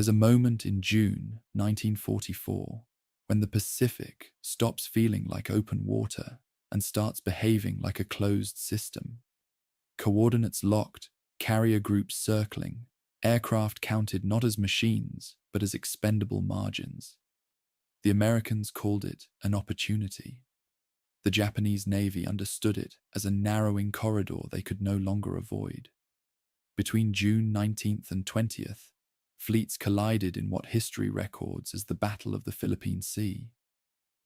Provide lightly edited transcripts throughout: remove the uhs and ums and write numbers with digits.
There's a moment in June 1944 when the Pacific stops feeling like open water and starts behaving like a closed system. Coordinates locked, carrier groups circling, aircraft counted not as machines but as expendable margins. The Americans called it an opportunity. The Japanese Navy understood it as a narrowing corridor they could no longer avoid. Between June 19th and 20th, fleets collided in what history records as the Battle of the Philippine Sea.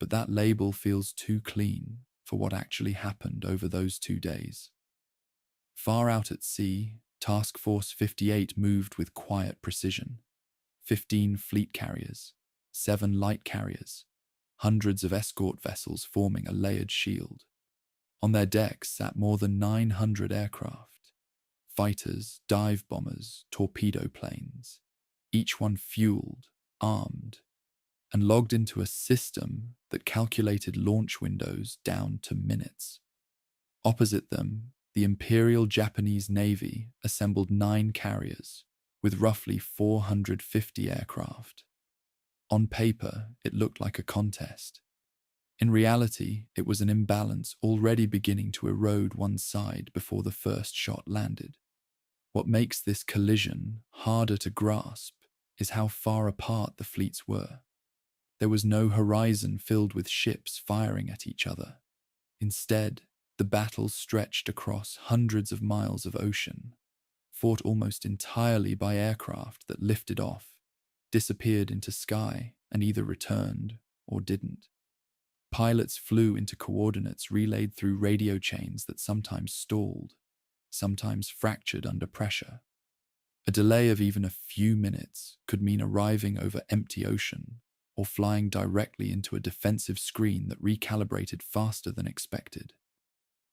But that label feels too clean for what actually happened over those 2 days. Far out at sea, Task Force 58 moved with quiet precision. 15 fleet carriers, 7 light carriers, hundreds of escort vessels forming a layered shield. On their decks sat more than 900 aircraft, fighters, dive bombers, torpedo planes, each one fueled, armed, and logged into a system that calculated launch windows down to minutes. Opposite them, the Imperial Japanese Navy assembled 9 carriers with roughly 450 aircraft. On paper, it looked like a contest. In reality, it was an imbalance already beginning to erode one side before the first shot landed. What makes this collision harder to grasp is how far apart the fleets were. There was no horizon filled with ships firing at each other. Instead, the battle stretched across hundreds of miles of ocean, fought almost entirely by aircraft that lifted off, disappeared into sky, and either returned or didn't. Pilots flew into coordinates relayed through radio chains that sometimes stalled, sometimes fractured under pressure. A delay of even a few minutes could mean arriving over empty ocean or flying directly into a defensive screen that recalibrated faster than expected.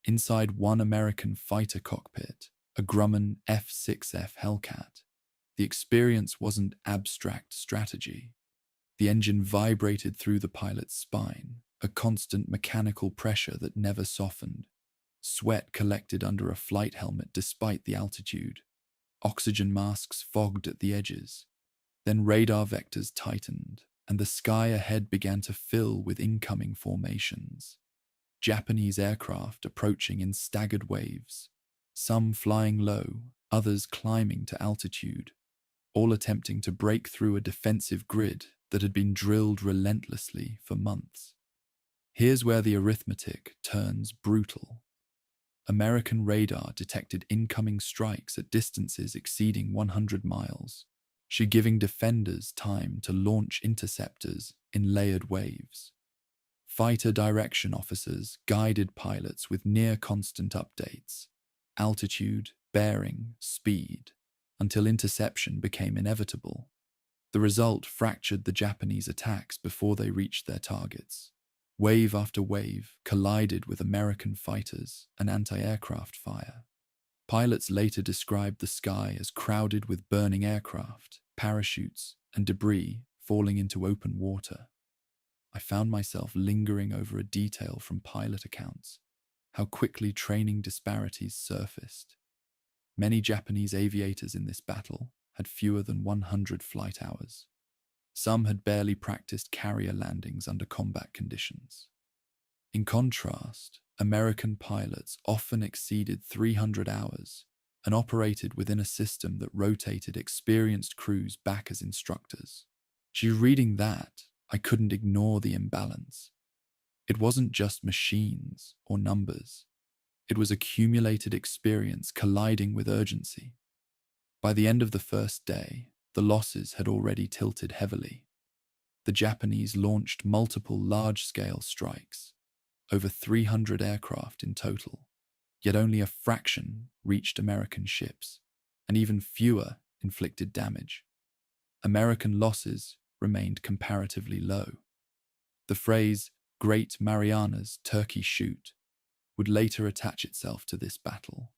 Inside one American fighter cockpit, a Grumman F-6F Hellcat, the experience wasn't abstract strategy. The engine vibrated through the pilot's spine, a constant mechanical pressure that never softened. Sweat collected under a flight helmet despite the altitude. Oxygen masks fogged at the edges. Then radar vectors tightened, and the sky ahead began to fill with incoming formations. Japanese aircraft approaching in staggered waves, some flying low, others climbing to altitude, all attempting to break through a defensive grid that had been drilled relentlessly for months. Here's where the arithmetic turns brutal. American radar detected incoming strikes at distances exceeding 100 miles, giving defenders time to launch interceptors in layered waves. Fighter direction officers guided pilots with near-constant updates, altitude, bearing, speed, until interception became inevitable. The result fractured the Japanese attacks before they reached their targets. Wave after wave collided with American fighters and anti-aircraft fire. Pilots later described the sky as crowded with burning aircraft, parachutes, and debris falling into open water. I found myself lingering over a detail from pilot accounts, how quickly training disparities surfaced. Many Japanese aviators in this battle had fewer than 100 flight hours. Some had barely practiced carrier landings under combat conditions. In contrast, American pilots often exceeded 300 hours and operated within a system that rotated experienced crews back as instructors. Reading that, I couldn't ignore the imbalance. It wasn't just machines or numbers. It was accumulated experience colliding with urgency. By the end of the first day, the losses had already tilted heavily. The Japanese launched multiple large-scale strikes, over 300 aircraft in total, yet only a fraction reached American ships, and even fewer inflicted damage. American losses remained comparatively low. The phrase, Great Mariana's Turkey Shoot, would later attach itself to this battle,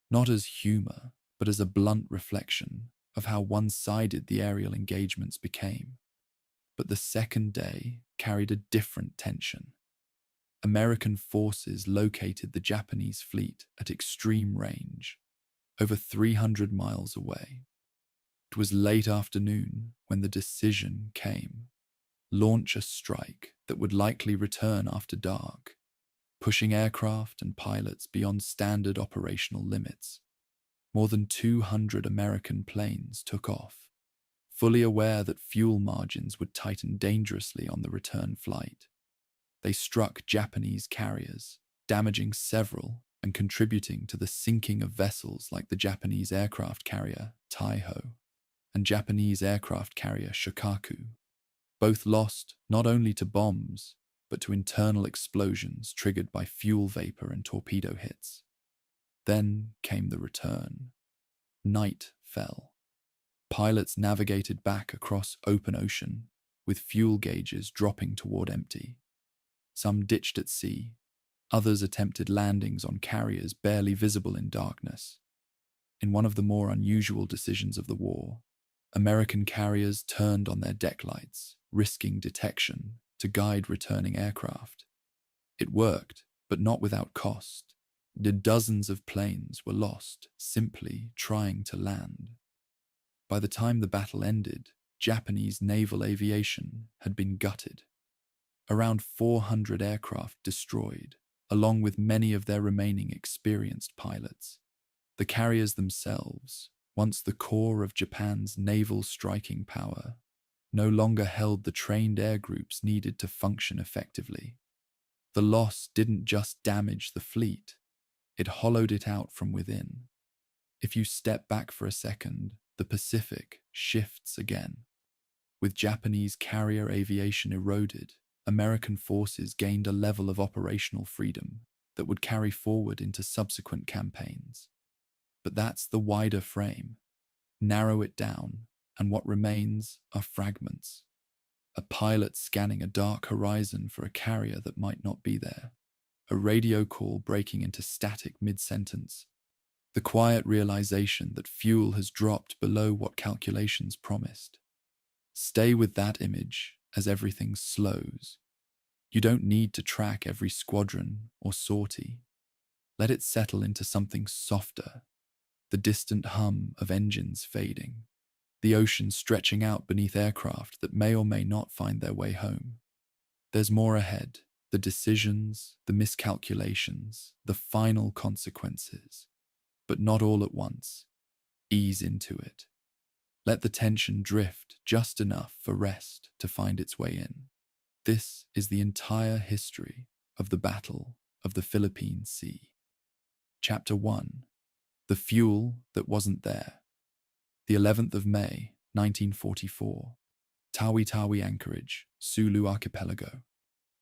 not as humor, but as a blunt reflection of how one-sided the aerial engagements became. But the second day carried a different tension. American forces located the Japanese fleet at extreme range, over 300 miles away. It was late afternoon, when the decision came. Launch a strike that would likely return after dark, pushing aircraft and pilots beyond standard operational limits. More than 200 American planes took off, fully aware that fuel margins would tighten dangerously on the return flight. They struck Japanese carriers, damaging several and contributing to the sinking of vessels like the Japanese aircraft carrier Taiho and Japanese aircraft carrier Shokaku. Both lost not only to bombs, but to internal explosions triggered by fuel vapor and torpedo hits. Then came the return. Night fell. Pilots navigated back across open ocean, with fuel gauges dropping toward empty. Some ditched at sea, others attempted landings on carriers barely visible in darkness. In one of the more unusual decisions of the war, American carriers turned on their deck lights, risking detection to guide returning aircraft. It worked, but not without cost. Dozens of planes were lost simply trying to land. By the time the battle ended, Japanese naval aviation had been gutted. Around 400 aircraft destroyed, along with many of their remaining experienced pilots. The carriers themselves, once the core of Japan's naval striking power, no longer held the trained air groups needed to function effectively. The loss didn't just damage the fleet, it hollowed it out from within. If you step back for a second, the Pacific shifts again. With Japanese carrier aviation eroded, American forces gained a level of operational freedom that would carry forward into subsequent campaigns. But that's the wider frame. Narrow it down, and what remains are fragments. A pilot scanning a dark horizon for a carrier that might not be there. A radio call breaking into static mid-sentence. The quiet realization that fuel has dropped below what calculations promised. Stay with that image as everything slows. You don't need to track every squadron or sortie. Let it settle into something softer. The distant hum of engines fading. The ocean stretching out beneath aircraft that may or may not find their way home. There's more ahead. The decisions, the miscalculations, the final consequences. But not all at once. Ease into it. Let the tension drift just enough for rest to find its way in. This is the entire history of the Battle of the Philippine Sea. Chapter 1. The Fuel That Wasn't There. The 11th of May, 1944. Tawi-Tawi Anchorage, Sulu Archipelago.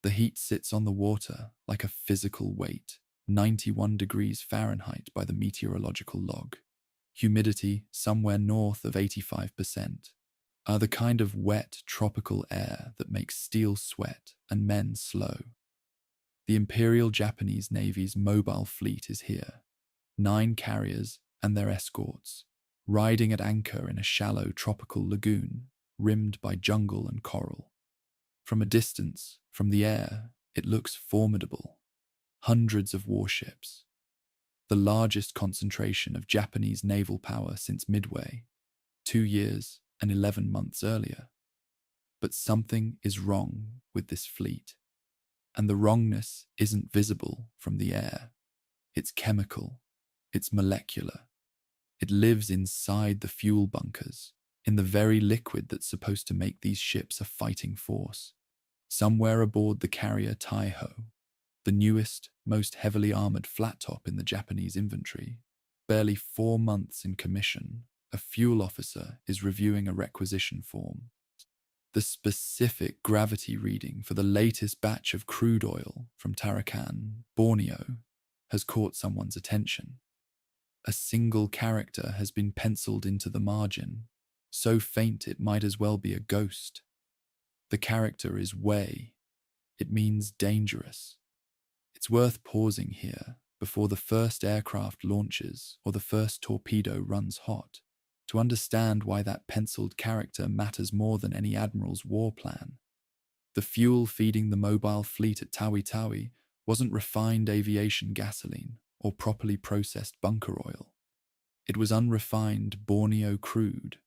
The heat sits on the water like a physical weight, 91 degrees Fahrenheit by the meteorological log. Humidity somewhere north of 85%. The kind of wet tropical air that makes steel sweat and men slow. The Imperial Japanese Navy's mobile fleet is here. 9 carriers and their escorts, riding at anchor in a shallow tropical lagoon, rimmed by jungle and coral. From a distance, from the air, it looks formidable. Hundreds of warships. The largest concentration of Japanese naval power since Midway, 2 years and 11 months earlier. But something is wrong with this fleet. And the wrongness isn't visible from the air. It's chemical. It's molecular. It lives inside the fuel bunkers, in the very liquid that's supposed to make these ships a fighting force. Somewhere aboard the carrier Taiho, the newest, most heavily armored flat top in the Japanese inventory, barely 4 months in commission, a fuel officer is reviewing a requisition form. The specific gravity reading for the latest batch of crude oil from Tarakan, Borneo, has caught someone's attention. A single character has been penciled into the margin, so faint it might as well be a ghost. The character is Way. It means dangerous. It's worth pausing here before the first aircraft launches or the first torpedo runs hot to understand why that penciled character matters more than any admiral's war plan. The fuel feeding the mobile fleet at Tawi-Tawi wasn't refined aviation gasoline or properly processed bunker oil. It was unrefined Borneo crude,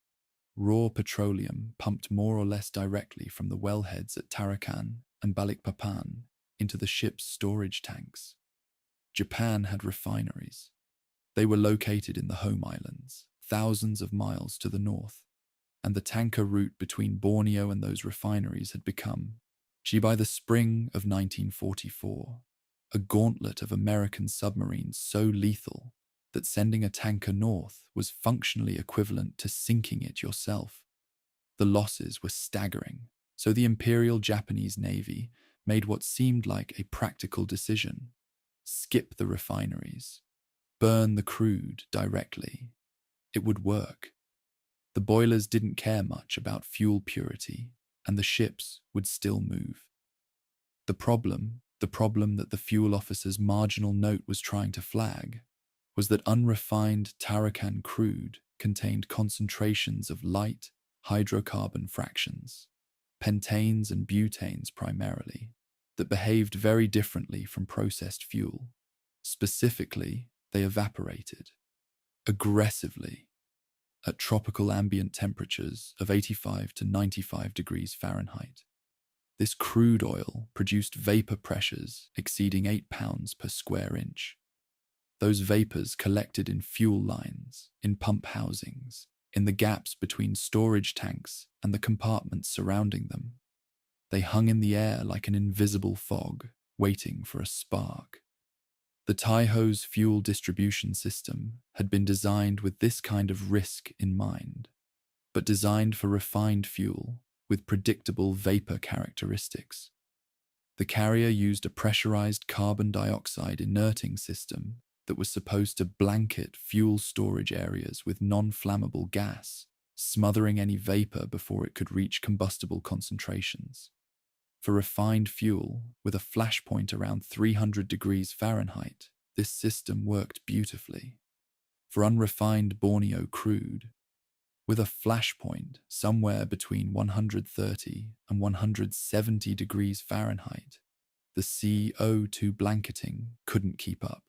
raw petroleum pumped more or less directly from the wellheads at Tarakan and Balikpapan into the ship's storage tanks. Japan had refineries. They were located in the home islands, thousands of miles to the north, and the tanker route between Borneo and those refineries had become, by the spring of 1944, a gauntlet of American submarines so lethal that sending a tanker north was functionally equivalent to sinking it yourself. The losses were staggering, so the Imperial Japanese Navy made what seemed like a practical decision: skip the refineries, burn the crude directly. It would work. The boilers didn't care much about fuel purity, and the ships would still move. The problem that the fuel officer's marginal note was trying to flag, was that unrefined Tarakan crude contained concentrations of light hydrocarbon fractions, pentanes and butanes primarily, that behaved very differently from processed fuel. Specifically, they evaporated aggressively at tropical ambient temperatures of 85 to 95 degrees Fahrenheit. This crude oil produced vapor pressures exceeding 8 pounds per square inch. Those vapors collected in fuel lines, in pump housings, in the gaps between storage tanks and the compartments surrounding them. They hung in the air like an invisible fog, waiting for a spark. The Taiho's fuel distribution system had been designed with this kind of risk in mind, but designed for refined fuel with predictable vapor characteristics. The carrier used a pressurized carbon dioxide inerting system that was supposed to blanket fuel storage areas with non-flammable gas, smothering any vapor before it could reach combustible concentrations. For refined fuel, with a flash point around 300 degrees Fahrenheit, this system worked beautifully. For unrefined Borneo crude, with a flash point somewhere between 130 and 170 degrees Fahrenheit, the CO2 blanketing couldn't keep up.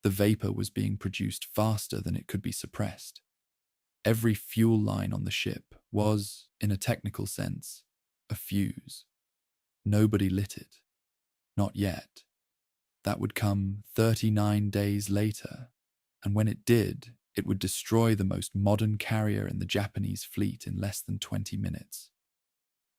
The vapor was being produced faster than it could be suppressed. Every fuel line on the ship was, in a technical sense, a fuse. Nobody lit it. Not yet. That would come 39 days later, and when it did, it would destroy the most modern carrier in the Japanese fleet in less than 20 minutes.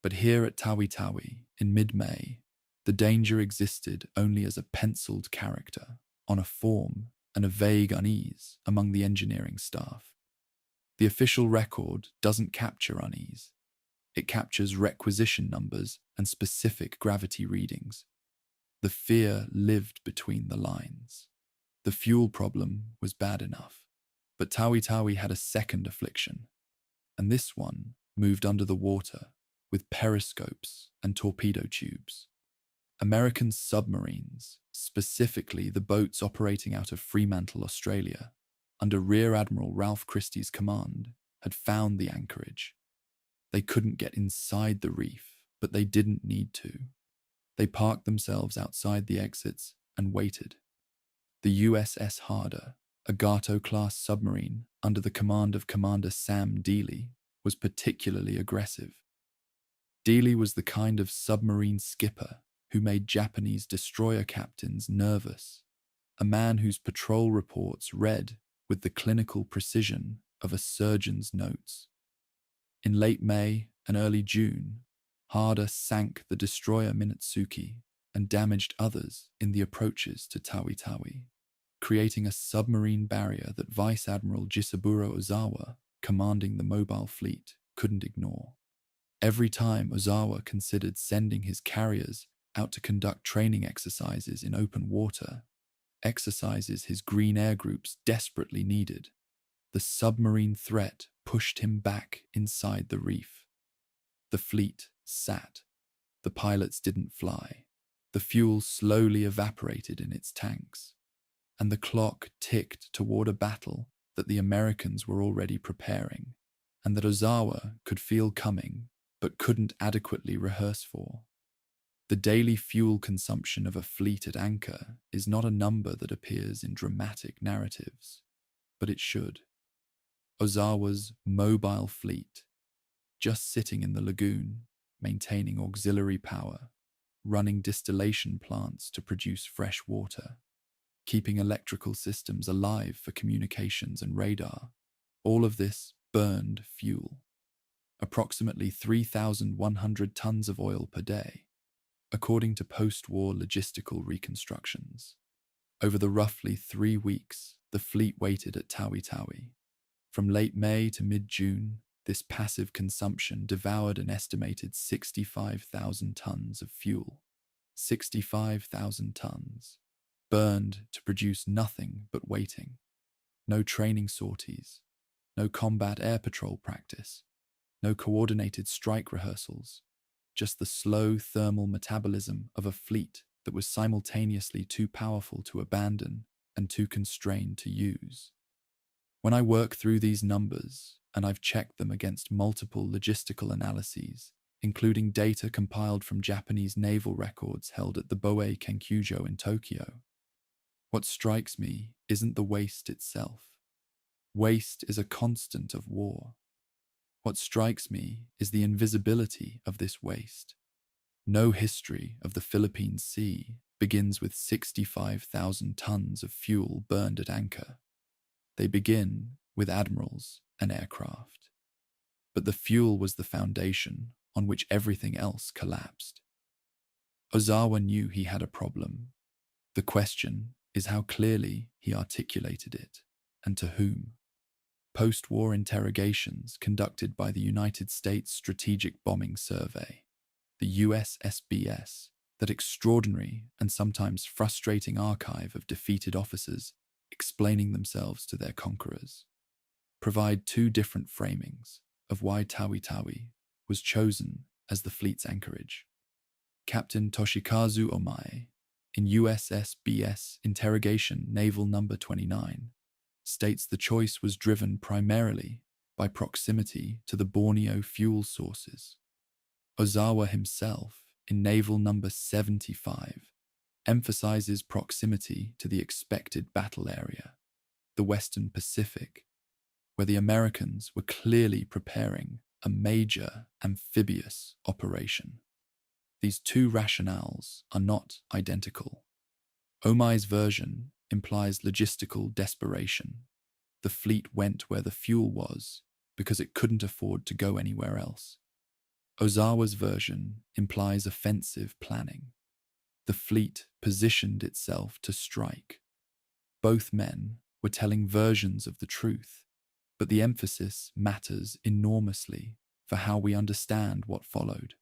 But here at Tawi-Tawi, in mid-May, the danger existed only as a penciled character, on a form and a vague unease among the engineering staff. The official record doesn't capture unease. It captures requisition numbers and specific gravity readings. The fear lived between the lines. The fuel problem was bad enough, but Tawi-Tawi had a second affliction, and this one moved under the water with periscopes and torpedo tubes. American submarines, specifically the boats operating out of Fremantle, Australia, under Rear Admiral Ralph Christie's command, had found the anchorage. They couldn't get inside the reef, but they didn't need to. They parked themselves outside the exits and waited. The USS Harder, a Gato-class submarine under the command of Commander Sam Dealey, was particularly aggressive. Dealey was the kind of submarine skipper who made Japanese destroyer captains nervous, a man whose patrol reports read with the clinical precision of a surgeon's notes. In late May and early June, Harder sank the destroyer Minetsuki and damaged others in the approaches to Tawi-Tawi, creating a submarine barrier that Vice Admiral Jisaburo Ozawa, commanding the mobile fleet, couldn't ignore. Every time Ozawa considered sending his carriers out to conduct training exercises in open water, exercises his Green Air Groups desperately needed, the submarine threat pushed him back inside the reef. The fleet sat. The pilots didn't fly. The fuel slowly evaporated in its tanks, and the clock ticked toward a battle that the Americans were already preparing, and that Ozawa could feel coming but couldn't adequately rehearse for. The daily fuel consumption of a fleet at anchor is not a number that appears in dramatic narratives, but it should. Ozawa's mobile fleet, just sitting in the lagoon, maintaining auxiliary power, running distillation plants to produce fresh water, keeping electrical systems alive for communications and radar. All of this burned fuel. Approximately 3,100 tons of oil per day, according to post-war logistical reconstructions. Over the roughly 3 weeks, the fleet waited at Tawi-Tawi. From late May to mid-June, this passive consumption devoured an estimated 65,000 tons of fuel. 65,000 tons, burned to produce nothing but waiting. No training sorties, no combat air patrol practice, no coordinated strike rehearsals, just the slow thermal metabolism of a fleet that was simultaneously too powerful to abandon and too constrained to use. When I work through these numbers, and I've checked them against multiple logistical analyses, including data compiled from Japanese naval records held at the Boei Kenkyujo in Tokyo, what strikes me isn't the waste itself. Waste is a constant of war. What strikes me is the invisibility of this waste. No history of the Philippine Sea begins with 65,000 tons of fuel burned at anchor. They begin with admirals and aircraft. But the fuel was the foundation on which everything else collapsed. Ozawa knew he had a problem. The question is how clearly he articulated it, and to whom. Post-war interrogations conducted by the United States Strategic Bombing Survey, the USSBS, that extraordinary and sometimes frustrating archive of defeated officers explaining themselves to their conquerors, provide two different framings of why Tawi-Tawi was chosen as the fleet's anchorage. Captain Toshikazu Omae, in USSBS Interrogation Naval Number 29, states the choice was driven primarily by proximity to the Borneo fuel sources. Ozawa himself, in Naval Number 75, emphasizes proximity to the expected battle area, the Western Pacific, where the Americans were clearly preparing a major amphibious operation. These two rationales are not identical. Omae's version implies logistical desperation. The fleet went where the fuel was because it couldn't afford to go anywhere else. Ozawa's version implies offensive planning. The fleet positioned itself to strike. Both men were telling versions of the truth, but the emphasis matters enormously for how we understand what followed.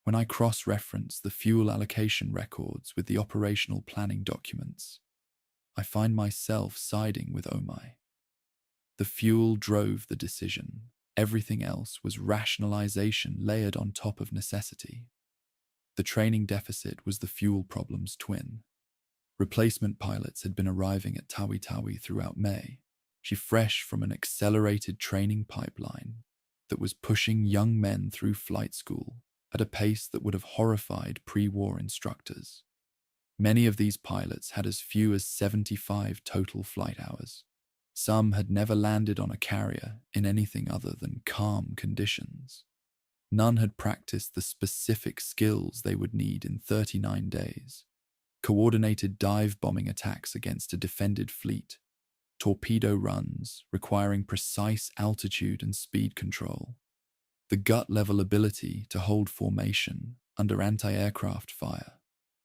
When I cross-reference the fuel allocation records with the operational planning documents, I find myself siding with Omae. The fuel drove the decision. Everything else was rationalization layered on top of necessity. The training deficit was the fuel problem's twin. Replacement pilots had been arriving at Tawi-Tawi throughout May, fresh from an accelerated training pipeline that was pushing young men through flight school at a pace that would have horrified pre-war instructors. Many of these pilots had as few as 75 total flight hours. Some had never landed on a carrier in anything other than calm conditions. None had practiced the specific skills they would need in 39 days. Coordinated dive bombing attacks against a defended fleet, torpedo runs requiring precise altitude and speed control, the gut-level ability to hold formation under anti-aircraft fire,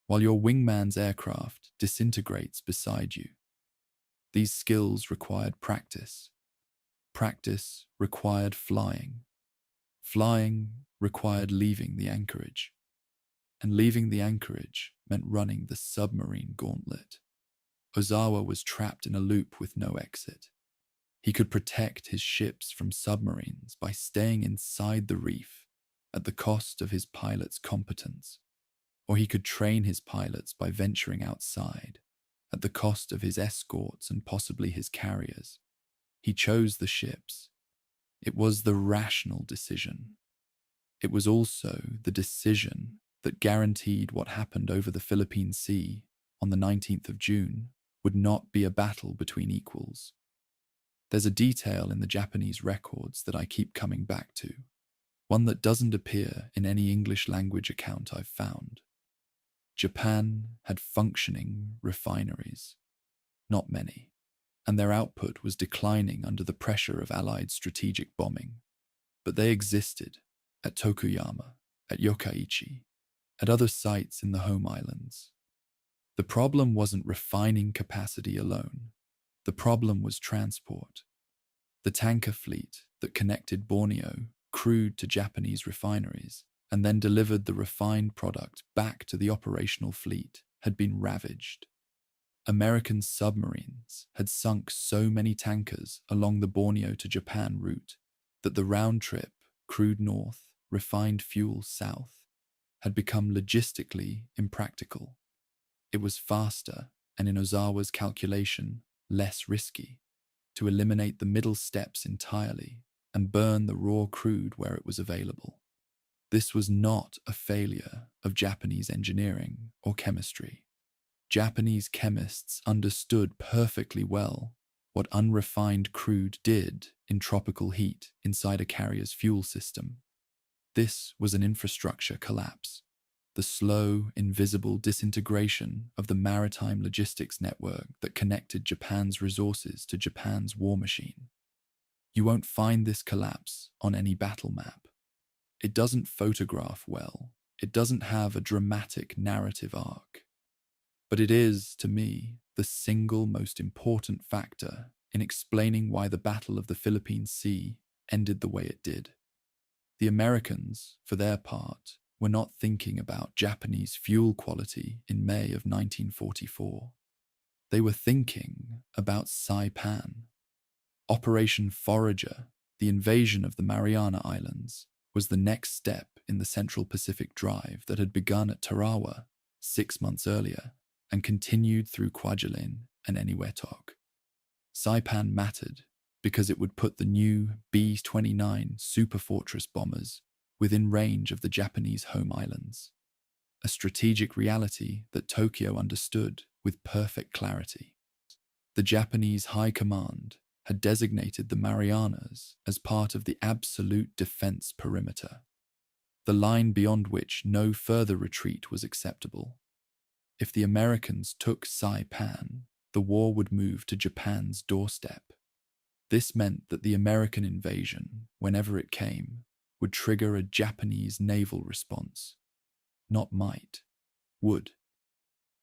while your wingman's aircraft disintegrates beside you. These skills required practice. Practice required flying. Flying required leaving the anchorage. And leaving the anchorage meant running the submarine gauntlet. Ozawa was trapped in a loop with no exit. He could protect his ships from submarines by staying inside the reef at the cost of his pilot's competence, or he could train his pilots by venturing outside at the cost of his escorts and possibly his carriers. He chose the ships. It was the rational decision. It was also the decision that guaranteed what happened over the Philippine Sea on the 19th of June would not be a battle between equals. There's a detail in the Japanese records that I keep coming back to, one that doesn't appear in any English language account I've found. Japan had functioning refineries, not many, and their output was declining under the pressure of Allied strategic bombing. But they existed at Tokuyama, at Yokkaichi, at other sites in the home islands. The problem wasn't refining capacity alone. The problem was transport. The tanker fleet that connected Borneo crude to Japanese refineries and then delivered the refined product back to the operational fleet had been ravaged. American submarines had sunk so many tankers along the Borneo to Japan route that the round trip, crude north, refined fuel south, had become logistically impractical. It was faster, and in Ozawa's calculation, less risky, to eliminate the middle steps entirely and burn the raw crude where it was available. This was not a failure of Japanese engineering or chemistry. Japanese chemists understood perfectly well what unrefined crude did in tropical heat inside a carrier's fuel system. This was an infrastructure collapse, the slow, invisible disintegration of the maritime logistics network that connected Japan's resources to Japan's war machine. You won't find this collapse on any battle map. It doesn't photograph well. It doesn't have a dramatic narrative arc. But it is, to me, the single most important factor in explaining why the Battle of the Philippine Sea ended the way it did. The Americans, for their part, were not thinking about Japanese fuel quality in May of 1944. They were thinking about Saipan. Operation Forager, the invasion of the Mariana Islands, was the next step in the Central Pacific Drive that had begun at Tarawa 6 months earlier and continued through Kwajalein and Eniwetok. Saipan mattered because it would put the new B-29 Superfortress bombers within range of the Japanese home islands, a strategic reality that Tokyo understood with perfect clarity. The Japanese High Command had designated the Marianas as part of the absolute defense perimeter, the line beyond which no further retreat was acceptable. If the Americans took Saipan, the war would move to Japan's doorstep. This meant that the American invasion, whenever it came, would trigger a Japanese naval response. Not might, would.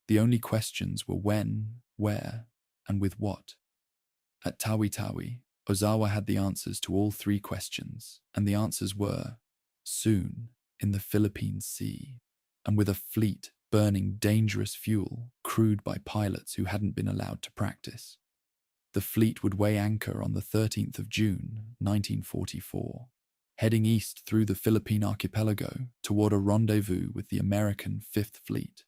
The only questions were when, where, and with what. At Tawi-Tawi, Ozawa had the answers to all three questions, and the answers were, soon, in the Philippine Sea, and with a fleet burning dangerous fuel crewed by pilots who hadn't been allowed to practice. The fleet would weigh anchor on the 13th of June, 1944, heading east through the Philippine archipelago toward a rendezvous with the American Fifth Fleet.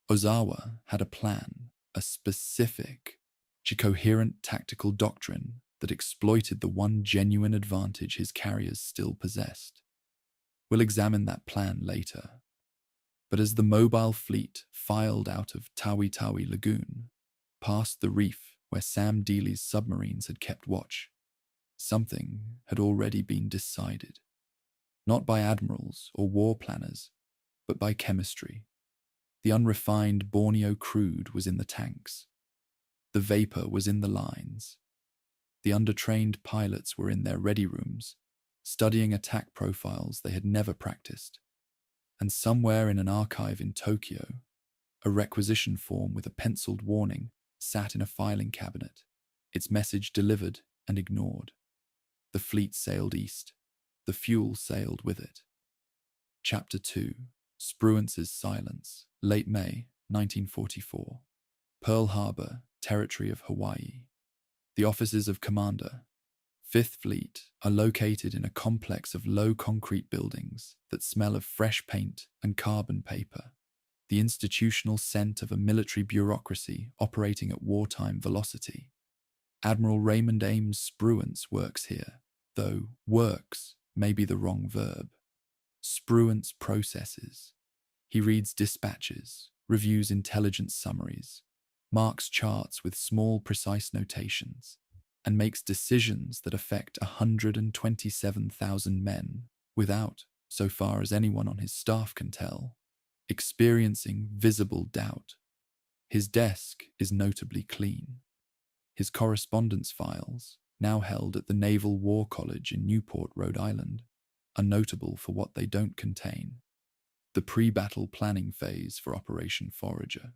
Ozawa had a plan, a specific, coherent tactical doctrine that exploited the one genuine advantage his carriers still possessed. We'll examine that plan later. But as the mobile fleet filed out of Tawi-Tawi Lagoon, past the reef where Sam Dealey's submarines had kept watch, something had already been decided. Not by admirals or war planners, but by chemistry. The unrefined Borneo crude was in the tanks. The vapor was in the lines. The undertrained pilots were in their ready rooms, studying attack profiles they had never practiced. And somewhere in an archive in Tokyo, a requisition form with a penciled warning sat in a filing cabinet, its message delivered and ignored. The fleet sailed east. The fuel sailed with it. Chapter 2. Spruance's Silence. Late May, 1944. Pearl Harbor, Territory of Hawaii. The offices of Commander, 5th Fleet, are located in a complex of low concrete buildings that smell of fresh paint and carbon paper, the institutional scent of a military bureaucracy operating at wartime velocity. Admiral Raymond Ames Spruance works here, though works may be the wrong verb. Spruance processes. He reads dispatches, reviews intelligence summaries, marks charts with small, precise notations, and makes decisions that affect 127,000 men without, so far as anyone on his staff can tell, experiencing visible doubt. His desk is notably clean. His correspondence files, now held at the Naval War College in Newport, Rhode Island, are notable for what they don't contain: the pre-battle planning phase for Operation Forager,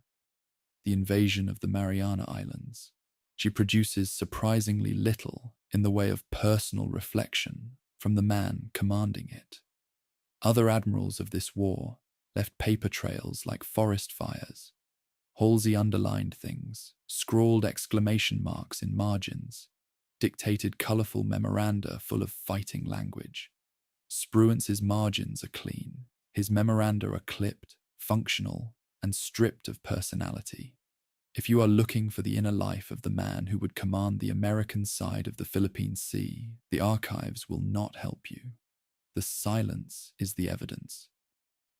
the invasion of the Mariana Islands. She produces surprisingly little in the way of personal reflection from the man commanding it. Other admirals of this war left paper trails like forest fires. Halsey underlined things, scrawled exclamation marks in margins, dictated colourful memoranda full of fighting language. Spruance's margins are clean. His memoranda are clipped, functional, and stripped of personality. If you are looking for the inner life of the man who would command the American side of the Philippine Sea, the archives will not help you. The silence is the evidence.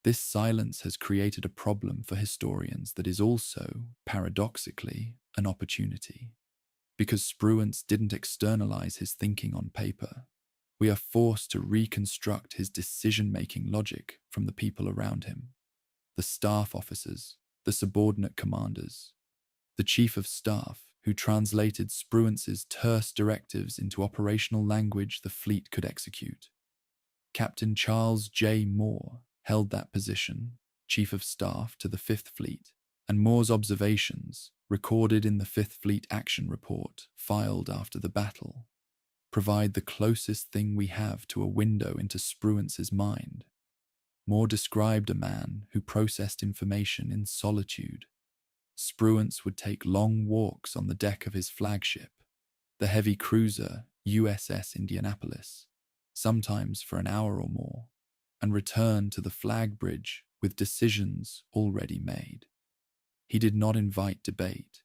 This silence has created a problem for historians that is also, paradoxically, an opportunity. Because Spruance didn't externalize his thinking on paper, we are forced to reconstruct his decision-making logic from the people around him. The staff officers, the subordinate commanders, the chief of staff who translated Spruance's terse directives into operational language the fleet could execute. Captain Charles J. Moore held that position, Chief of Staff to the Fifth Fleet, and Moore's observations, recorded in the Fifth Fleet Action Report filed after the battle, provide the closest thing we have to a window into Spruance's mind. Moore described a man who processed information in solitude. Spruance would take long walks on the deck of his flagship, the heavy cruiser USS Indianapolis, sometimes for an hour or more, and return to the flag bridge with decisions already made. He did not invite debate.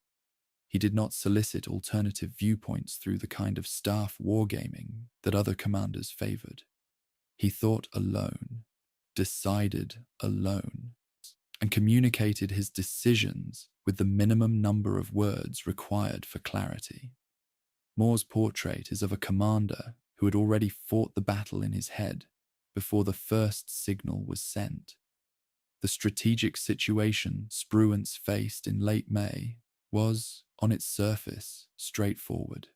He did not solicit alternative viewpoints through the kind of staff wargaming that other commanders favored. He thought alone, decided alone, and communicated his decisions with the minimum number of words required for clarity. Moore's portrait is of a commander who had already fought the battle in his head before the first signal was sent. The strategic situation Spruance faced in late May was, on its surface, straightforward.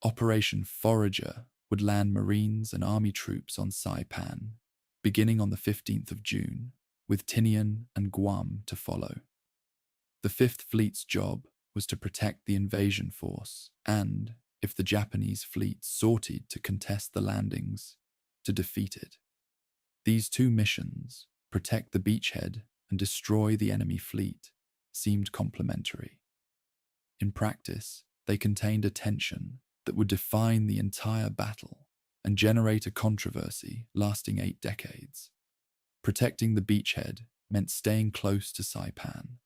Operation Forager would land Marines and Army troops on Saipan, beginning on the 15th of June, with Tinian and Guam to follow. The Fifth Fleet's job was to protect the invasion force and, if the Japanese fleet sorted to contest the landings, to defeat it. These two missions, protect the beachhead and destroy the enemy fleet, seemed complementary. In practice, they contained a tension that would define the entire battle and generate a controversy lasting 8 decades. Protecting the beachhead meant staying close to Saipan,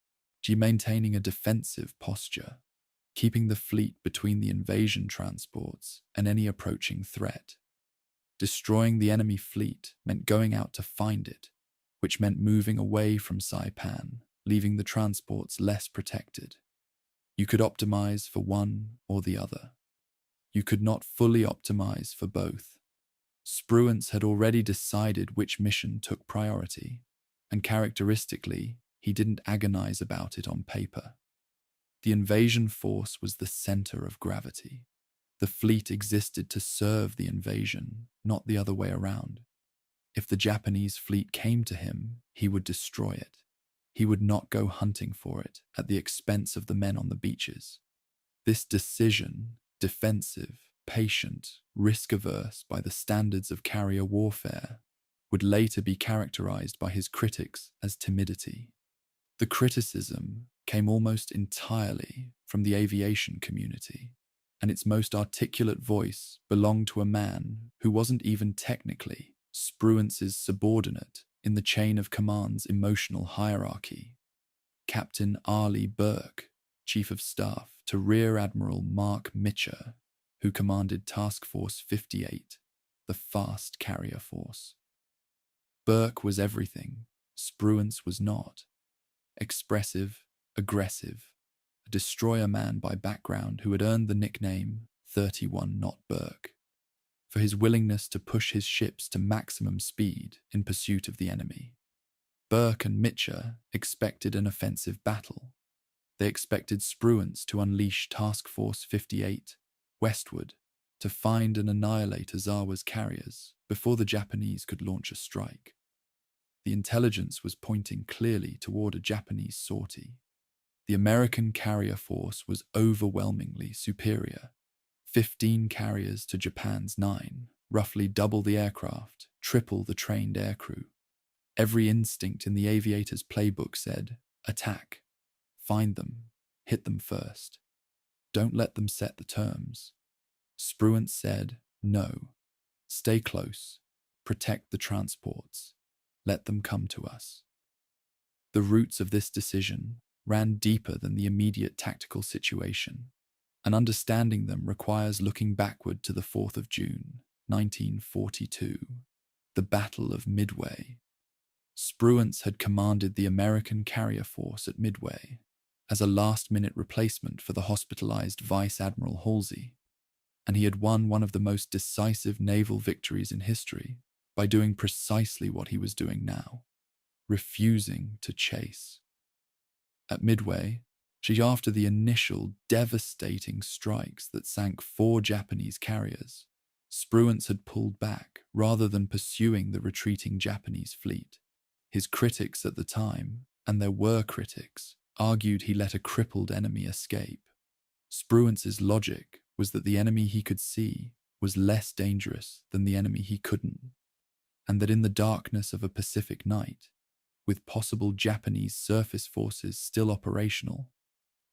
maintaining a defensive posture, keeping the fleet between the invasion transports and any approaching threat. Destroying the enemy fleet meant going out to find it, which meant moving away from Saipan, leaving the transports less protected. You could optimize for one or the other. You could not fully optimize for both. Spruance had already decided which mission took priority, and characteristically, he didn't agonize about it on paper. The invasion force was the center of gravity. The fleet existed to serve the invasion, not the other way around. If the Japanese fleet came to him, he would destroy it. He would not go hunting for it at the expense of the men on the beaches. This decision, defensive, patient, risk-averse by the standards of carrier warfare, would later be characterized by his critics as timidity. The criticism came almost entirely from the aviation community, and its most articulate voice belonged to a man who wasn't even technically Spruance's subordinate in the chain of command's emotional hierarchy. Captain Arleigh Burke, Chief of Staff to Rear Admiral Mark Mitcher, who commanded Task Force 58, the fast carrier force. Burke was everything Spruance was not. Expressive, aggressive, a destroyer man by background who had earned the nickname 31-knot berg, for his willingness to push his ships to maximum speed in pursuit of the enemy. Burke and Mitcher expected an offensive battle. They expected Spruance to unleash Task Force 58 westward to find and annihilate Ozawa's carriers before the Japanese could launch a strike. The intelligence was pointing clearly toward a Japanese sortie. The American carrier force was overwhelmingly superior. 15 carriers to Japan's 9, roughly double the aircraft, triple the trained aircrew. Every instinct in the aviator's playbook said, attack. Find them. Hit them first. Don't let them set the terms. Spruance said, no. Stay close. Protect the transports. Let them come to us. The roots of this decision ran deeper than the immediate tactical situation, and understanding them requires looking backward to the 4th of June, 1942, the Battle of Midway. Spruance had commanded the American carrier force at Midway as a last-minute replacement for the hospitalized Vice Admiral Halsey, and he had won one of the most decisive naval victories in history by doing precisely what he was doing now, refusing to chase. At Midway, after the initial devastating strikes that sank 4 Japanese carriers, Spruance had pulled back rather than pursuing the retreating Japanese fleet. His critics at the time, and there were critics, argued he let a crippled enemy escape. Spruance's logic was that the enemy he could see was less dangerous than the enemy he couldn't, and that in the darkness of a Pacific night, with possible Japanese surface forces still operational,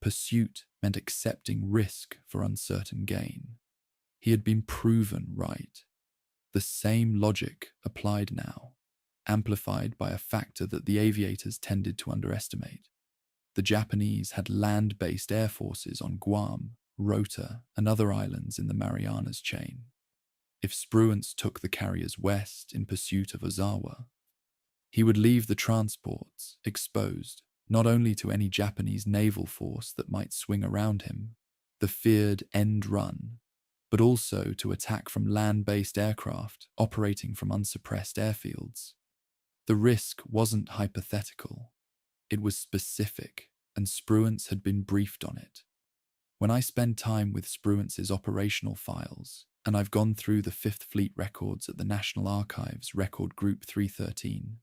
pursuit meant accepting risk for uncertain gain. He had been proven right. The same logic applied now, amplified by a factor that the aviators tended to underestimate. The Japanese had land-based air forces on Guam, Rota, and other islands in the Marianas chain. If Spruance took the carriers west in pursuit of Ozawa, he would leave the transports exposed not only to any Japanese naval force that might swing around him, the feared end run, but also to attack from land-based aircraft operating from unsuppressed airfields. The risk wasn't hypothetical. It was specific, and Spruance had been briefed on it. When I spend time with Spruance's operational files, and I've gone through the 5th Fleet records at the National Archives Record Group 313,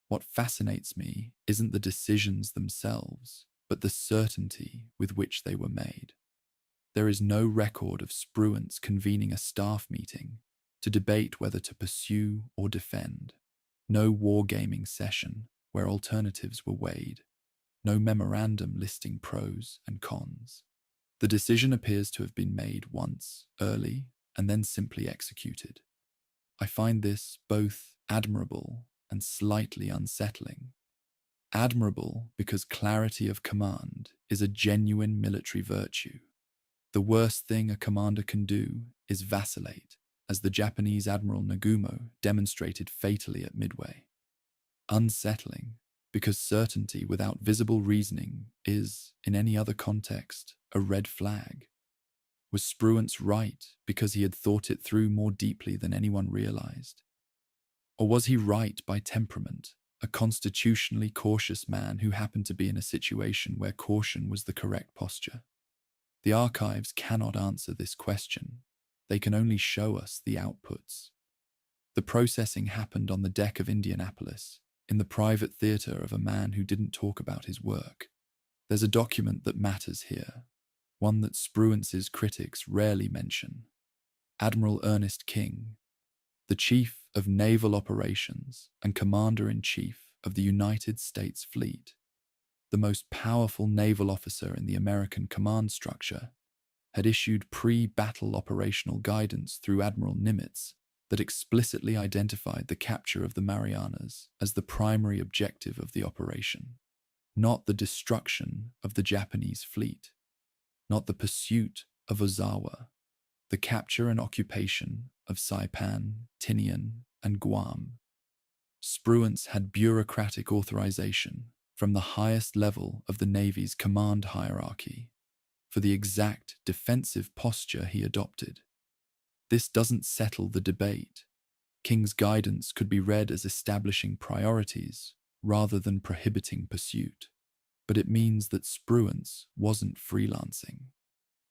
what fascinates me isn't the decisions themselves, but the certainty with which they were made. There is no record of Spruance convening a staff meeting to debate whether to pursue or defend. No wargaming session where alternatives were weighed. No memorandum listing pros and cons. The decision appears to have been made once, early, and then simply executed. I find this both admirable and slightly unsettling. Admirable because clarity of command is a genuine military virtue. The worst thing a commander can do is vacillate, as the Japanese Admiral Nagumo demonstrated fatally at Midway. Unsettling because certainty without visible reasoning is, in any other context, a red flag. Was Spruance right because he had thought it through more deeply than anyone realized? Or was he right by temperament, a constitutionally cautious man who happened to be in a situation where caution was the correct posture? The archives cannot answer this question. They can only show us the outputs. The processing happened on the deck of Indianapolis, in the private theater of a man who didn't talk about his work. There's a document that matters here, one that Spruance's critics rarely mention. Admiral Ernest King, the Chief of Naval Operations and Commander-in-Chief of the United States Fleet, the most powerful naval officer in the American command structure, had issued pre-battle operational guidance through Admiral Nimitz that explicitly identified the capture of the Marianas as the primary objective of the operation, not the destruction of the Japanese fleet, not the pursuit of Ozawa, the capture and occupation of Saipan, Tinian, and Guam. Spruance had bureaucratic authorization from the highest level of the Navy's command hierarchy for the exact defensive posture he adopted. This doesn't settle the debate. King's guidance could be read as establishing priorities rather than prohibiting pursuit, but it means that Spruance wasn't freelancing.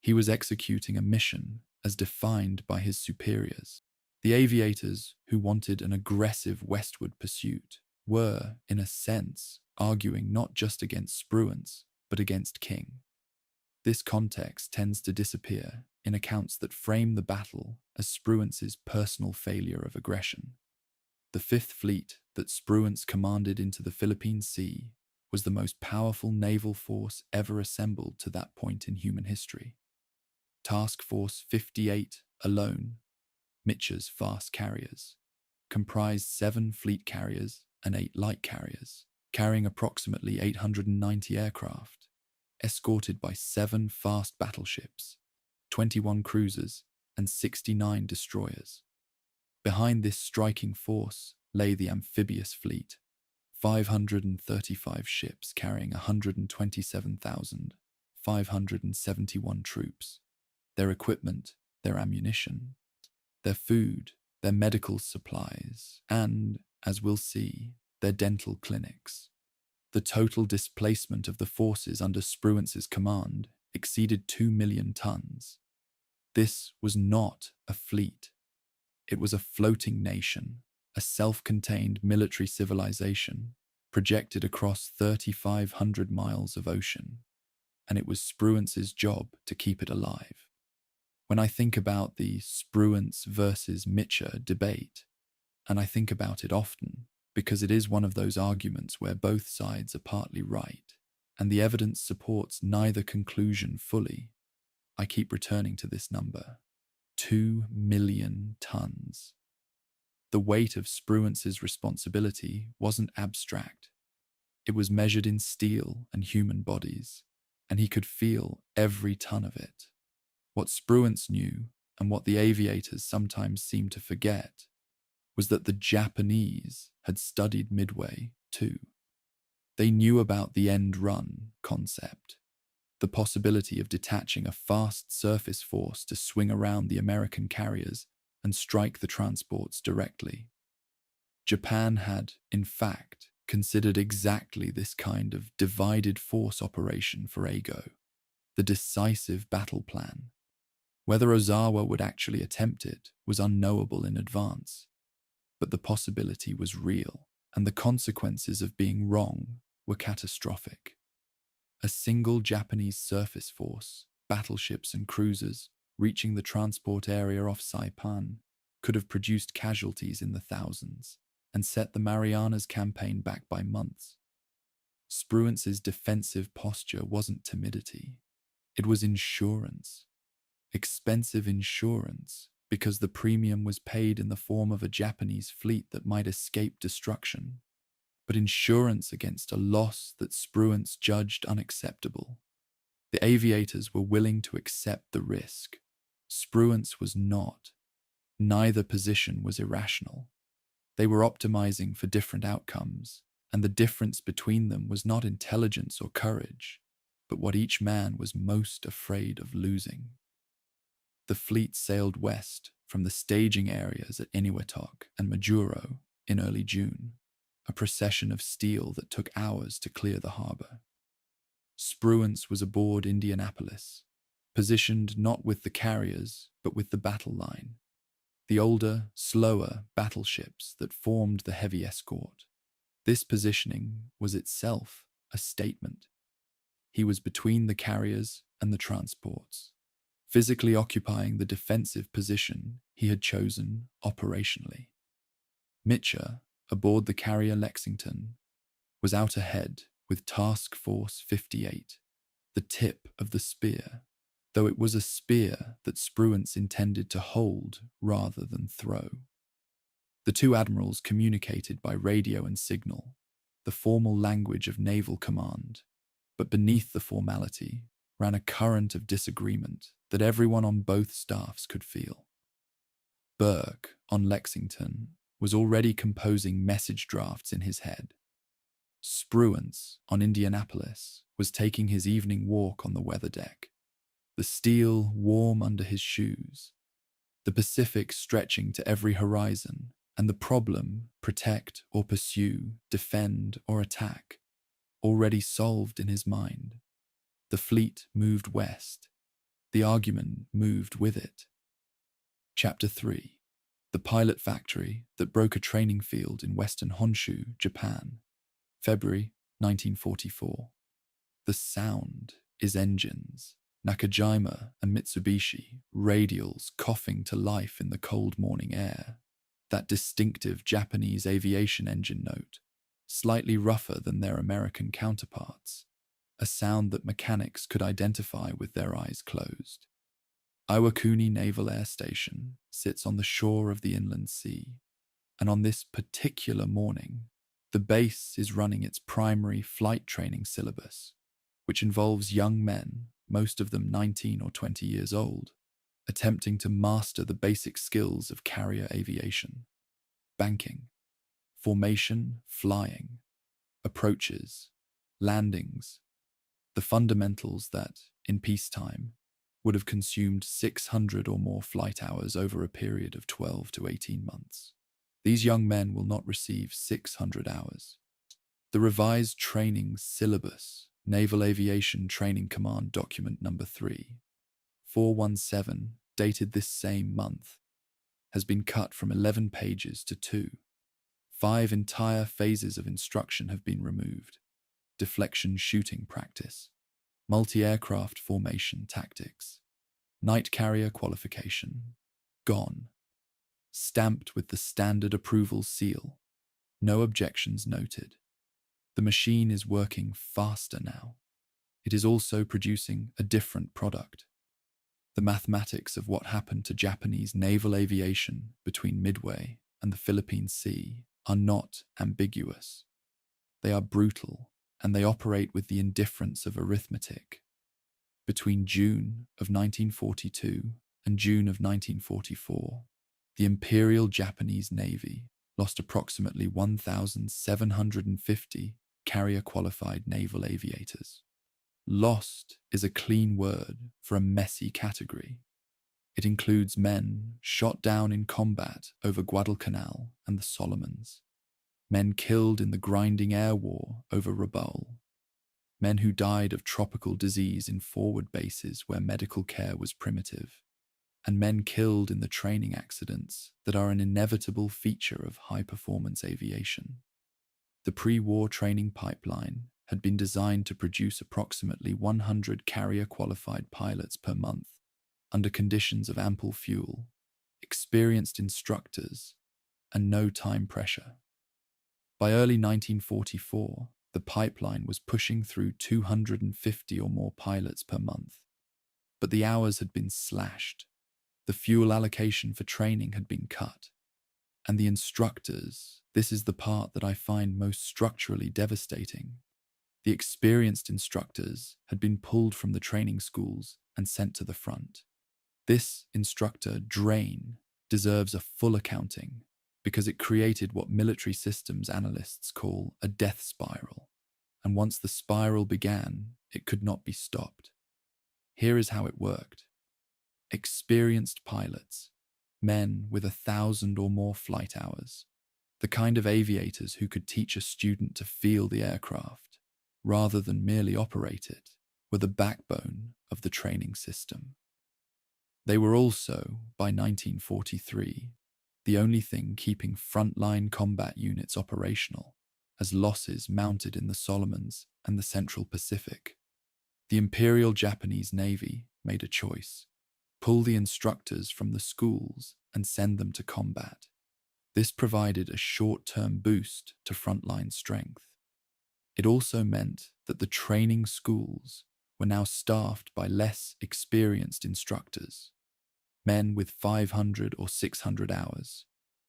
He was executing a mission as defined by his superiors. The aviators, who wanted an aggressive westward pursuit, were, in a sense, arguing not just against Spruance, but against King. This context tends to disappear in accounts that frame the battle as Spruance's personal failure of aggression. The Fifth Fleet that Spruance commanded into the Philippine Sea was the most powerful naval force ever assembled to that point in human history. Task Force 58 alone, Mitch's fast carriers, comprised 7 fleet carriers and 8 light carriers, carrying approximately 890 aircraft, escorted by 7 fast battleships, 21 cruisers, and 69 destroyers. Behind this striking force lay the amphibious fleet, 535 ships carrying 127,571 troops, their equipment, their ammunition, their food, their medical supplies, and, as we'll see, their dental clinics. The total displacement of the forces under Spruance's command exceeded 2 million tons. This was not a fleet. It was a floating nation, a self-contained military civilization projected across 3,500 miles of ocean, and it was Spruance's job to keep it alive. When I think about the Spruance versus Mitchell debate, and I think about it often because it is one of those arguments where both sides are partly right, and the evidence supports neither conclusion fully, I keep returning to this number: 2 million tons. The weight of Spruance's responsibility wasn't abstract. It was measured in steel and human bodies, and he could feel every ton of it. What Spruance knew, and what the aviators sometimes seemed to forget, was that the Japanese had studied Midway too. They knew about the end run concept, the possibility of detaching a fast surface force to swing around the American carriers and strike the transports directly. Japan had, in fact, considered exactly this kind of divided force operation for Ago, the decisive battle plan. Whether Ozawa would actually attempt it was unknowable in advance, but the possibility was real, and the consequences of being wrong were catastrophic. A single Japanese surface force, battleships and cruisers, reaching the transport area off Saipan could have produced casualties in the thousands and set the Marianas campaign back by months. Spruance's defensive posture wasn't timidity. It was insurance. Expensive insurance, because the premium was paid in the form of a Japanese fleet that might escape destruction, but insurance against a loss that Spruance judged unacceptable. The aviators were willing to accept the risk. Spruance was not. Neither position was irrational. They were optimizing for different outcomes, and the difference between them was not intelligence or courage, but what each man was most afraid of losing. The fleet sailed west from the staging areas at Eniwetok and Majuro in early June, a procession of steel that took hours to clear the harbor. Spruance was aboard Indianapolis, positioned not with the carriers but with the battle line, the older, slower battleships that formed the heavy escort. This positioning was itself a statement. He was between the carriers and the transports, physically occupying the defensive position he had chosen operationally. Mitchell, aboard the carrier Lexington, was out ahead with Task Force 58, the tip of the spear, though it was a spear that Spruance intended to hold rather than throw. The two admirals communicated by radio and signal, the formal language of naval command, but beneath the formality ran a current of disagreement that everyone on both staffs could feel. Burke, on Lexington, was already composing message drafts in his head. Spruance, on Indianapolis, was taking his evening walk on the weather deck. the steel warm under his shoes, the Pacific stretching to every horizon, and the problem, protect or pursue, defend or attack, already solved in his mind. The fleet moved west. The argument moved with it. Chapter 3. The Pilot Factory That Broke a Training Field in Western Honshu, Japan. February 1944. The sound is engines. Nakajima and Mitsubishi, radials coughing to life in the cold morning air. That distinctive Japanese aviation engine note, slightly rougher than their American counterparts, a sound that mechanics could identify with their eyes closed. Iwakuni Naval Air Station sits on the shore of the inland sea, and on this particular morning, the base is running its primary flight training syllabus, which involves young men, most of them 19 or 20 years old, attempting to master the basic skills of carrier aviation. Banking, formation, flying, approaches, landings, the fundamentals that, in peacetime, would have consumed 600 or more flight hours over a period of 12 to 18 months. These young men will not receive 600 hours. The revised training syllabus, Naval Aviation Training Command Document Number 3, 417, dated this same month, has been cut from 11 pages to 2. 5 entire phases of instruction have been removed. Deflection shooting practice, multi-aircraft formation tactics, night carrier qualification, gone. Stamped with the standard approval seal. No objections noted. The machine is working faster now. It is also producing a different product. The mathematics of what happened to Japanese naval aviation between Midway and the Philippine Sea are not ambiguous. They are brutal, and they operate with the indifference of arithmetic. Between June of 1942 and June of 1944, the Imperial Japanese Navy lost approximately 1,750 carrier-qualified naval aviators. Lost is a clean word for a messy category. It includes men shot down in combat over Guadalcanal and the Solomons, men killed in the grinding air war over Rabaul, men who died of tropical disease in forward bases where medical care was primitive, and men killed in the training accidents that are an inevitable feature of high-performance aviation. The pre-war training pipeline had been designed to produce approximately 100 carrier-qualified pilots per month under conditions of ample fuel, experienced instructors, and no time pressure. By early 1944, the pipeline was pushing through 250 or more pilots per month, but the hours had been slashed, the fuel allocation for training had been cut, and the instructors, this is the part that I find most structurally devastating, the experienced instructors had been pulled from the training schools and sent to the front. This instructor drain deserves a full accounting because it created what military systems analysts call a death spiral, and once the spiral began, it could not be stopped. Here is how it worked. Experienced pilots, men with 1,000 or more flight hours, the kind of aviators who could teach a student to feel the aircraft, rather than merely operate it, were the backbone of the training system. They were also, by 1943, the only thing keeping frontline combat units operational, as losses mounted in the Solomons and the Central Pacific. The Imperial Japanese Navy made a choice: pull the instructors from the schools and send them to combat. This provided a short-term boost to frontline strength. It also meant that the training schools were now staffed by less experienced instructors, men with 500 or 600 hours,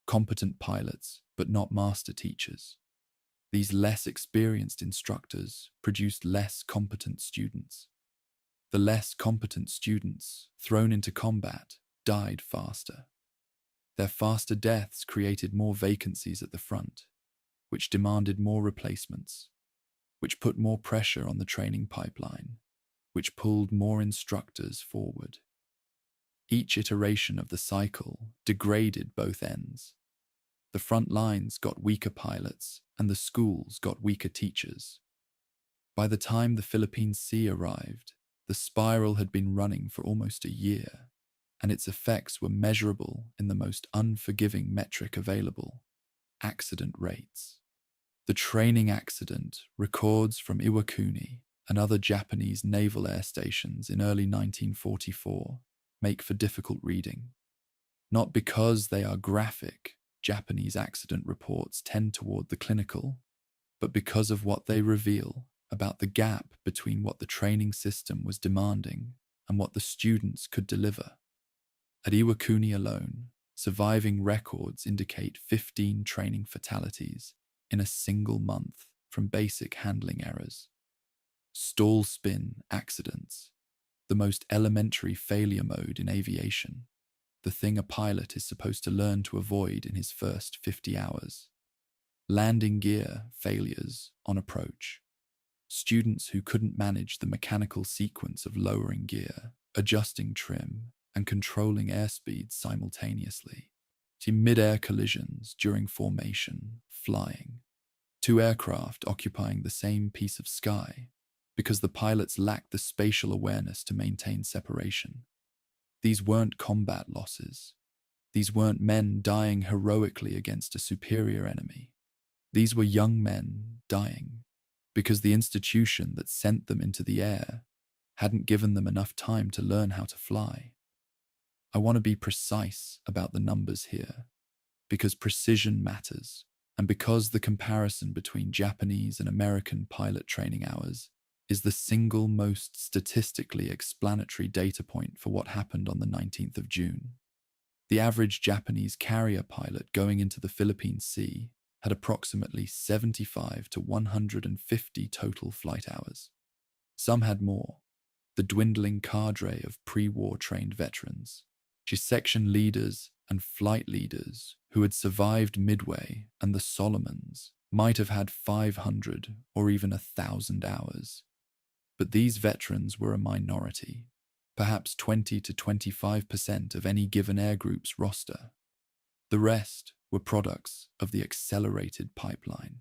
competent pilots but not master teachers. These less experienced instructors produced less competent students. The less competent students thrown into combat died faster. Their faster deaths created more vacancies at the front, which demanded more replacements, which put more pressure on the training pipeline, which pulled more instructors forward. Each iteration of the cycle degraded both ends. The front lines got weaker pilots, and the schools got weaker teachers. By the time the Philippine Sea arrived, the spiral had been running for almost a year, and its effects were measurable in the most unforgiving metric available: accident rates. The training accident records from Iwakuni and other Japanese naval air stations in early 1944 make for difficult reading. Not because they are graphic, Japanese accident reports tend toward the clinical, but because of what they reveal about the gap between what the training system was demanding and what the students could deliver. At Iwakuni alone, surviving records indicate 15 training fatalities in a single month from basic handling errors. Stall spin accidents, the most elementary failure mode in aviation, the thing a pilot is supposed to learn to avoid in his first 50 hours. Landing gear failures on approach. Students who couldn't manage the mechanical sequence of lowering gear, adjusting trim, and controlling airspeed simultaneously. See mid-air collisions during formation, flying. Two aircraft occupying the same piece of sky because the pilots lacked the spatial awareness to maintain separation. These weren't combat losses. These weren't men dying heroically against a superior enemy. These were young men dying because the institution that sent them into the air hadn't given them enough time to learn how to fly. I want to be precise about the numbers here, because precision matters, and because the comparison between Japanese and American pilot training hours is the single most statistically explanatory data point for what happened on the 19th of June. The average Japanese carrier pilot going into the Philippine Sea had approximately 75 to 150 total flight hours. Some had more. The dwindling cadre of pre-war trained veterans, section leaders and flight leaders who had survived Midway and the Solomons might have had 500 or even 1,000 hours. But these veterans were a minority, perhaps 20 to 25% of any given air group's roster. The rest were products of the accelerated pipeline.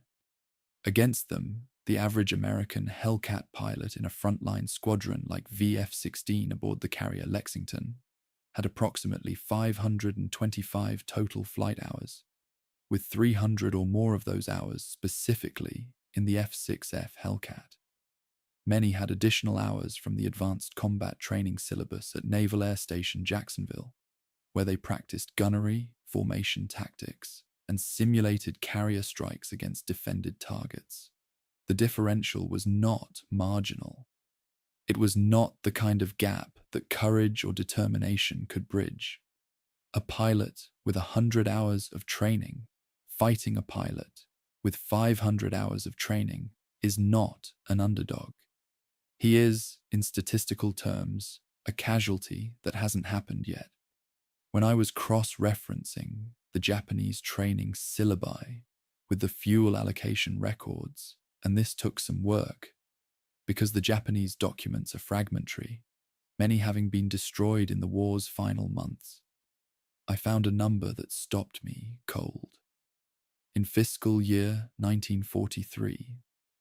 Against them, the average American Hellcat pilot in a frontline squadron like VF-16 aboard the carrier Lexington had approximately 525 total flight hours, with 300 or more of those hours specifically in the F-6F Hellcat. Many had additional hours from the Advanced Combat Training Syllabus at Naval Air Station Jacksonville, where they practiced gunnery, formation tactics, and simulated carrier strikes against defended targets. The differential was not marginal. It was not the kind of gap that courage or determination could bridge. A pilot with 100 hours of training fighting a pilot with 500 hours of training is not an underdog. He is, in statistical terms, a casualty that hasn't happened yet. When I was cross-referencing the Japanese training syllabi with the fuel allocation records, and this took some work, because the Japanese documents are fragmentary, many having been destroyed in the war's final months, I found a number that stopped me cold. In fiscal year 1943,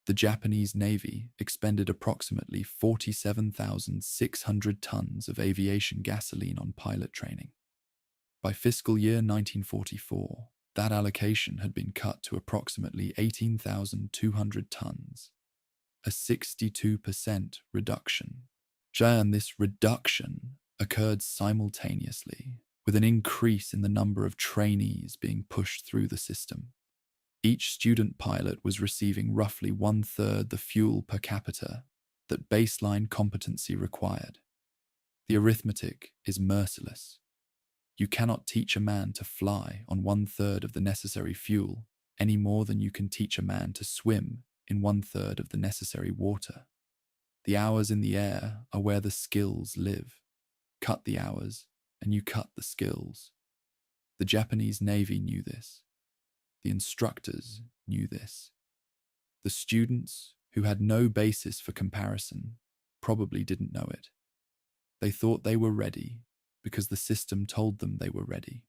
the Japanese Navy expended approximately 47,600 tons of aviation gasoline on pilot training. By fiscal year 1944, that allocation had been cut to approximately 18,200 tons, a 62% reduction. And this reduction occurred simultaneously with an increase in the number of trainees being pushed through the system. Each student pilot was receiving roughly 1/3 the fuel per capita that baseline competency required. The arithmetic is merciless. You cannot teach a man to fly on 1/3 of the necessary fuel any more than you can teach a man to swim in 1/3 of the necessary water. The hours in the air are where the skills live. Cut the hours, and you cut the skills. The Japanese Navy knew this. The instructors knew this. The students, who had no basis for comparison, probably didn't know it. They thought they were ready because the system told them they were ready.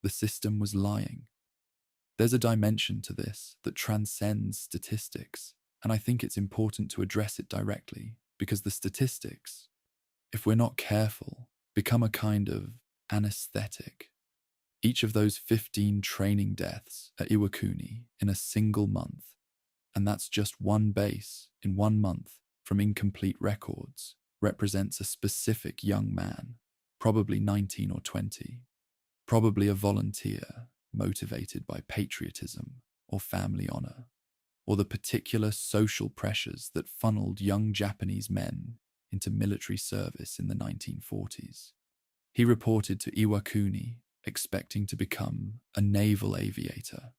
The system was lying. There's a dimension to this that transcends statistics, and I think it's important to address it directly because the statistics, if we're not careful, become a kind of anesthetic. Each of those 15 training deaths at Iwakuni in a single month, and that's just one base in 1 month from incomplete records, represents a specific young man, probably 19 or 20, probably a volunteer motivated by patriotism or family honor, or the particular social pressures that funneled young Japanese men into military service in the 1940s. He reported to Iwakuni expecting to become a naval aviator,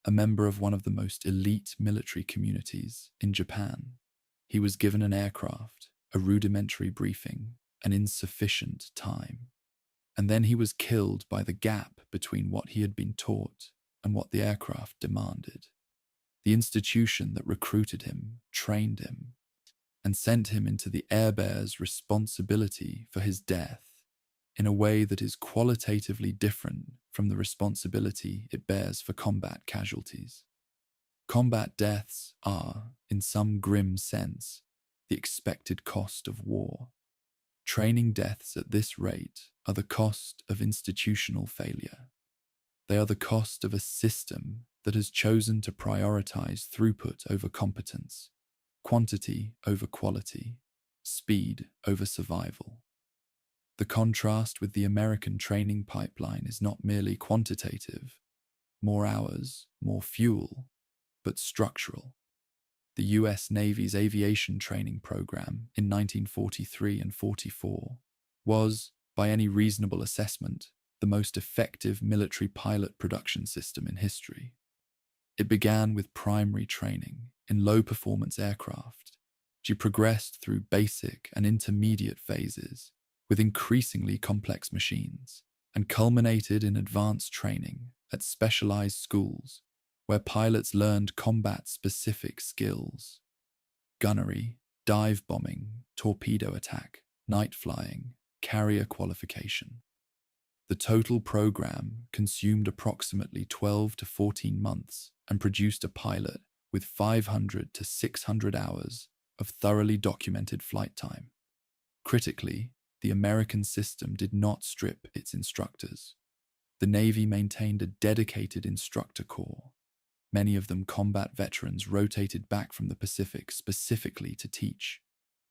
a member of one of the most elite military communities in Japan. He was given an aircraft, a rudimentary briefing, and insufficient time. And then he was killed by the gap between what he had been taught and what the aircraft demanded. The institution that recruited him, trained him, and sent him into the air bears responsibility for his death in a way that is qualitatively different from the responsibility it bears for combat casualties. Combat deaths are, in some grim sense, the expected cost of war. Training deaths at this rate are the cost of institutional failure. They are the cost of a system that has chosen to prioritize throughput over competence, quantity over quality, speed over survival. The contrast with the American training pipeline is not merely quantitative, more hours, more fuel, but structural. The US Navy's aviation training program in 1943 and 44 was, by any reasonable assessment, the most effective military pilot production system in history. It began with primary training in low-performance aircraft. She progressed through basic and intermediate phases with increasingly complex machines, and culminated in advanced training at specialized schools where pilots learned combat-specific skills: gunnery, dive bombing, torpedo attack, night flying, carrier qualification. The total program consumed approximately 12 to 14 months and produced a pilot with 500 to 600 hours of thoroughly documented flight time. Critically, the American system did not strip its instructors. The Navy maintained a dedicated instructor corps, many of them combat veterans rotated back from the Pacific specifically to teach,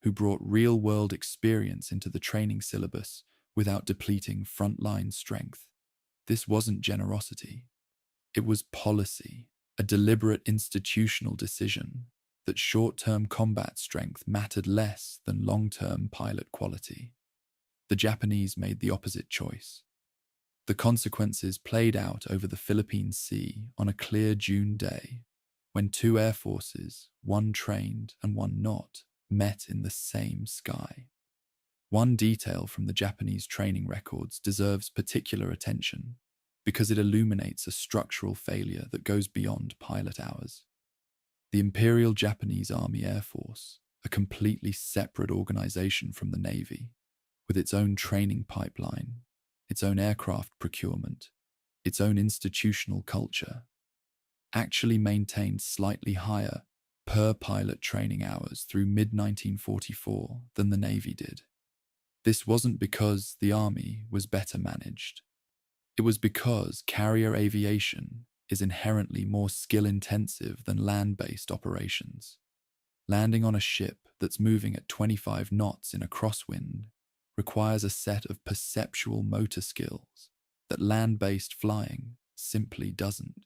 who brought real-world experience into the training syllabus without depleting frontline strength. This wasn't generosity. It was policy, a deliberate institutional decision that short-term combat strength mattered less than long-term pilot quality. The Japanese made the opposite choice. The consequences played out over the Philippine Sea on a clear June day, when two air forces, one trained and one not, met in the same sky. One detail from the Japanese training records deserves particular attention because it illuminates a structural failure that goes beyond pilot hours. The Imperial Japanese Army Air Force, a completely separate organization from the Navy, with its own training pipeline, its own aircraft procurement, its own institutional culture, actually maintained slightly higher per-pilot training hours through mid-1944 than the Navy did. This wasn't because the Army was better managed. It was because carrier aviation is inherently more skill-intensive than land-based operations. Landing on a ship that's moving at 25 knots in a crosswind requires a set of perceptual motor skills that land-based flying simply doesn't.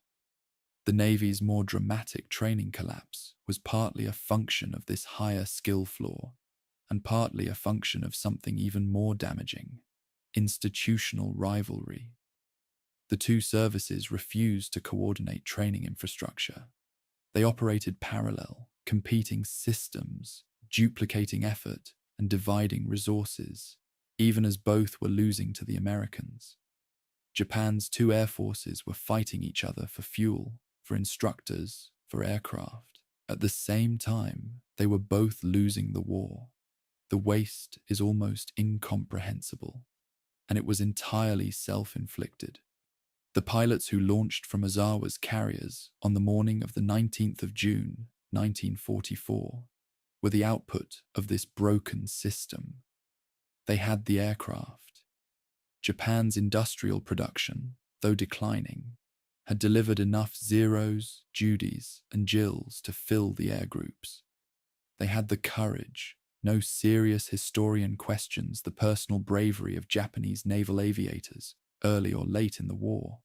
The Navy's more dramatic training collapse was partly a function of this higher skill floor, and partly a function of something even more damaging: institutional rivalry. The two services refused to coordinate training infrastructure. They operated parallel, competing systems, duplicating effort and dividing resources, even as both were losing to the Americans. Japan's two air forces were fighting each other for fuel, for instructors, for aircraft. At the same time, they were both losing the war. The waste is almost incomprehensible, and it was entirely self-inflicted. The pilots who launched from Ozawa's carriers on the morning of the 19th of June, 1944, were the output of this broken system. They had the aircraft. Japan's industrial production, though declining, had delivered enough Zeros, Judys, and Jills to fill the air groups. They had the courage. No serious historian questions the personal bravery of Japanese naval aviators, early or late in the war.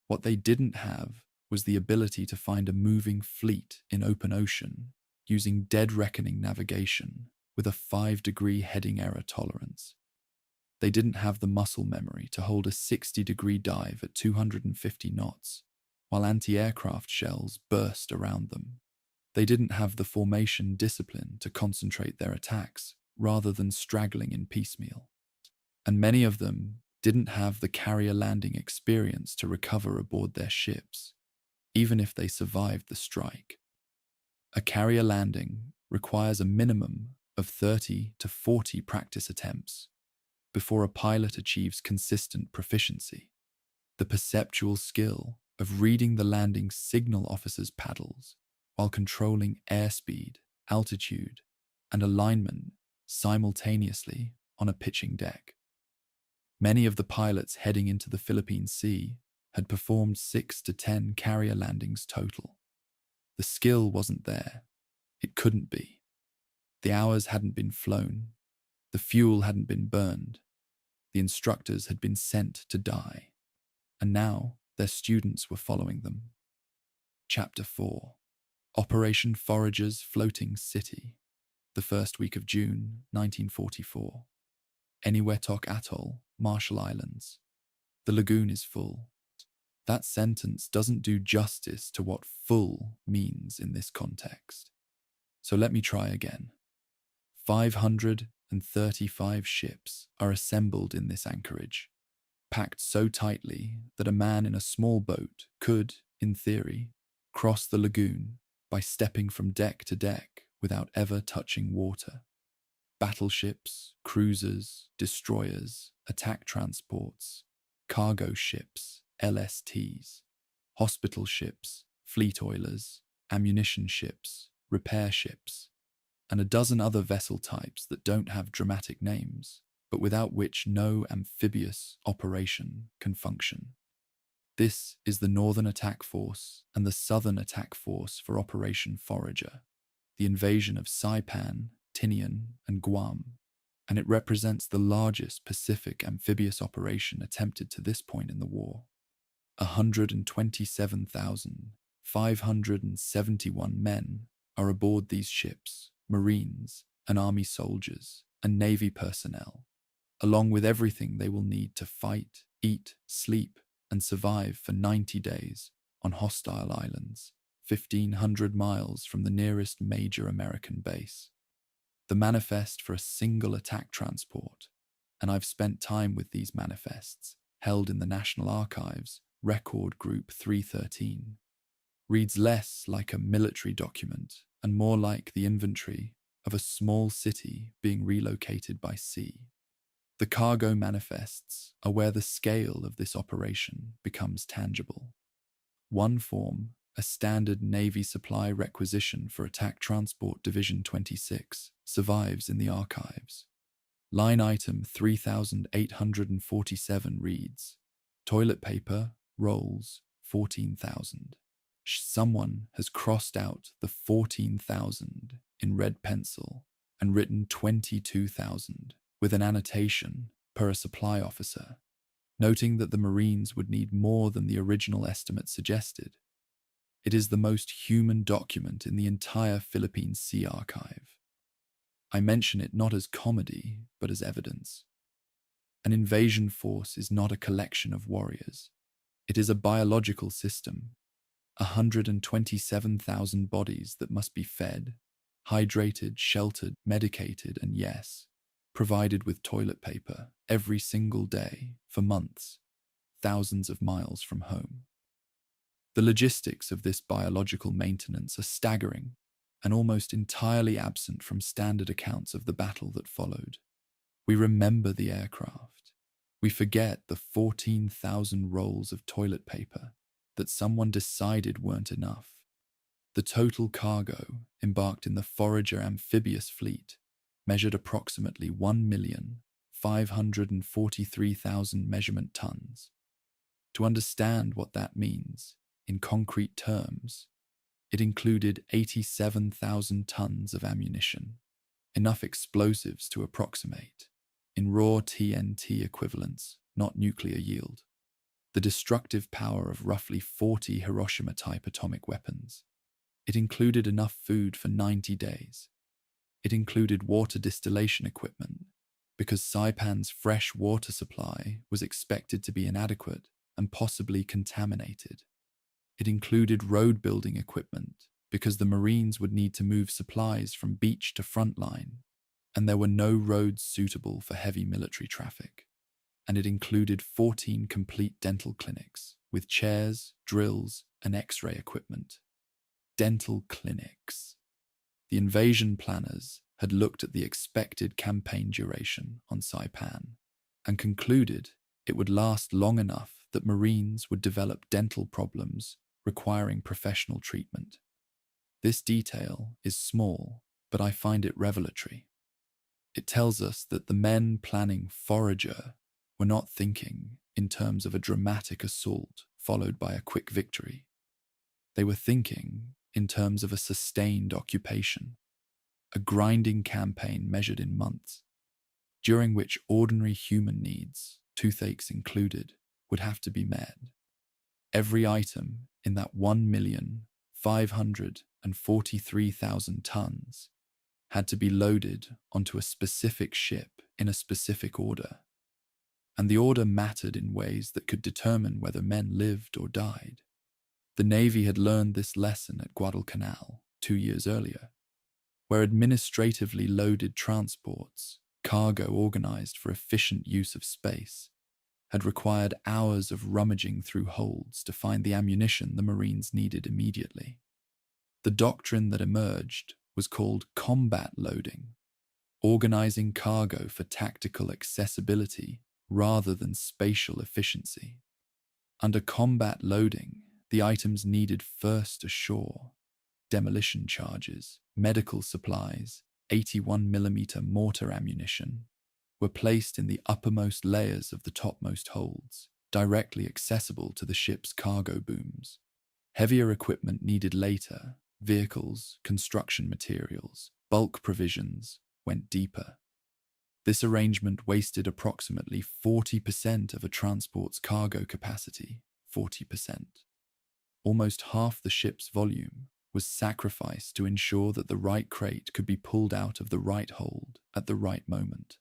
What they didn't have was the ability to find a moving fleet in open ocean using dead-reckoning navigation with a 5-degree heading error tolerance. They didn't have the muscle memory to hold a 60-degree dive at 250 knots, while anti-aircraft shells burst around them. They didn't have the formation discipline to concentrate their attacks rather than straggling in piecemeal. And many of them didn't have the carrier landing experience to recover aboard their ships, even if they survived the strike. A carrier landing requires a minimum of 30 to 40 practice attempts before a pilot achieves consistent proficiency. The perceptual skill of reading the landing signal officer's paddles while controlling airspeed, altitude, and alignment simultaneously on a pitching deck. Many of the pilots heading into the Philippine Sea had performed 6 to 10 carrier landings total. The skill wasn't there. It couldn't be. The hours hadn't been flown. The fuel hadn't been burned. The instructors had been sent to die. And now their students were following them. Chapter 4. Operation Forager's Floating City. The first week of June, 1944. Eniwetok Atoll, Marshall Islands. The lagoon is full. That sentence doesn't do justice to what full means in this context. So let me try again. 535 ships are assembled in this anchorage, packed so tightly that a man in a small boat could, in theory, cross the lagoon by stepping from deck to deck without ever touching water. Battleships, cruisers, destroyers, attack transports, cargo ships, LSTs, hospital ships, fleet oilers, ammunition ships, repair ships, and a dozen other vessel types that don't have dramatic names, but without which no amphibious operation can function. This is the Northern Attack Force and the Southern Attack Force for Operation Forager, the invasion of Saipan, Tinian, and Guam, and it represents the largest Pacific amphibious operation attempted to this point in the war. 127,571 men are aboard these ships, Marines and Army soldiers and Navy personnel, along with everything they will need to fight, eat, sleep, and survive for 90 days on hostile islands, 1,500 miles from the nearest major American base. The manifest for a single attack transport, and I've spent time with these manifests, held in the National Archives, Record Group 313, reads less like a military document and more like the inventory of a small city being relocated by sea. The cargo manifests are where the scale of this operation becomes tangible. One form, a standard Navy supply requisition for Attack Transport Division 26, survives in the archives. Line item 3847 reads, toilet paper, rolls, 14,000. Someone has crossed out the 14,000 in red pencil and written 22,000 with an annotation per a supply officer, noting that the Marines would need more than the original estimate suggested. It is the most human document in the entire Philippine Sea archive. I mention it not as comedy, but as evidence. An invasion force is not a collection of warriors. It is a biological system. 127,000 bodies that must be fed, hydrated, sheltered, medicated, and yes, provided with toilet paper every single day for months, thousands of miles from home. The logistics of this biological maintenance are staggering, and almost entirely absent from standard accounts of the battle that followed. We remember the aircraft. We forget the 14,000 rolls of toilet paper that someone decided weren't enough. The total cargo embarked in the Forager amphibious fleet measured approximately 1,543,000 measurement tons. To understand what that means in concrete terms, it included 87,000 tons of ammunition, enough explosives to approximate, in raw TNT equivalents, not nuclear yield, the destructive power of roughly 40 Hiroshima-type atomic weapons. It included enough food for 90 days. It included water distillation equipment, because Saipan's fresh water supply was expected to be inadequate and possibly contaminated. It included road building equipment, because the Marines would need to move supplies from beach to front line, and there were no roads suitable for heavy military traffic. And it included 14 complete dental clinics, with chairs, drills, and X-ray equipment. Dental clinics. The invasion planners had looked at the expected campaign duration on Saipan and concluded it would last long enough that Marines would develop dental problems requiring professional treatment. This detail is small, but I find it revelatory. It tells us that the men planning Forager were not thinking in terms of a dramatic assault followed by a quick victory. They were thinking in terms of a sustained occupation, a grinding campaign measured in months, during which ordinary human needs, toothaches included, would have to be met. Every item in that 1,543,000 tons had to be loaded onto a specific ship in a specific order, and the order mattered in ways that could determine whether men lived or died. The Navy had learned this lesson at Guadalcanal 2 years earlier, where administratively loaded transports, cargo organized for efficient use of space, had required hours of rummaging through holds to find the ammunition the Marines needed immediately. The doctrine that emerged was called combat loading, organizing cargo for tactical accessibility rather than spatial efficiency. Under combat loading, the items needed first ashore, demolition charges, medical supplies, 81mm mortar ammunition, were placed in the uppermost layers of the topmost holds, directly accessible to the ship's cargo booms. Heavier equipment needed later, vehicles, construction materials, bulk provisions, went deeper. This arrangement wasted approximately 40% of a transport's cargo capacity, 40%. Almost half the ship's volume was sacrificed to ensure that the right crate could be pulled out of the right hold at the right moment.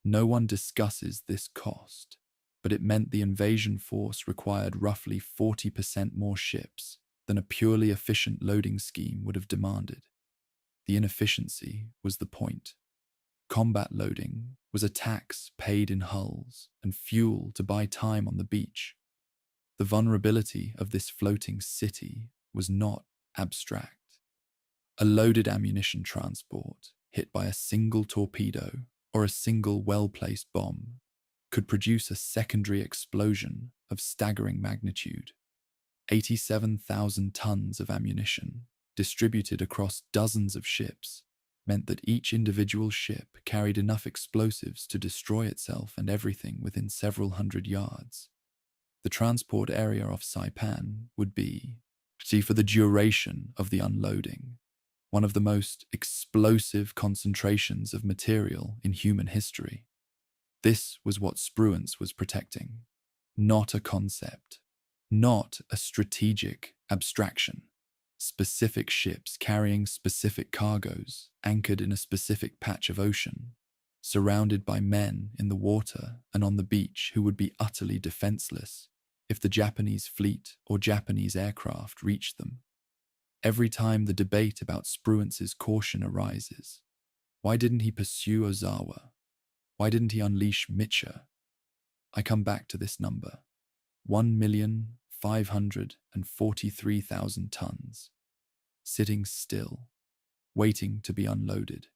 No one discusses this cost, but it meant the invasion force required roughly 40% more ships than a purely efficient loading scheme would have demanded. The inefficiency was the point. Combat loading was a tax paid in hulls and fuel to buy time on the beach. The vulnerability of this floating city was not abstract. A loaded ammunition transport hit by a single torpedo or a single well-placed bomb could produce a secondary explosion of staggering magnitude. 87,000 tons of ammunition, distributed across dozens of ships, meant that each individual ship carried enough explosives to destroy itself and everything within several hundred yards. The transport area off Saipan would be, for the duration of the unloading, one of the most explosive concentrations of material in human history. This was what Spruance was protecting, not a concept, not a strategic abstraction. Specific ships carrying specific cargoes, anchored in a specific patch of ocean, surrounded by men in the water and on the beach who would be utterly defenseless if the Japanese fleet or Japanese aircraft reached them. Every time the debate about Spruance's caution arises, why didn't he pursue Ozawa? Why didn't he unleash Micha? I come back to this number, 1,543,000 tons, sitting still, waiting to be unloaded,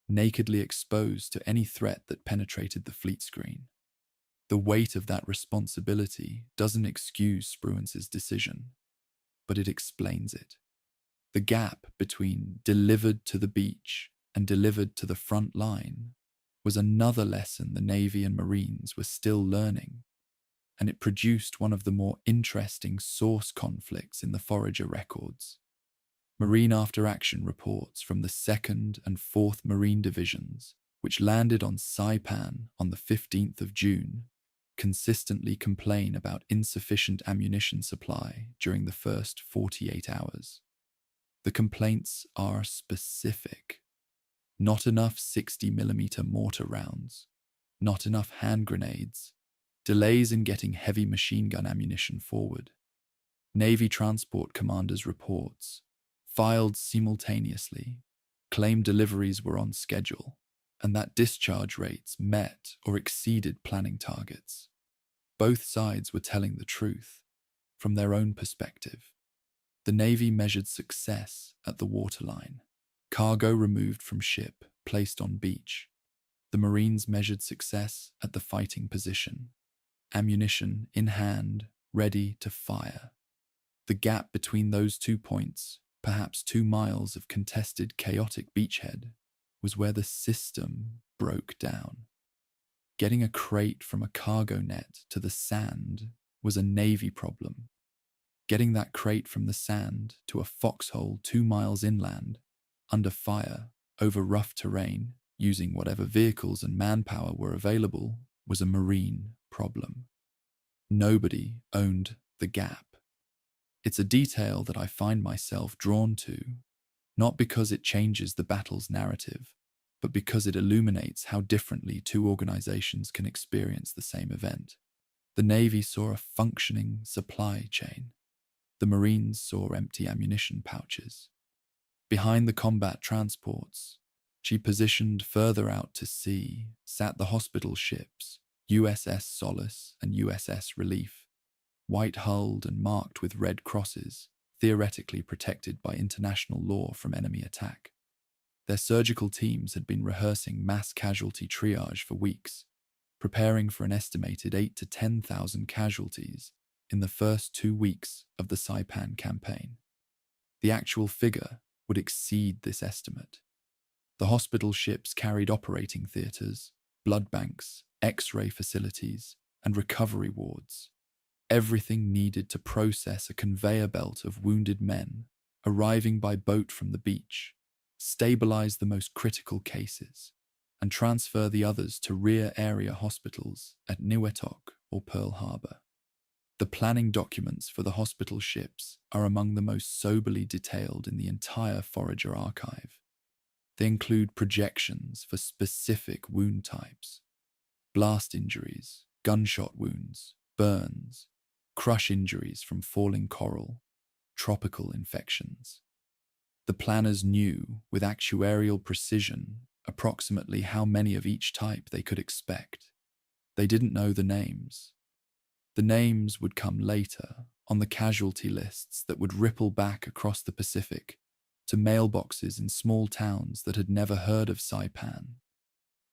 nakedly exposed to any threat that penetrated the fleet screen. The weight of that responsibility doesn't excuse Spruance's decision, but it explains it. The gap between delivered to the beach and delivered to the front line was another lesson the Navy and Marines were still learning, and it produced one of the more interesting source conflicts in the Forager records. Marine after-action reports from the 2nd and 4th Marine Divisions, which landed on Saipan on the 15th of June, consistently complain about insufficient ammunition supply during the first 48 hours. The complaints are specific. Not enough 60mm mortar rounds, not enough hand grenades, delays in getting heavy machine gun ammunition forward. Navy Transport Commander's reports, filed simultaneously, claimed deliveries were on schedule and that discharge rates met or exceeded planning targets. Both sides were telling the truth from their own perspective. The Navy measured success at the waterline, cargo removed from ship, placed on beach. The Marines measured success at the fighting position, ammunition in hand, ready to fire. The gap between those 2 points, perhaps 2 miles of contested, chaotic beachhead, was where the system broke down. Getting a crate from a cargo net to the sand was a Navy problem. Getting that crate from the sand to a foxhole 2 miles inland, under fire, over rough terrain, using whatever vehicles and manpower were available, was a Marine problem. Nobody owned the gap. It's a detail that I find myself drawn to, not because it changes the battle's narrative, but because it illuminates how differently 2 organizations can experience the same event. The Navy saw a functioning supply chain. The Marines saw empty ammunition pouches. Behind the combat transports, she positioned further out to sea, sat the hospital ships, USS Solace and USS Relief, white-hulled and marked with red crosses, theoretically protected by international law from enemy attack. Their surgical teams had been rehearsing mass casualty triage for weeks, preparing for an estimated 8,000 to 10,000 casualties in the first 2 weeks of the Saipan campaign. The actual figure would exceed this estimate. The hospital ships carried operating theatres, blood banks, X-ray facilities, and recovery wards. Everything needed to process a conveyor belt of wounded men arriving by boat from the beach, stabilize the most critical cases, and transfer the others to rear area hospitals at Niwetok or Pearl Harbor. The planning documents for the hospital ships are among the most soberly detailed in the entire Forager archive. They include projections for specific wound types: blast injuries, gunshot wounds, burns, crush injuries from falling coral, tropical infections. The planners knew with actuarial precision approximately how many of each type they could expect. They didn't know the names. The names would come later on the casualty lists that would ripple back across the Pacific to mailboxes in small towns that had never heard of Saipan.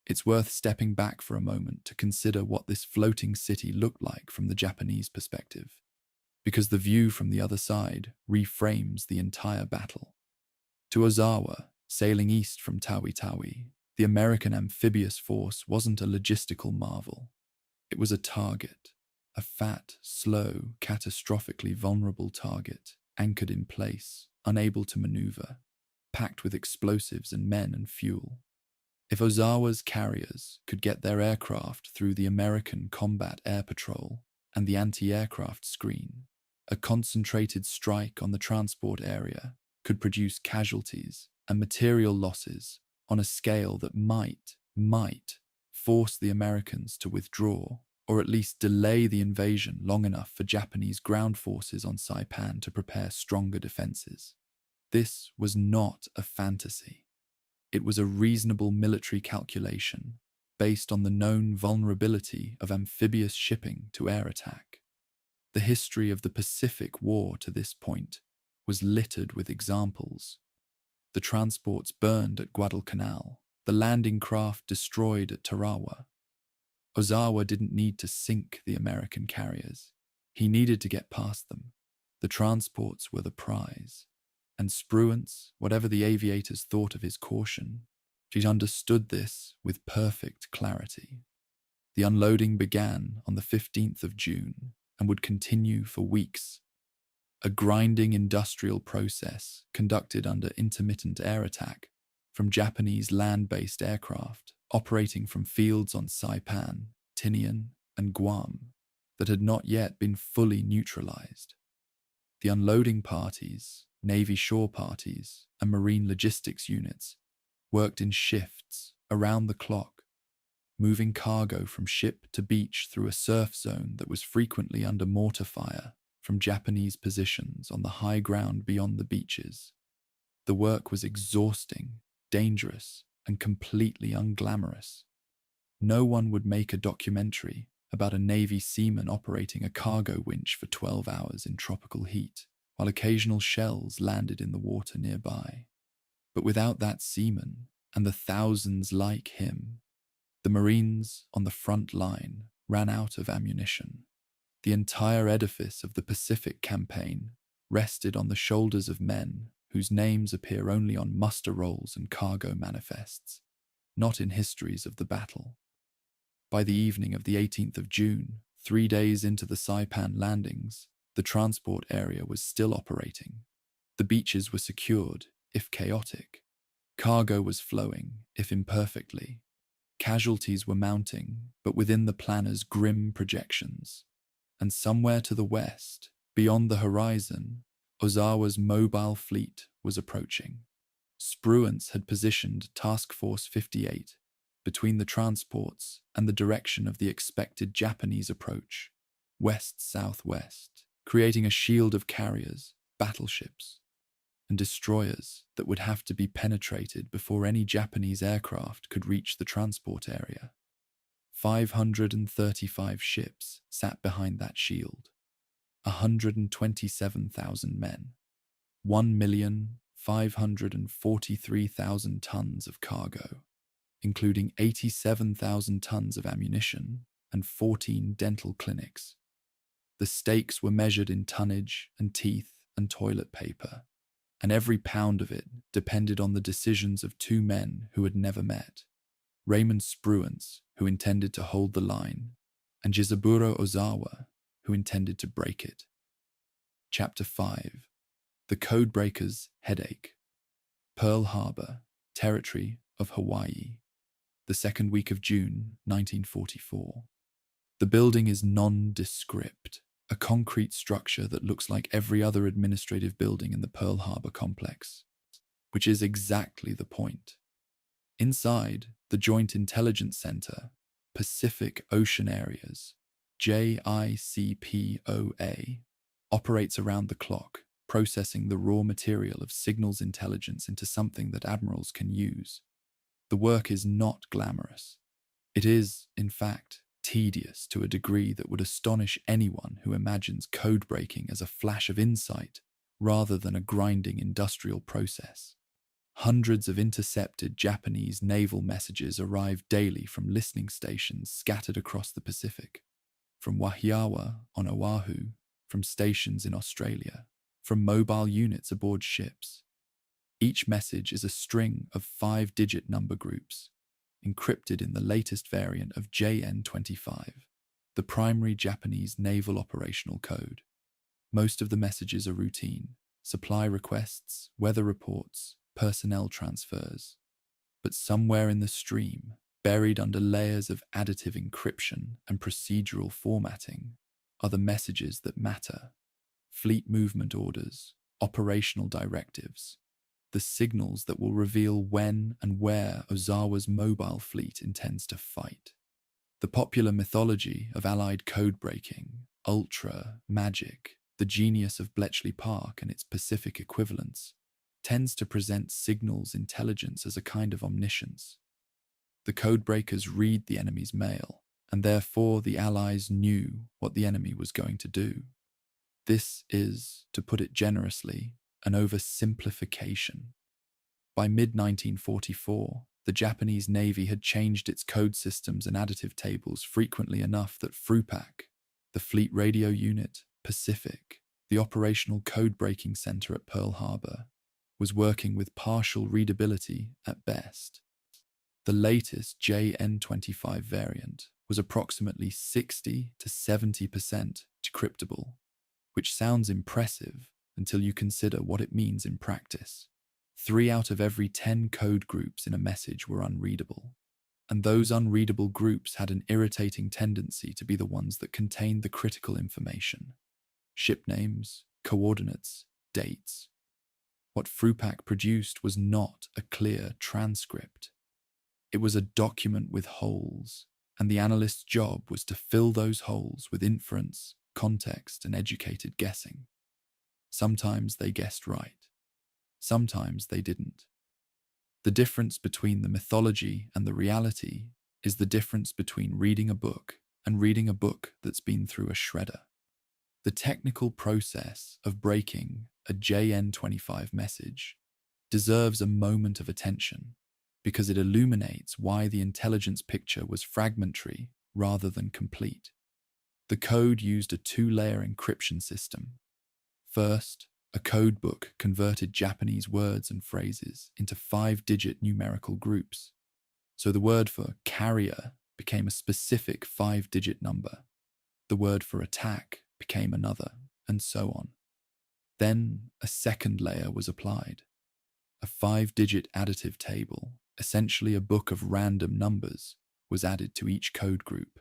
It's worth stepping back for a moment to consider what this floating city looked like from the Japanese perspective, because the view from the other side reframes the entire battle. To Ozawa, sailing east from Tawi-Tawi, the American amphibious force wasn't a logistical marvel. It was a target, a fat, slow, catastrophically vulnerable target, anchored in place, unable to maneuver, packed with explosives and men and fuel. If Ozawa's carriers could get their aircraft through the American Combat Air Patrol and the anti-aircraft screen, a concentrated strike on the transport area could produce casualties and material losses on a scale that might force the Americans to withdraw, or at least delay the invasion long enough for Japanese ground forces on Saipan to prepare stronger defenses. This was not a fantasy. It was a reasonable military calculation based on the known vulnerability of amphibious shipping to air attack. The history of the Pacific War to this point was littered with examples. The transports burned at Guadalcanal, the landing craft destroyed at Tarawa. Ozawa didn't need to sink the American carriers. He needed to get past them. The transports were the prize. And Spruance, whatever the aviators thought of his caution, she understood this with perfect clarity. The unloading began on the 15th of June and would continue for weeks. A grinding industrial process conducted under intermittent air attack from Japanese land-based aircraft operating from fields on Saipan, Tinian, and Guam that had not yet been fully neutralized. The unloading parties, Navy shore parties, and Marine logistics units worked in shifts around the clock, moving cargo from ship to beach through a surf zone that was frequently under mortar fire from Japanese positions on the high ground beyond the beaches. The work was exhausting, dangerous, and completely unglamorous. No one would make a documentary about a Navy seaman operating a cargo winch for 12 hours in tropical heat, while occasional shells landed in the water nearby. But without that seaman, and the thousands like him, the Marines on the front line ran out of ammunition. The entire edifice of the Pacific Campaign rested on the shoulders of men whose names appear only on muster rolls and cargo manifests, not in histories of the battle. By the evening of the 18th of June, 3 days into the Saipan landings, the transport area was still operating. The beaches were secured, if chaotic. Cargo was flowing, if imperfectly. Casualties were mounting, but within the planner's grim projections. And somewhere to the west, beyond the horizon, Ozawa's mobile fleet was approaching. Spruance had positioned Task Force 58 between the transports and the direction of the expected Japanese approach, west-southwest, creating a shield of carriers, battleships, and destroyers that would have to be penetrated before any Japanese aircraft could reach the transport area. 535 ships sat behind that shield, 127,000 men, 1,543,000 tons of cargo, including 87,000 tons of ammunition and 14 dental clinics. The stakes were measured in tonnage and teeth and toilet paper, and every pound of it depended on the decisions of two men who had never met. Raymond Spruance, who intended to hold the line, and Jizaburo Ozawa, who intended to break it. Chapter 5. The Codebreaker's Headache. Pearl Harbor, territory of Hawaii. The second week of June, 1944. The building is nondescript, a concrete structure that looks like every other administrative building in the Pearl Harbor complex, which is exactly the point. Inside, the Joint Intelligence Center, Pacific Ocean Areas, JICPOA, operates around the clock, processing the raw material of signals intelligence into something that admirals can use. The work is not glamorous. It is, in fact, tedious to a degree that would astonish anyone who imagines code breaking as a flash of insight rather than a grinding industrial process. Hundreds of intercepted Japanese naval messages arrive daily from listening stations scattered across the Pacific, from Wahiawa on Oahu, from stations in Australia, from mobile units aboard ships. Each message is a string of 5-digit number groups, encrypted in the latest variant of JN25, the primary Japanese naval operational code. Most of the messages are routine: supply requests, weather reports, personnel transfers. But somewhere in the stream, buried under layers of additive encryption and procedural formatting, are the messages that matter: fleet movement orders, operational directives, the signals that will reveal when and where Ozawa's mobile fleet intends to fight. The popular mythology of Allied code-breaking, ultra, magic, the genius of Bletchley Park and its Pacific equivalents, tends to present signals intelligence as a kind of omniscience. The codebreakers read the enemy's mail, and therefore the Allies knew what the enemy was going to do. This is, to put it generously, an oversimplification. By mid-1944, the Japanese Navy had changed its code systems and additive tables frequently enough that FRUPAC, the Fleet Radio Unit, Pacific, the Operational Code-Breaking Center at Pearl Harbor, was working with partial readability at best. The latest JN25 variant was approximately 60 to 70% decryptable, which sounds impressive until you consider what it means in practice. 3 out of every 10 code groups in a message were unreadable, and those unreadable groups had an irritating tendency to be the ones that contained the critical information: ship names, coordinates, dates. What FRUPAC produced was not a clear transcript. It was a document with holes, and the analyst's job was to fill those holes with inference, context, and educated guessing. Sometimes they guessed right. Sometimes they didn't. The difference between the mythology and the reality is the difference between reading a book and reading a book that's been through a shredder. The technical process of breaking a JN25 message deserves a moment of attention because it illuminates why the intelligence picture was fragmentary rather than complete. The code used a 2-layer encryption system. First, a code book converted Japanese words and phrases into 5-digit numerical groups. So the word for carrier became a specific 5-digit number. The word for attack became another, and so on. Then a second layer was applied. A 5-digit additive table, essentially a book of random numbers, was added to each code group.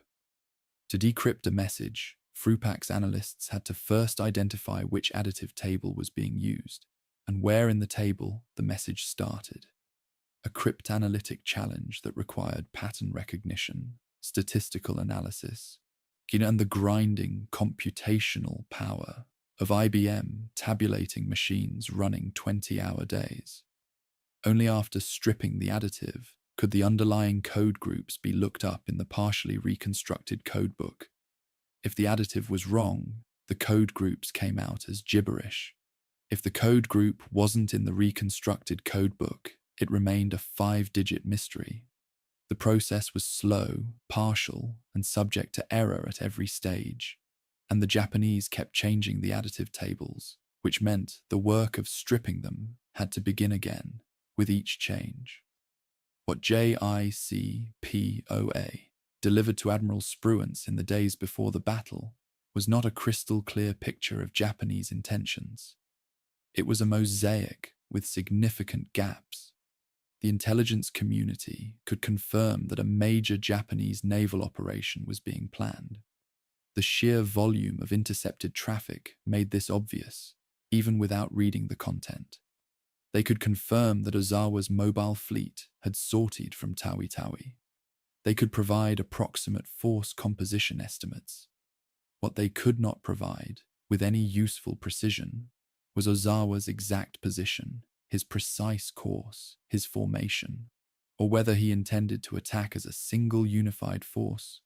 To decrypt a message, FRUPAC's analysts had to first identify which additive table was being used and where in the table the message started. A cryptanalytic challenge that required pattern recognition, statistical analysis, and the grinding computational power of IBM tabulating machines running 20-hour days. Only after stripping the additive could the underlying code groups be looked up in the partially reconstructed codebook. If the additive was wrong, the code groups came out as gibberish. If the code group wasn't in the reconstructed codebook, it remained a 5-digit mystery. The process was slow, partial, and subject to error at every stage, and the Japanese kept changing the additive tables, which meant the work of stripping them had to begin again with each change. What JICPOA delivered to Admiral Spruance in the days before the battle was not a crystal-clear picture of Japanese intentions. It was a mosaic with significant gaps. The intelligence community could confirm that a major Japanese naval operation was being planned. The sheer volume of intercepted traffic made this obvious, even without reading the content. They could confirm that Ozawa's mobile fleet had sortied from Tawi-Tawi. They could provide approximate force composition estimates. What they could not provide, with any useful precision, was Ozawa's exact position, his precise course, his formation, or whether he intended to attack as a single unified force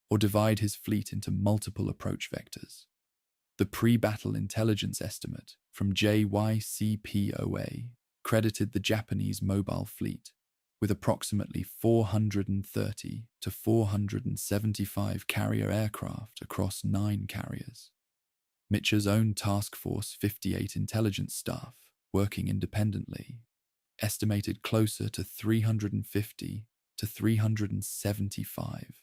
or divide his fleet into multiple approach vectors. The pre-battle intelligence estimate from JYCPOA credited the Japanese mobile fleet with approximately 430 to 475 carrier aircraft across 9 carriers. Mitchell's own Task Force 58 intelligence staff, working independently, estimated closer to 350 to 375,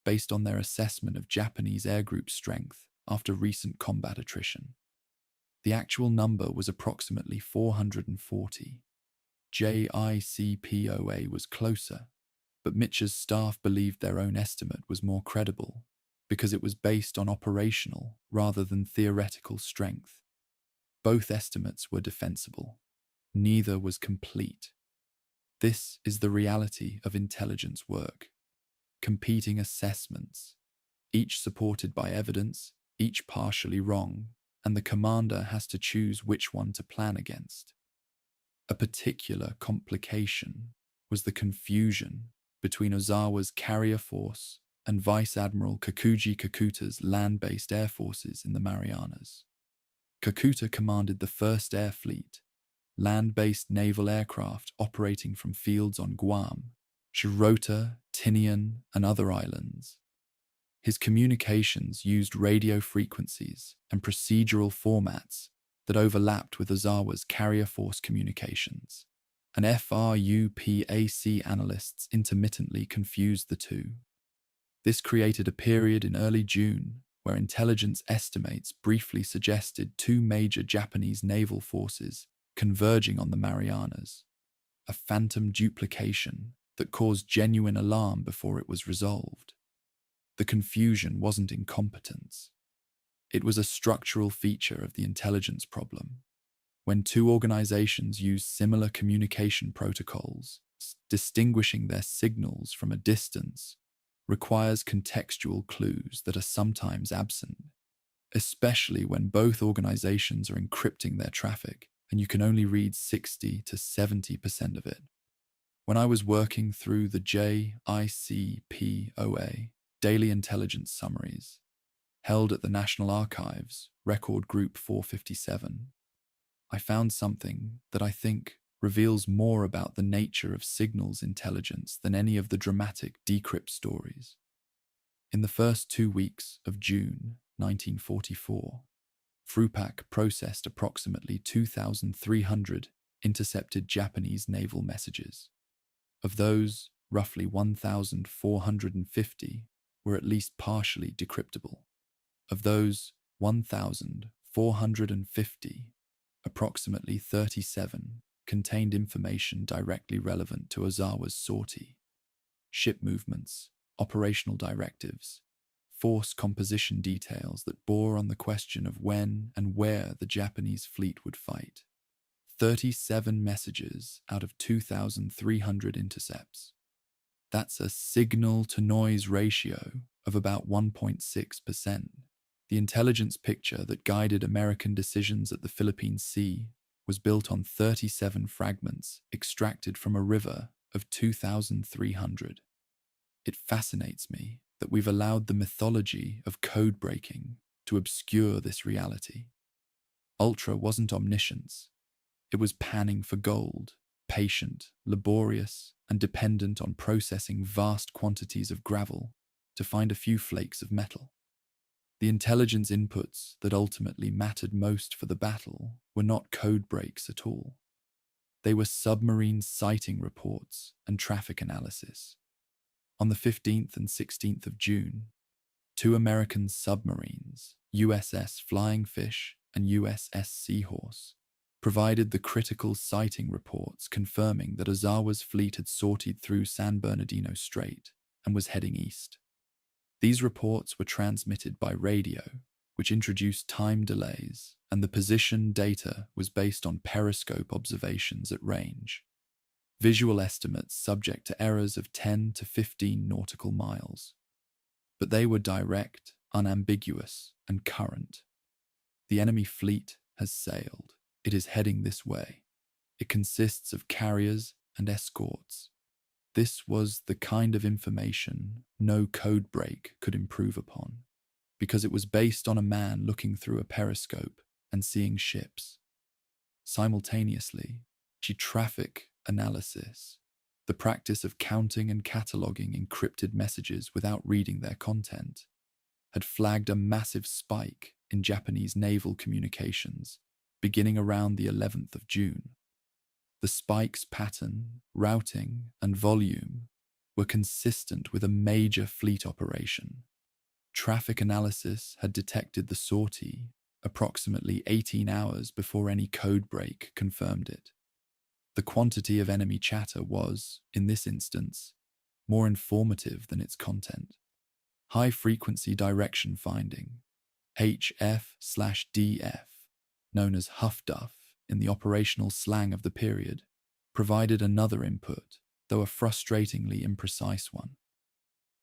based on their assessment of Japanese air group strength after recent combat attrition. The actual number was approximately 440. JICPOA was closer, but Mitchell's staff believed their own estimate was more credible because it was based on operational rather than theoretical strength. Both estimates were defensible. Neither was complete. This is the reality of intelligence work. Competing assessments, each supported by evidence, each partially wrong, and the commander has to choose which one to plan against. A particular complication was the confusion between Ozawa's carrier force and Vice Admiral Kakuji Kakuta's land-based air forces in the Marianas. Kakuta commanded the 1st Air Fleet, land-based naval aircraft operating from fields on Guam, Shirota, Tinian, and other islands. His communications used radio frequencies and procedural formats that overlapped with Ozawa's carrier force communications, and FRUPAC analysts intermittently confused the two. This created a period in early June where intelligence estimates briefly suggested two major Japanese naval forces converging on the Marianas, a phantom duplication that caused genuine alarm before it was resolved. The confusion wasn't incompetence. It was a structural feature of the intelligence problem. When two organizations use similar communication protocols, distinguishing their signals from a distance requires contextual clues that are sometimes absent, especially when both organizations are encrypting their traffic and you can only read 60 to 70% of it. When I was working through the JICPOA Daily Intelligence Summaries, held at the National Archives, Record Group 457, I found something that I think reveals more about the nature of signals intelligence than any of the dramatic decrypt stories. In the first 2 weeks of June 1944, FRUPAC processed approximately 2,300 intercepted Japanese naval messages. Of those, roughly 1,450 were at least partially decryptable. Of those 1,450, approximately 37 contained information directly relevant to Ozawa's sortie: ship movements, operational directives, force composition details that bore on the question of when and where the Japanese fleet would fight. 37 messages out of 2,300 intercepts. That's a signal-to-noise ratio of about 1.6%. The intelligence picture that guided American decisions at the Philippine Sea was built on 37 fragments extracted from a river of 2,300. It fascinates me that we've allowed the mythology of code breaking to obscure this reality. Ultra wasn't omniscience. It was panning for gold, patient, laborious, and dependent on processing vast quantities of gravel to find a few flakes of metal. The intelligence inputs that ultimately mattered most for the battle were not code breaks at all. They were submarine sighting reports and traffic analysis. On the 15th and 16th of June, two American submarines, USS Flying Fish and USS Seahorse, provided the critical sighting reports confirming that Ozawa's fleet had sortied through San Bernardino Strait and was heading east. These reports were transmitted by radio, which introduced time delays, and the position data was based on periscope observations at range. Visual estimates subject to errors of 10 to 15 nautical miles. But they were direct, unambiguous, and current. The enemy fleet has sailed. It is heading this way. It consists of carriers and escorts. This was the kind of information no code break could improve upon, because it was based on a man looking through a periscope and seeing ships. Simultaneously, traffic analysis, the practice of counting and cataloguing encrypted messages without reading their content, had flagged a massive spike in Japanese naval communications beginning around the 11th of June. The spike's pattern, routing, and volume were consistent with a major fleet operation. Traffic analysis had detected the sortie approximately 18 hours before any code break confirmed it. The quantity of enemy chatter was, in this instance, more informative than its content. High-frequency direction finding, HF/DF, known as Huff Duff in the operational slang of the period, provided another input, though a frustratingly imprecise one.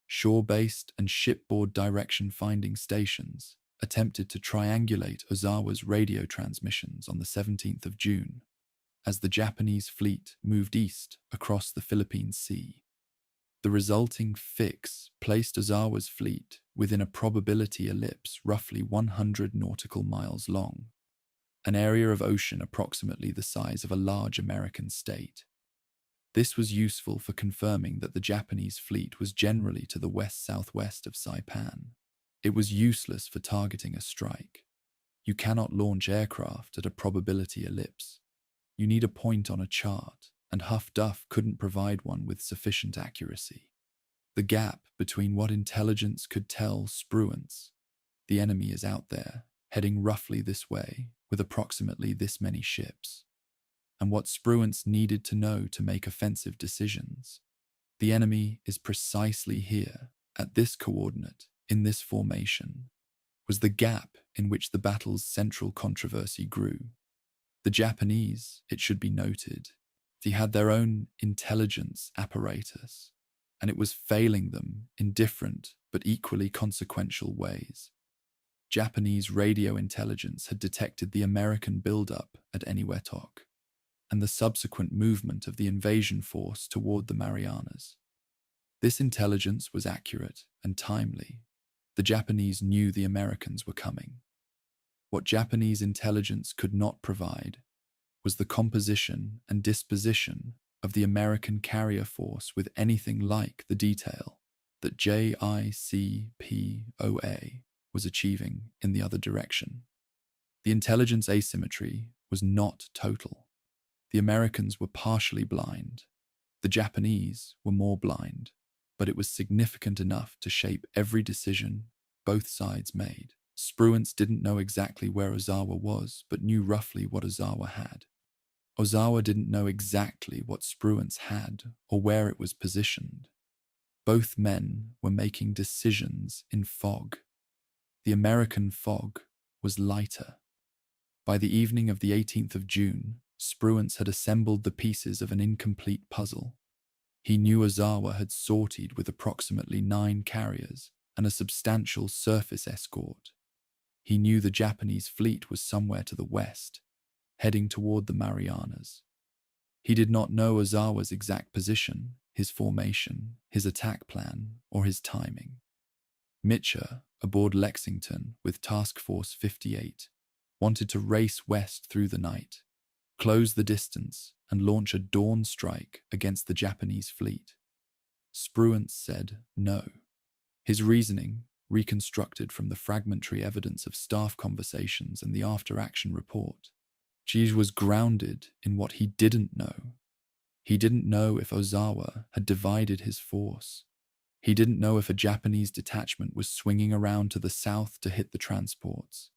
Shore-based and shipboard direction finding stations attempted to triangulate Ozawa's radio transmissions on the 17th of June as the Japanese fleet moved east across the Philippine Sea. The resulting fix placed Ozawa's fleet within a probability ellipse roughly 100 nautical miles long. an area of ocean approximately the size of a large American state. This was useful for confirming that the Japanese fleet was generally to the west-southwest of Saipan. It was useless for targeting a strike. You cannot launch aircraft at a probability ellipse. You need a point on a chart, and Huff Duff couldn't provide one with sufficient accuracy. The gap between what intelligence could tell Spruance, the enemy is out there, heading roughly this way, with approximately this many ships, and what Spruance needed to know to make offensive decisions. The enemy is precisely here, at this coordinate, in this formation, was the gap in which the battle's central controversy grew. The Japanese, it should be noted, they had their own intelligence apparatus, and it was failing them in different but equally consequential ways. Japanese radio intelligence had detected the American buildup at Eniwetok and the subsequent movement of the invasion force toward the Marianas. This intelligence was accurate and timely. The Japanese knew the Americans were coming. What Japanese intelligence could not provide was the composition and disposition of the American carrier force with anything like the detail that JICPOA was achieving in the other direction. The intelligence asymmetry was not total. The Americans were partially blind. The Japanese were more blind, but it was significant enough to shape every decision both sides made. Spruance didn't know exactly where Ozawa was, but knew roughly what Ozawa had. Ozawa didn't know exactly what Spruance had or where it was positioned. Both men were making decisions in fog. The American fog was lighter. By the evening of the 18th of June, Spruance had assembled the pieces of an incomplete puzzle. He knew Ozawa had sortied with approximately 9 carriers and a substantial surface escort. He knew the Japanese fleet was somewhere to the west, heading toward the Marianas. He did not know Ozawa's exact position, his formation, his attack plan, or his timing. Mitcher, aboard Lexington with Task Force 58, wanted to race west through the night, close the distance, and launch a dawn strike against the Japanese fleet. Spruance said no. His reasoning, reconstructed from the fragmentary evidence of staff conversations and the after-action report, was grounded in what he didn't know. He didn't know if Ozawa had divided his force. He didn't know if a Japanese detachment was swinging around to the south to hit the transports.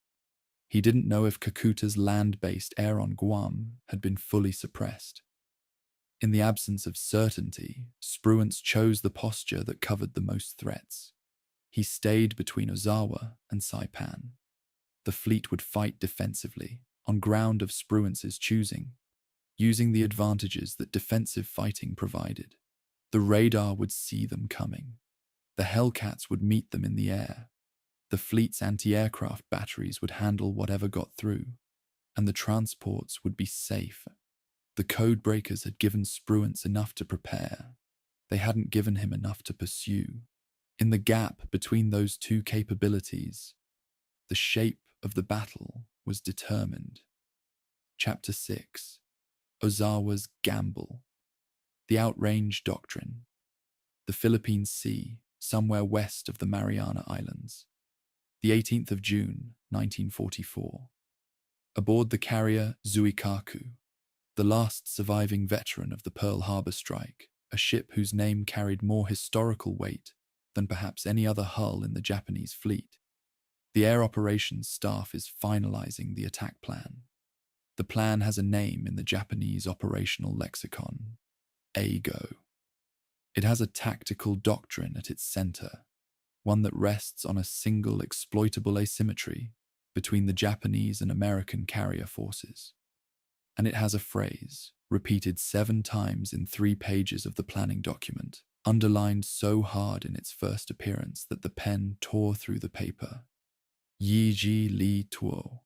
He didn't know if Kakuta's land-based air on Guam had been fully suppressed. In the absence of certainty, Spruance chose the posture that covered the most threats. He stayed between Ozawa and Saipan. The fleet would fight defensively, on ground of Spruance's choosing, using the advantages that defensive fighting provided. The radar would see them coming. The Hellcats would meet them in the air. The fleet's anti-aircraft batteries would handle whatever got through, and the transports would be safe. The codebreakers had given Spruance enough to prepare. They hadn't given him enough to pursue. In the gap between those two capabilities, the shape of the battle was determined. Chapter 6. Ozawa's Gamble. The Outrange Doctrine. The Philippine Sea, somewhere west of the Mariana Islands. The 18th of June, 1944. Aboard the carrier Zuikaku, the last surviving veteran of the Pearl Harbor strike, a ship whose name carried more historical weight than perhaps any other hull in the Japanese fleet, the air operations staff is finalizing the attack plan. The plan has a name in the Japanese operational lexicon, AGO. It has a tactical doctrine at its center, one that rests on a single exploitable asymmetry between the Japanese and American carrier forces. And it has a phrase, repeated 7 times in 3 pages of the planning document, underlined so hard in its first appearance that the pen tore through the paper. Yiji li tuo.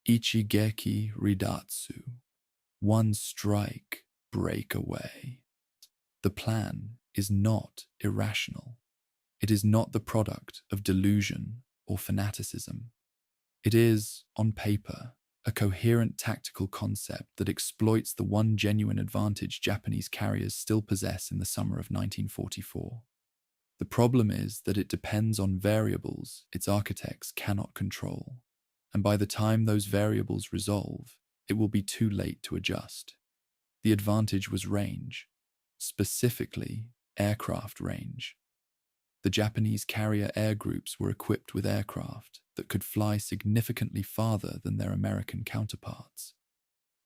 Ichigeki ridatsu. One strike, break away. The plan is not irrational. It is not the product of delusion or fanaticism. It is, on paper, a coherent tactical concept that exploits the one genuine advantage Japanese carriers still possess in the summer of 1944. The problem is that it depends on variables its architects cannot control, and by the time those variables resolve, it will be too late to adjust. The advantage was range, specifically aircraft range. The Japanese carrier air groups were equipped with aircraft that could fly significantly farther than their American counterparts,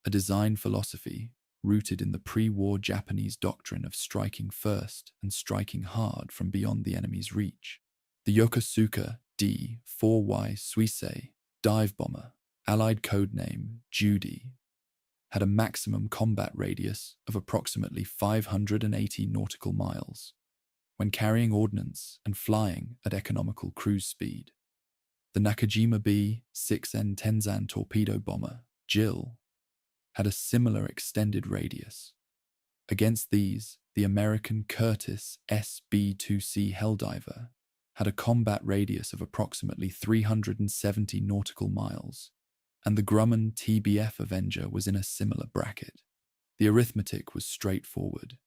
a design philosophy rooted in the pre-war Japanese doctrine of striking first and striking hard from beyond the enemy's reach. The Yokosuka D-4Y Suisei dive bomber, Allied codename Judy, had a maximum combat radius of approximately 580 nautical miles when carrying ordnance and flying at economical cruise speed. The Nakajima B-6N Tenzan torpedo bomber, Jill, had a similar extended radius. Against these, the American Curtiss SB-2C Helldiver had a combat radius of approximately 370 nautical miles, and the Grumman TBF Avenger was in a similar bracket. The arithmetic was straightforward.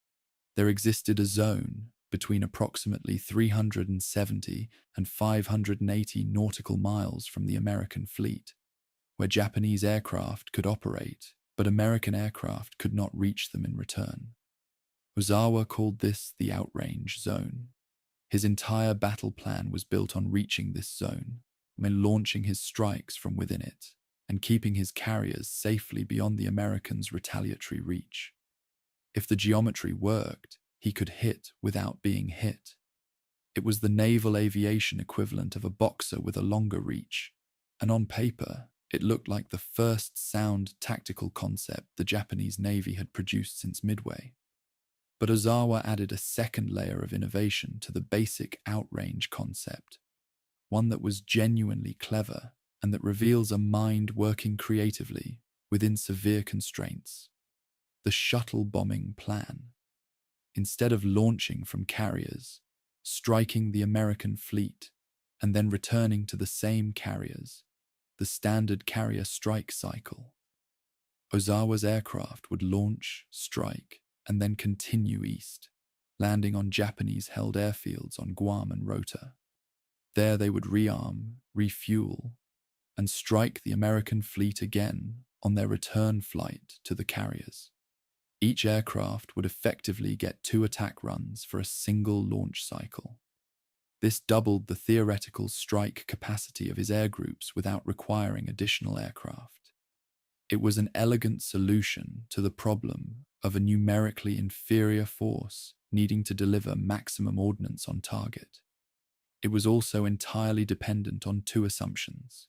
There existed a zone between approximately 370 and 580 nautical miles from the American fleet, where Japanese aircraft could operate, but American aircraft could not reach them in return. Ozawa called this the outrange zone. His entire battle plan was built on reaching this zone, and launching his strikes from within it, and keeping his carriers safely beyond the Americans' retaliatory reach. If the geometry worked, he could hit without being hit. It was the naval aviation equivalent of a boxer with a longer reach, and on paper, it looked like the first sound tactical concept the Japanese Navy had produced since Midway. But Ozawa added a second layer of innovation to the basic outrange concept, one that was genuinely clever and that reveals a mind working creatively within severe constraints. The shuttle bombing plan. Instead of launching from carriers, striking the American fleet, and then returning to the same carriers, the standard carrier strike cycle, Ozawa's aircraft would launch, strike, and then continue east, landing on Japanese-held airfields on Guam and Rota. There they would rearm, refuel, and strike the American fleet again on their return flight to the carriers. Each aircraft would effectively get 2 attack runs for a single launch cycle. This doubled the theoretical strike capacity of his air groups without requiring additional aircraft. It was an elegant solution to the problem of a numerically inferior force needing to deliver maximum ordnance on target. It was also entirely dependent on 2 assumptions.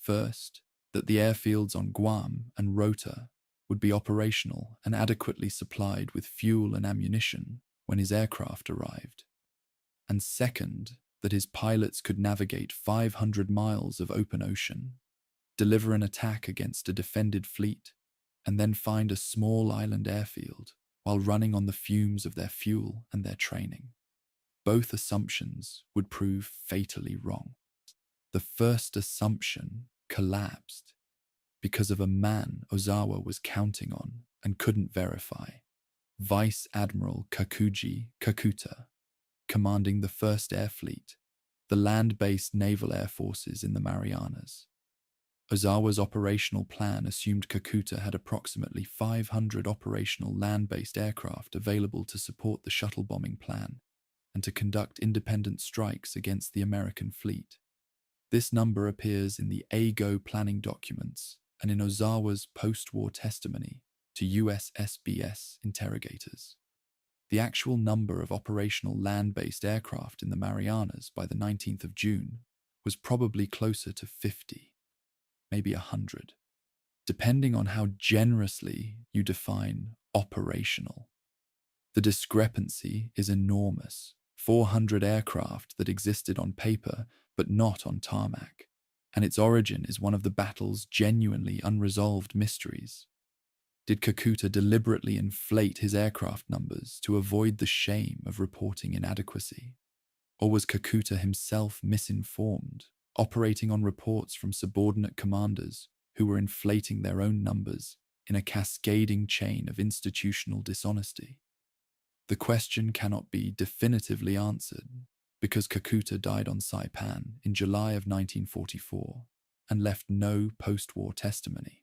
First, that the airfields on Guam and Rota would be operational and adequately supplied with fuel and ammunition when his aircraft arrived. And second, that his pilots could navigate 500 miles of open ocean, deliver an attack against a defended fleet, and then find a small island airfield while running on the fumes of their fuel and their training. Both assumptions would prove fatally wrong. The first assumption collapsed because of a man Ozawa was counting on and couldn't verify, Vice Admiral Kakuji Kakuta, commanding the 1st Air Fleet, the land-based naval air forces in the Marianas. Ozawa's operational plan assumed Kakuta had approximately 500 operational land-based aircraft available to support the shuttle bombing plan and to conduct independent strikes against the American fleet. This number appears in the AGO planning documents and in Ozawa's post-war testimony to USSBS interrogators. The actual number of operational land-based aircraft in the Marianas by the 19th of June was probably closer to 50, maybe 100, depending on how generously you define operational. The discrepancy is enormous. 400 aircraft that existed on paper but not on tarmac, and its origin is one of the battle's genuinely unresolved mysteries. Did Kakuta deliberately inflate his aircraft numbers to avoid the shame of reporting inadequacy? Or was Kakuta himself misinformed, operating on reports from subordinate commanders who were inflating their own numbers in a cascading chain of institutional dishonesty. The question cannot be definitively answered because Kakuta died on Saipan in July of 1944 and left no post-war testimony.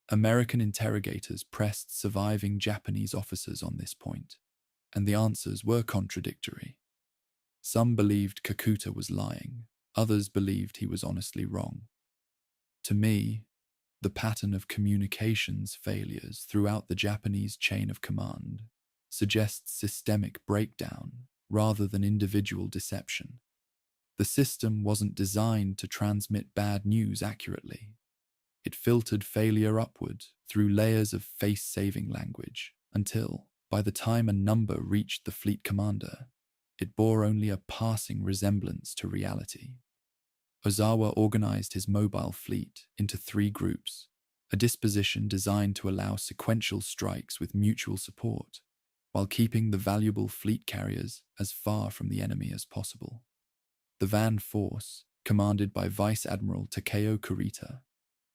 American interrogators pressed surviving Japanese officers on this point, and the answers were contradictory. Some believed Kakuta was lying, others believed he was honestly wrong. To me, the pattern of communications failures throughout the Japanese chain of command suggests systemic breakdown rather than individual deception. The system wasn't designed to transmit bad news accurately. It filtered failure upward through layers of face-saving language until, by the time a number reached the fleet commander, it bore only a passing resemblance to reality. Ozawa organized his mobile fleet into 3 groups, a disposition designed to allow sequential strikes with mutual support, while keeping the valuable fleet carriers as far from the enemy as possible. The van force, commanded by Vice Admiral Takeo Kurita,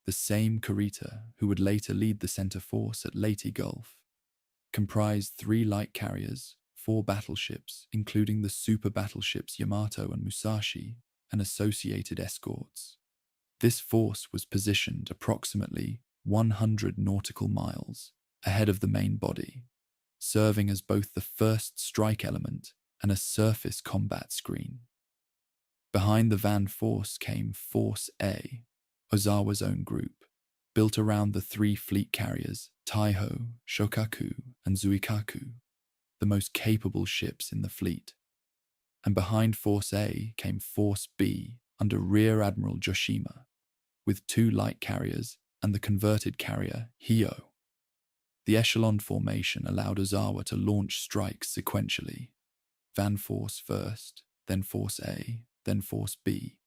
the same Kurita who would later lead the center force at Leyte Gulf, comprised 3 light carriers, 4 battleships, including the super battleships Yamato and Musashi, and associated escorts. This force was positioned approximately 100 nautical miles ahead of the main body, serving as both the first strike element and a surface combat screen. Behind the van force came Force A, Ozawa's own group, built around the 3 fleet carriers, Taiho, Shokaku, and Zuikaku, the most capable ships in the fleet. And behind Force A came Force B under Rear Admiral Joshima, with 2 light carriers and the converted carrier Hio. The echelon formation allowed Ozawa to launch strikes sequentially, van force first, then Force A, then Force B,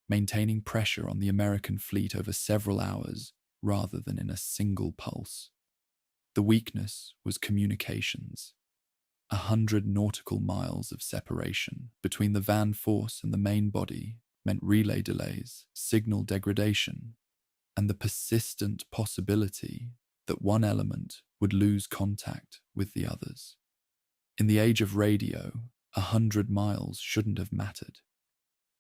maintaining pressure on the American fleet over several hours rather than in a single pulse. The weakness was communications. 100 nautical miles of separation between the van force and the main body meant relay delays, signal degradation, and the persistent possibility that one element would lose contact with the others. In the age of radio, 100 miles shouldn't have mattered.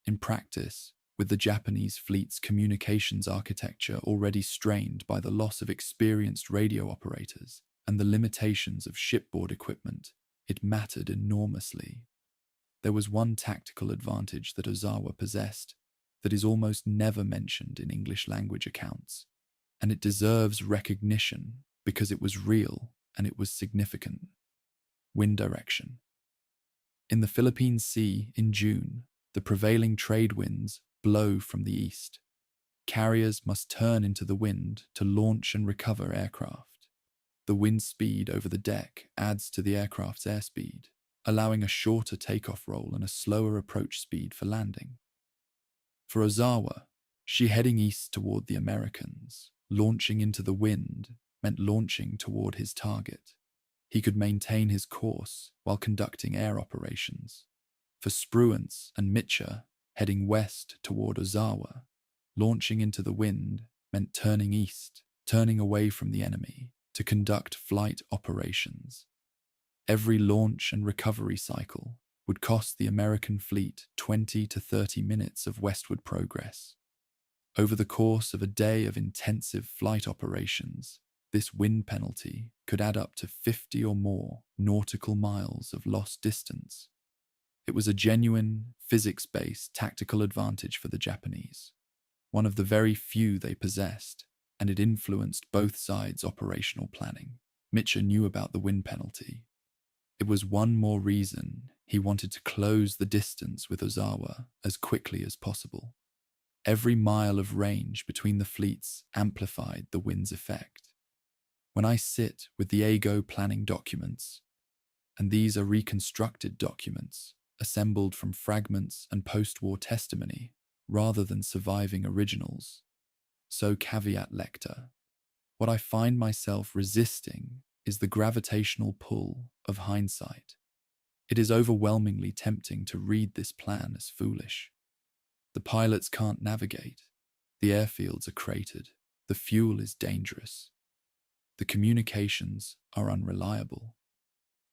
In practice, with the Japanese fleet's communications architecture already strained by the loss of experienced radio operators and the limitations of shipboard equipment, it mattered enormously. There was one tactical advantage that Ozawa possessed that is almost never mentioned in English language accounts, and it deserves recognition because it was real and it was significant. Wind direction. In the Philippine Sea in June, the prevailing trade winds blow from the east. Carriers must turn into the wind to launch and recover aircraft. The wind speed over the deck adds to the aircraft's airspeed, allowing a shorter takeoff roll and a slower approach speed for landing. For Ozawa, she heading east toward the Americans, launching into the wind meant launching toward his target. He could maintain his course while conducting air operations. For Spruance and Mitcher, heading west toward Ozawa, launching into the wind meant turning east, turning away from the enemy to conduct flight operations. Every launch and recovery cycle would cost the American fleet 20 to 30 minutes of westward progress. Over the course of a day of intensive flight operations, this wind penalty could add up to 50 or more nautical miles of lost distance. It was a genuine, physics-based tactical advantage for the Japanese, one of the very few they possessed, and it influenced both sides' operational planning. Mitcher knew about the wind penalty. It was one more reason he wanted to close the distance with Ozawa as quickly as possible. Every mile of range between the fleets amplified the wind's effect. When I sit with the AGO planning documents, and these are reconstructed documents, assembled from fragments and post-war testimony, rather than surviving originals, so caveat lector, what I find myself resisting is the gravitational pull of hindsight. It is overwhelmingly tempting to read this plan as foolish. The pilots can't navigate. The airfields are cratered. The fuel is dangerous. The communications are unreliable.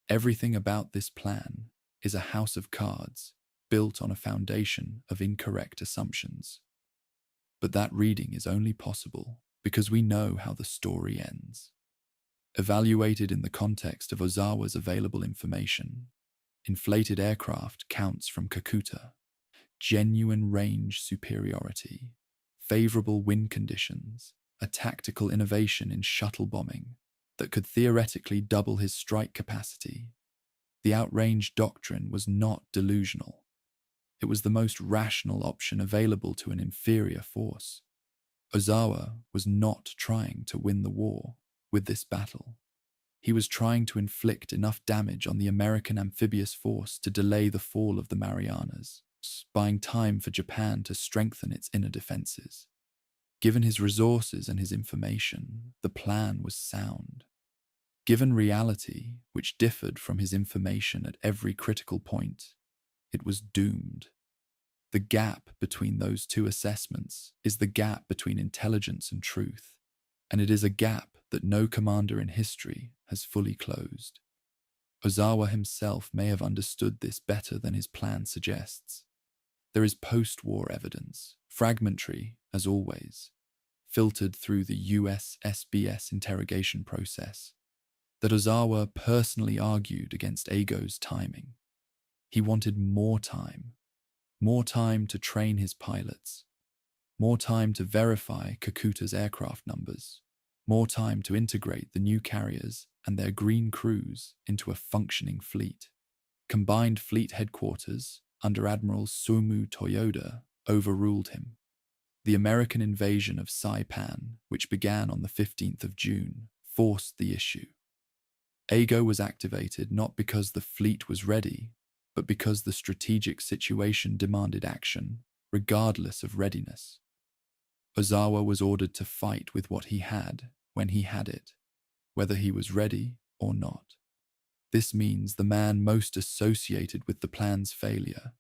Everything about this plan is a house of cards built on a foundation of incorrect assumptions. But that reading is only possible because we know how the story ends. Evaluated in the context of Ozawa's available information, inflated aircraft counts from Kakuta, genuine range superiority, favorable wind conditions, a tactical innovation in shuttle bombing that could theoretically double his strike capacity. The outrange doctrine was not delusional. It was the most rational option available to an inferior force. Ozawa was not trying to win the war with this battle. He was trying to inflict enough damage on the American amphibious force to delay the fall of the Marianas, buying time for Japan to strengthen its inner defenses. Given his resources and his information, the plan was sound. Given reality, which differed from his information at every critical point, it was doomed. The gap between those two assessments is the gap between intelligence and truth, and it is a gap that no commander in history has fully closed. Ozawa himself may have understood this better than his plan suggests. There is post-war evidence, fragmentary as always, filtered through the US SBS interrogation process, that Ozawa personally argued against Eigo's timing. He wanted more time to train his pilots, more time to verify Kakuta's aircraft numbers, more time to integrate the new carriers and their green crews into a functioning fleet. Combined Fleet Headquarters under Admiral Sumu Toyoda overruled him. The American invasion of Saipan, which began on the 15th of June, forced the issue. Eigo was activated not because the fleet was ready, but because the strategic situation demanded action, regardless of readiness. Ozawa was ordered to fight with what he had when he had it, whether he was ready or not. This means the man most associated with the plan's failure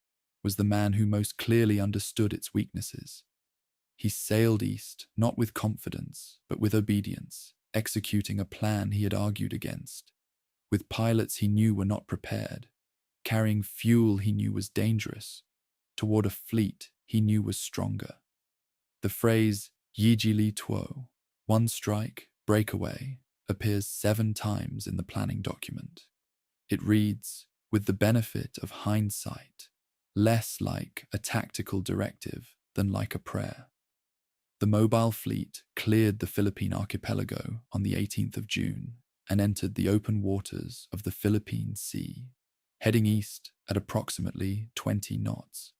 was the man who most clearly understood its weaknesses. He sailed east, not with confidence, but with obedience, executing a plan he had argued against, with pilots he knew were not prepared, carrying fuel he knew was dangerous, toward a fleet he knew was stronger. The phrase Yijili Tuo, one strike, breakaway, appears 7 times in the planning document. It reads, with the benefit of hindsight, less like a tactical directive than like a prayer. The mobile fleet cleared the Philippine archipelago on the 18th of June and entered the open waters of the Philippine Sea, heading east at approximately 20 knots.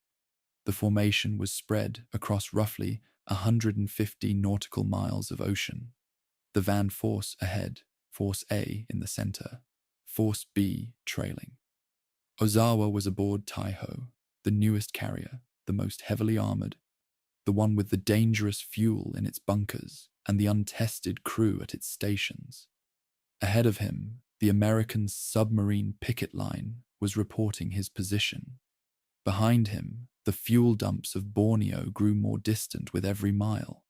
The formation was spread across roughly 150 nautical miles of ocean. The van force ahead, Force A in the center, Force B trailing. Ozawa was aboard Taiho, the newest carrier, the most heavily armored, the one with the dangerous fuel in its bunkers and the untested crew at its stations. Ahead of him, the American submarine picket line was reporting his position. Behind him, the fuel dumps of Borneo grew more distant with every mile,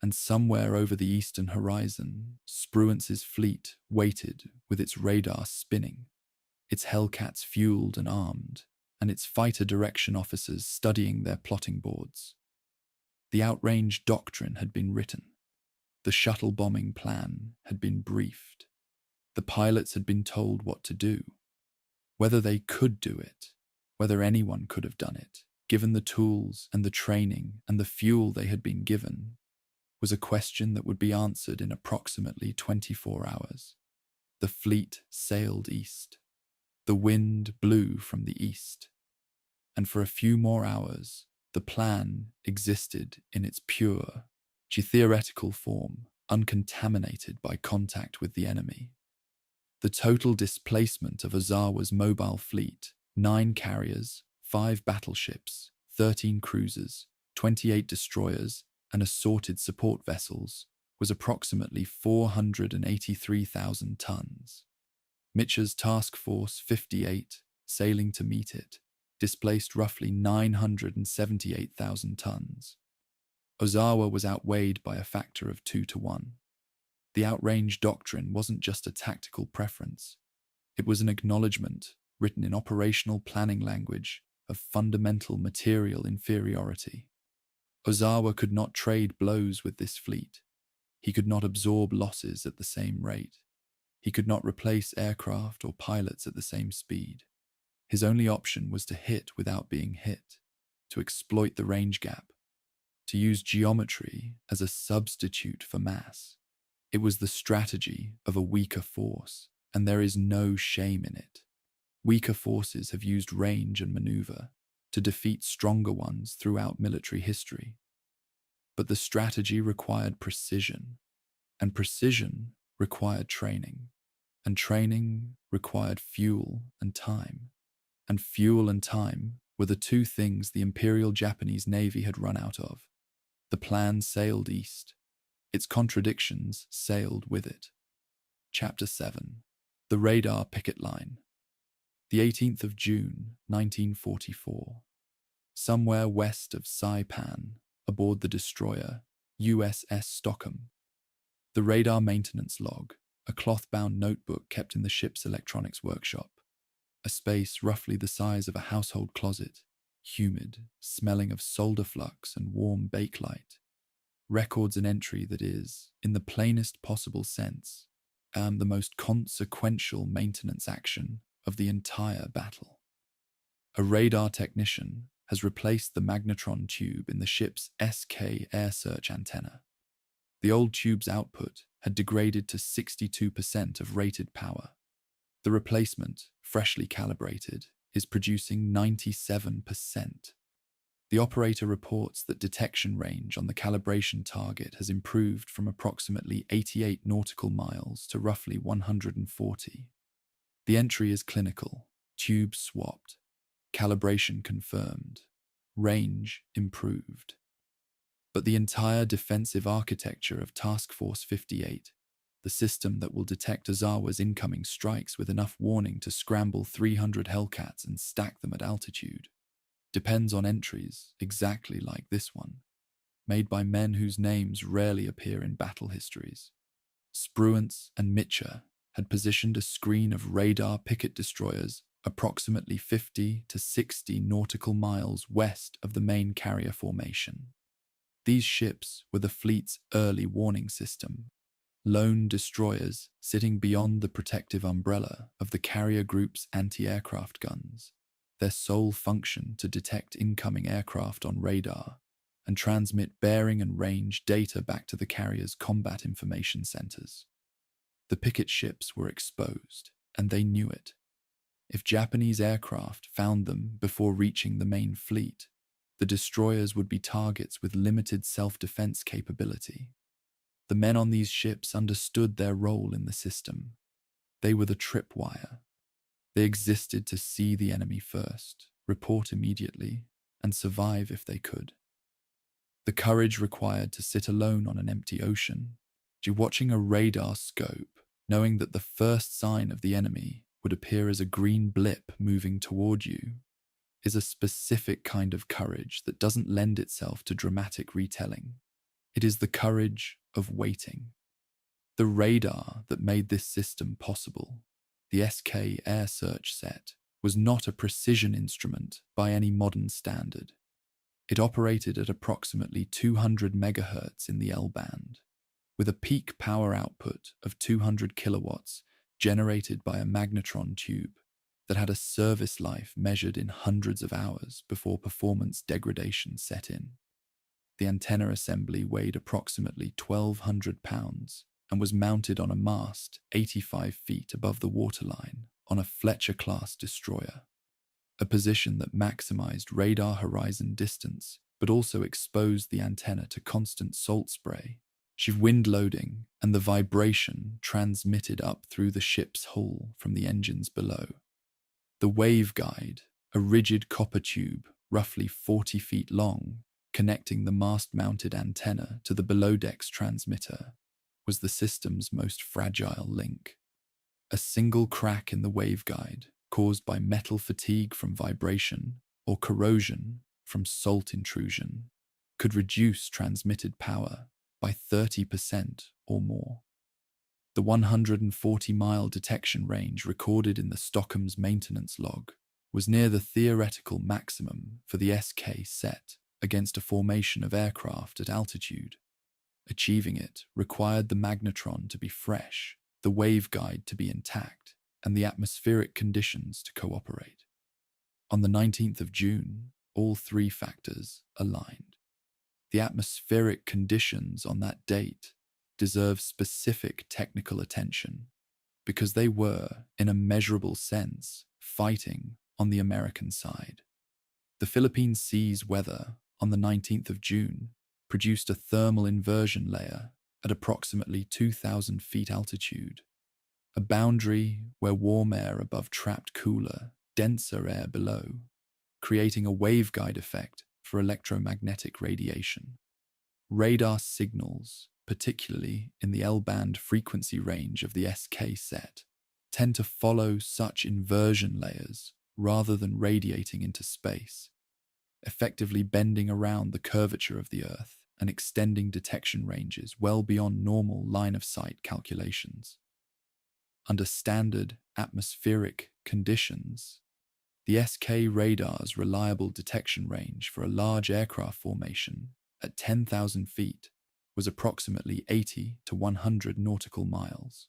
and somewhere over the eastern horizon, Spruance's fleet waited with its radar spinning, its Hellcats fueled and armed, and its fighter direction officers studying their plotting boards. The outrange doctrine had been written. The shuttle bombing plan had been briefed. The pilots had been told what to do. Whether they could do it, whether anyone could have done it, given the tools and the training and the fuel they had been given, was a question that would be answered in approximately 24 hours. The fleet sailed east. The wind blew from the east. And for a few more hours, the plan existed in its pure, theoretical form, uncontaminated by contact with the enemy. The total displacement of Ozawa's mobile fleet, 9 carriers, 5 battleships, 13 cruisers, 28 destroyers, and assorted support vessels, was approximately 483,000 tons. Mitchell's Task Force 58, sailing to meet it, displaced roughly 978,000 tons. Ozawa was outweighed by a factor of 2-1. The outrange doctrine wasn't just a tactical preference. It was an acknowledgement, written in operational planning language, of fundamental material inferiority. Ozawa could not trade blows with this fleet. He could not absorb losses at the same rate. He could not replace aircraft or pilots at the same speed. His only option was to hit without being hit, to exploit the range gap, to use geometry as a substitute for mass. It was the strategy of a weaker force, and there is no shame in it. Weaker forces have used range and maneuver to defeat stronger ones throughout military history. But the strategy required precision, and precision required training, and training required fuel and time. And fuel and time were the two things the Imperial Japanese Navy had run out of. The plan sailed east. Its contradictions sailed with it. Chapter 7. The Radar Picket Line. The 18th of June, 1944. Somewhere west of Saipan, aboard the destroyer USS Stockholm. The radar maintenance log, a cloth-bound notebook kept in the ship's electronics workshop. A space roughly the size of a household closet, humid, smelling of solder flux and warm bakelite, records an entry that is, in the plainest possible sense, the most consequential maintenance action of the entire battle. A radar technician has replaced the magnetron tube in the ship's SK air search antenna. The old tube's output had degraded to 62% of rated power. The replacement, freshly calibrated, is producing 97%. The operator reports that detection range on the calibration target has improved from approximately 88 nautical miles to roughly 140. The entry is clinical, tube swapped, calibration confirmed, range improved. But the entire defensive architecture of Task Force 58, the system that will detect Ozawa's incoming strikes with enough warning to scramble 300 Hellcats and stack them at altitude, depends on entries exactly like this one, made by men whose names rarely appear in battle histories. Spruance and Mitcher had positioned a screen of radar picket destroyers approximately 50 to 60 nautical miles west of the main carrier formation. These ships were the fleet's early warning system, lone destroyers sitting beyond the protective umbrella of the carrier group's anti-aircraft guns, their sole function to detect incoming aircraft on radar and transmit bearing and range data back to the carrier's combat information centers. The picket ships were exposed, and they knew it. If Japanese aircraft found them before reaching the main fleet, the destroyers would be targets with limited self-defense capability. The men on these ships understood their role in the system. They were the tripwire. They existed to see the enemy first, report immediately, and survive if they could. The courage required to sit alone on an empty ocean, watching a radar scope, knowing that the first sign of the enemy would appear as a green blip moving toward you, is a specific kind of courage that doesn't lend itself to dramatic retelling. It is the courage of waiting. The radar that made this system possible, the SK air search set, was not a precision instrument by any modern standard. It operated at approximately 200 megahertz in the L-band, with a peak power output of 200 kilowatts generated by a magnetron tube that had a service life measured in hundreds of hours before performance degradation set in. The antenna assembly weighed approximately 1,200 pounds and was mounted on a mast 85 feet above the waterline on a Fletcher-class destroyer, a position that maximized radar horizon distance but also exposed the antenna to constant salt spray, wind loading, and the vibration transmitted up through the ship's hull from the engines below. The waveguide, a rigid copper tube roughly 40 feet long, connecting the mast-mounted antenna to the below-decks transmitter, was the system's most fragile link. A single crack in the waveguide, caused by metal fatigue from vibration or corrosion from salt intrusion, could reduce transmitted power by 30% or more. The 140-mile detection range recorded in the Stockholm's maintenance log was near the theoretical maximum for the SK set against a formation of aircraft at altitude. Achieving it required the magnetron to be fresh, the waveguide to be intact, and the atmospheric conditions to cooperate. On the 19th of June, all three factors aligned. The atmospheric conditions on that date deserve specific technical attention because they were, in a measurable sense, fighting on the American side. The Philippine Sea's weather on the 19th of June produced a thermal inversion layer at approximately 2,000 feet altitude, a boundary where warm air above trapped cooler, denser air below, creating a waveguide effect for electromagnetic radiation. Radar signals, particularly in the L-band frequency range of the SK set, tend to follow such inversion layers rather than radiating into space, effectively bending around the curvature of the Earth and extending detection ranges well beyond normal line-of-sight calculations. Under standard atmospheric conditions, the SK radar's reliable detection range for a large aircraft formation at 10,000 feet was approximately 80 to 100 nautical miles.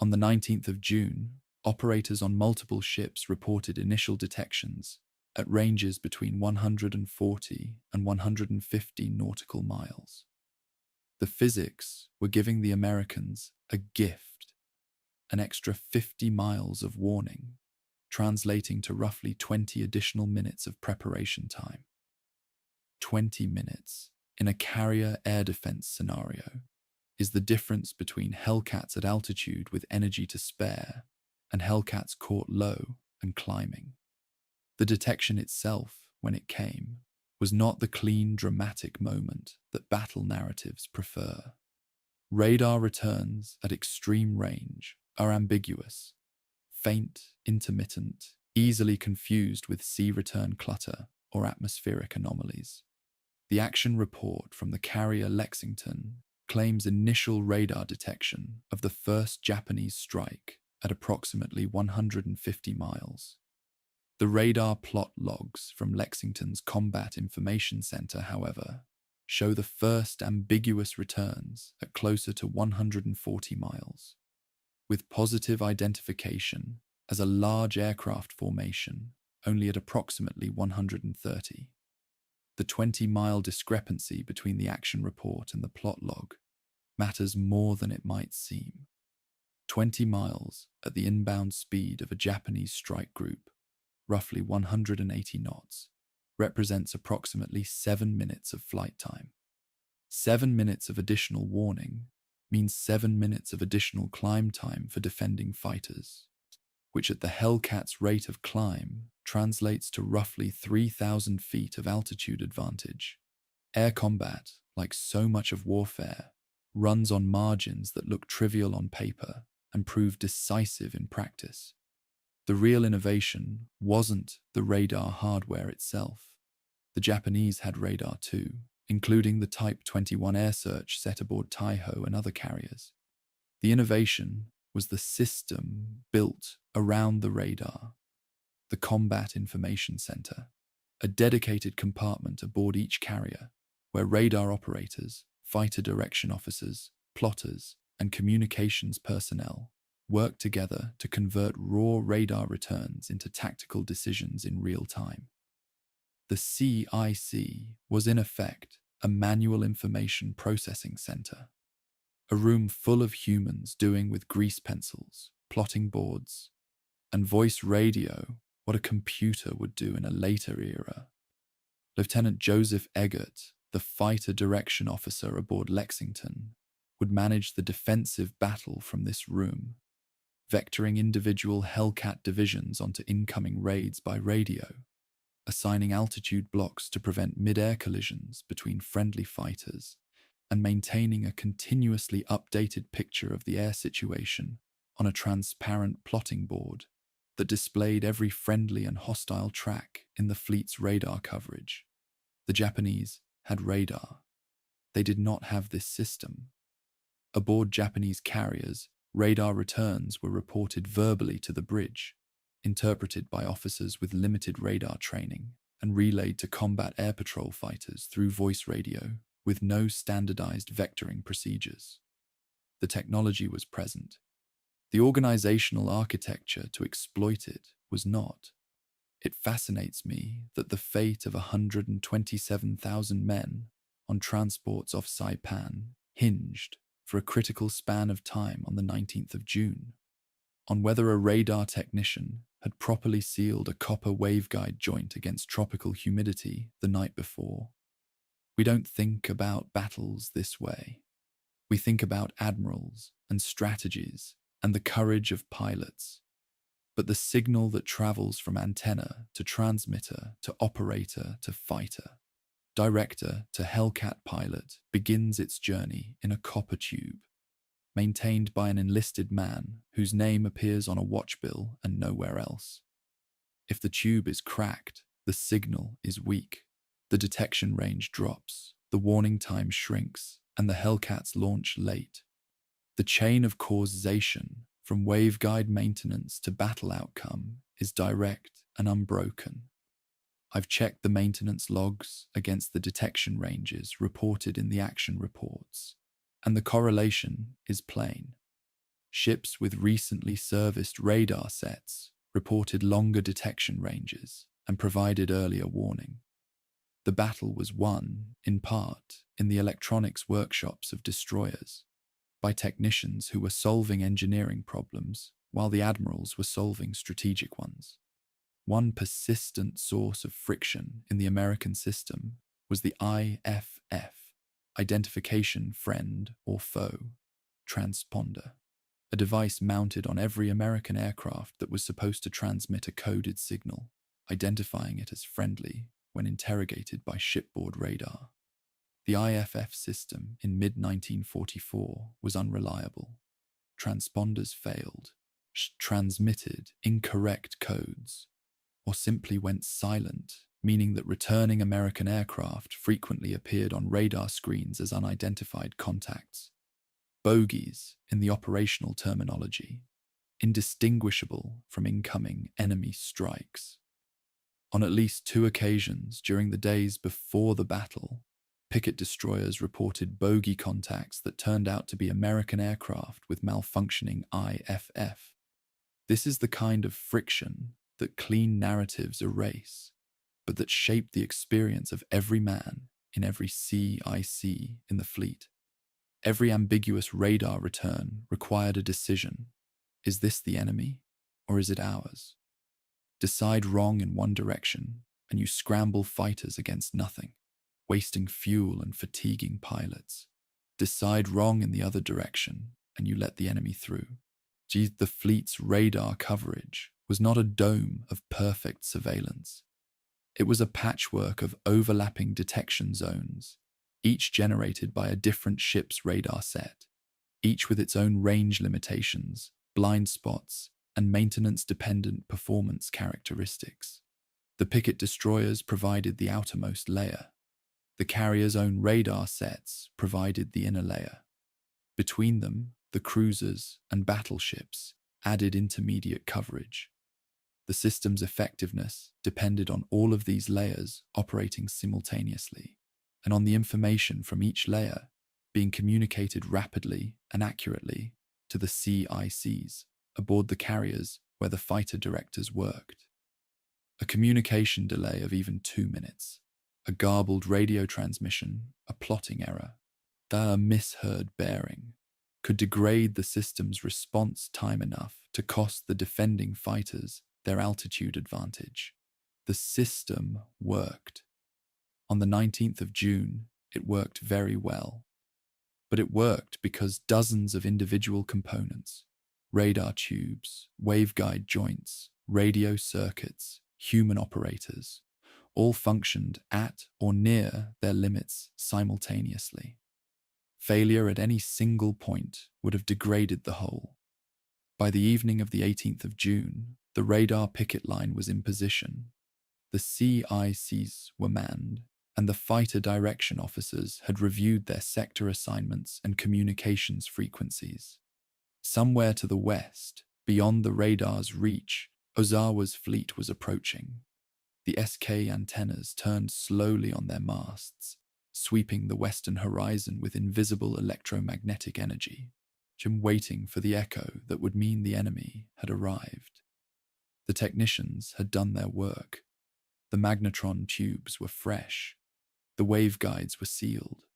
On the 19th of June, operators on multiple ships reported initial detections at ranges between 140 and 150 nautical miles. The physics were giving the Americans a gift, an extra 50 miles of warning, translating to roughly 20 additional minutes of preparation time. 20 minutes in a carrier air defense scenario is the difference between Hellcats at altitude with energy to spare and Hellcats caught low and climbing. The detection itself, when it came, was not the clean, dramatic moment that battle narratives prefer. Radar returns at extreme range are ambiguous, faint, intermittent, easily confused with sea return clutter or atmospheric anomalies. The action report from the carrier Lexington claims initial radar detection of the first Japanese strike at approximately 150 miles. The radar plot logs from Lexington's Combat Information Center, however, show the first ambiguous returns at closer to 140 miles, with positive identification as a large aircraft formation only at approximately 130. The 20-mile discrepancy between the action report and the plot log matters more than it might seem. 20 miles at the inbound speed of a Japanese strike group, roughly 180 knots, represents approximately 7 minutes of flight time. 7 minutes of additional warning means 7 minutes of additional climb time for defending fighters, which at the Hellcat's rate of climb translates to roughly 3,000 feet of altitude advantage. Air combat, like so much of warfare, runs on margins that look trivial on paper and prove decisive in practice. The real innovation wasn't the radar hardware itself. The Japanese had radar too, including the Type 21 air search set aboard Taiho and other carriers. The innovation was the system built around the radar, the Combat Information Center, a dedicated compartment aboard each carrier where radar operators, fighter direction officers, plotters, and communications personnel work together to convert raw radar returns into tactical decisions in real time. The CIC was in effect a manual information processing center, a room full of humans doing with grease pencils, plotting boards, and voice radio what a computer would do in a later era. Lieutenant Joseph Eggert, the fighter direction officer aboard Lexington, would manage the defensive battle from this room, vectoring individual Hellcat divisions onto incoming raids by radio, assigning altitude blocks to prevent mid-air collisions between friendly fighters, and maintaining a continuously updated picture of the air situation on a transparent plotting board that displayed every friendly and hostile track in the fleet's radar coverage. The Japanese had radar. They did not have this system. Aboard Japanese carriers, radar returns were reported verbally to the bridge, interpreted by officers with limited radar training, and relayed to combat air patrol fighters through voice radio with no standardized vectoring procedures. The technology was present. The organizational architecture to exploit it was not. It fascinates me that the fate of 127,000 men on transports off Saipan hinged for a critical span of time on the 19th of June, on whether a radar technician had properly sealed a copper waveguide joint against tropical humidity the night before. We don't think about battles this way. We think about admirals and strategies and the courage of pilots. But the signal that travels from antenna to transmitter to operator to fighter, director to Hellcat pilot begins its journey in a copper tube, maintained by an enlisted man whose name appears on a watch bill and nowhere else. If the tube is cracked, the signal is weak. The detection range drops, the warning time shrinks, and the Hellcats launch late. The chain of causation, from waveguide maintenance to battle outcome, is direct and unbroken. I've checked the maintenance logs against the detection ranges reported in the action reports, and the correlation is plain. Ships with recently serviced radar sets reported longer detection ranges and provided earlier warning. The battle was won, in part, in the electronics workshops of destroyers, by technicians who were solving engineering problems while the admirals were solving strategic ones. One persistent source of friction in the American system was the IFF, Identification Friend or Foe, transponder, a device mounted on every American aircraft that was supposed to transmit a coded signal, identifying it as friendly when interrogated by shipboard radar. The IFF system in mid-1944 was unreliable. Transponders failed, transmitted incorrect codes, or simply went silent, meaning that returning American aircraft frequently appeared on radar screens as unidentified contacts. Bogies, in the operational terminology, indistinguishable from incoming enemy strikes. On at least 2 occasions during the days before the battle, picket destroyers reported bogey contacts that turned out to be American aircraft with malfunctioning IFF. This is the kind of friction that clean narratives erase, but that shape the experience of every man in every CIC in the fleet. Every ambiguous radar return required a decision. Is this the enemy, or is it ours? Decide wrong in one direction, and you scramble fighters against nothing, wasting fuel and fatiguing pilots. Decide wrong in the other direction, and you let the enemy through. The fleet's radar coverage was not a dome of perfect surveillance. It was a patchwork of overlapping detection zones, each generated by a different ship's radar set, each with its own range limitations, blind spots, and maintenance-dependent performance characteristics. The picket destroyers provided the outermost layer. The carrier's own radar sets provided the inner layer. Between them, the cruisers and battleships added intermediate coverage. The system's effectiveness depended on all of these layers operating simultaneously, and on the information from each layer being communicated rapidly and accurately to the CICs aboard the carriers where the fighter directors worked. A communication delay of even 2 minutes, a garbled radio transmission, a plotting error, a misheard bearing, could degrade the system's response time enough to cost the defending fighters their altitude advantage. The system worked. On the 19th of June, it worked very well. But it worked because dozens of individual components, radar tubes, waveguide joints, radio circuits, human operators, all functioned at or near their limits simultaneously. Failure at any single point would have degraded the whole. By the evening of the 18th of June, the radar picket line was in position. The CICs were manned, and the fighter direction officers had reviewed their sector assignments and communications frequencies. Somewhere to the west, beyond the radar's reach, Ozawa's fleet was approaching. The SK antennas turned slowly on their masts, sweeping the western horizon with invisible electromagnetic energy, waiting for the echo that would mean the enemy had arrived. The technicians had done their work. The magnetron tubes were fresh. The waveguides were sealed.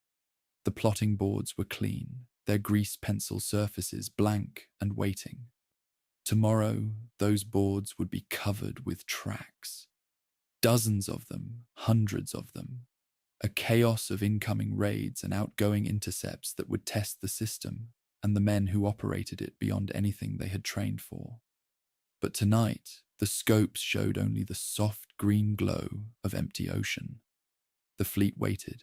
The plotting boards were clean, their grease pencil surfaces blank and waiting. Tomorrow, those boards would be covered with tracks. Dozens of them, hundreds of them. A chaos of incoming raids and outgoing intercepts that would test the system and the men who operated it beyond anything they had trained for. But tonight, the scopes showed only the soft green glow of empty ocean. The fleet waited.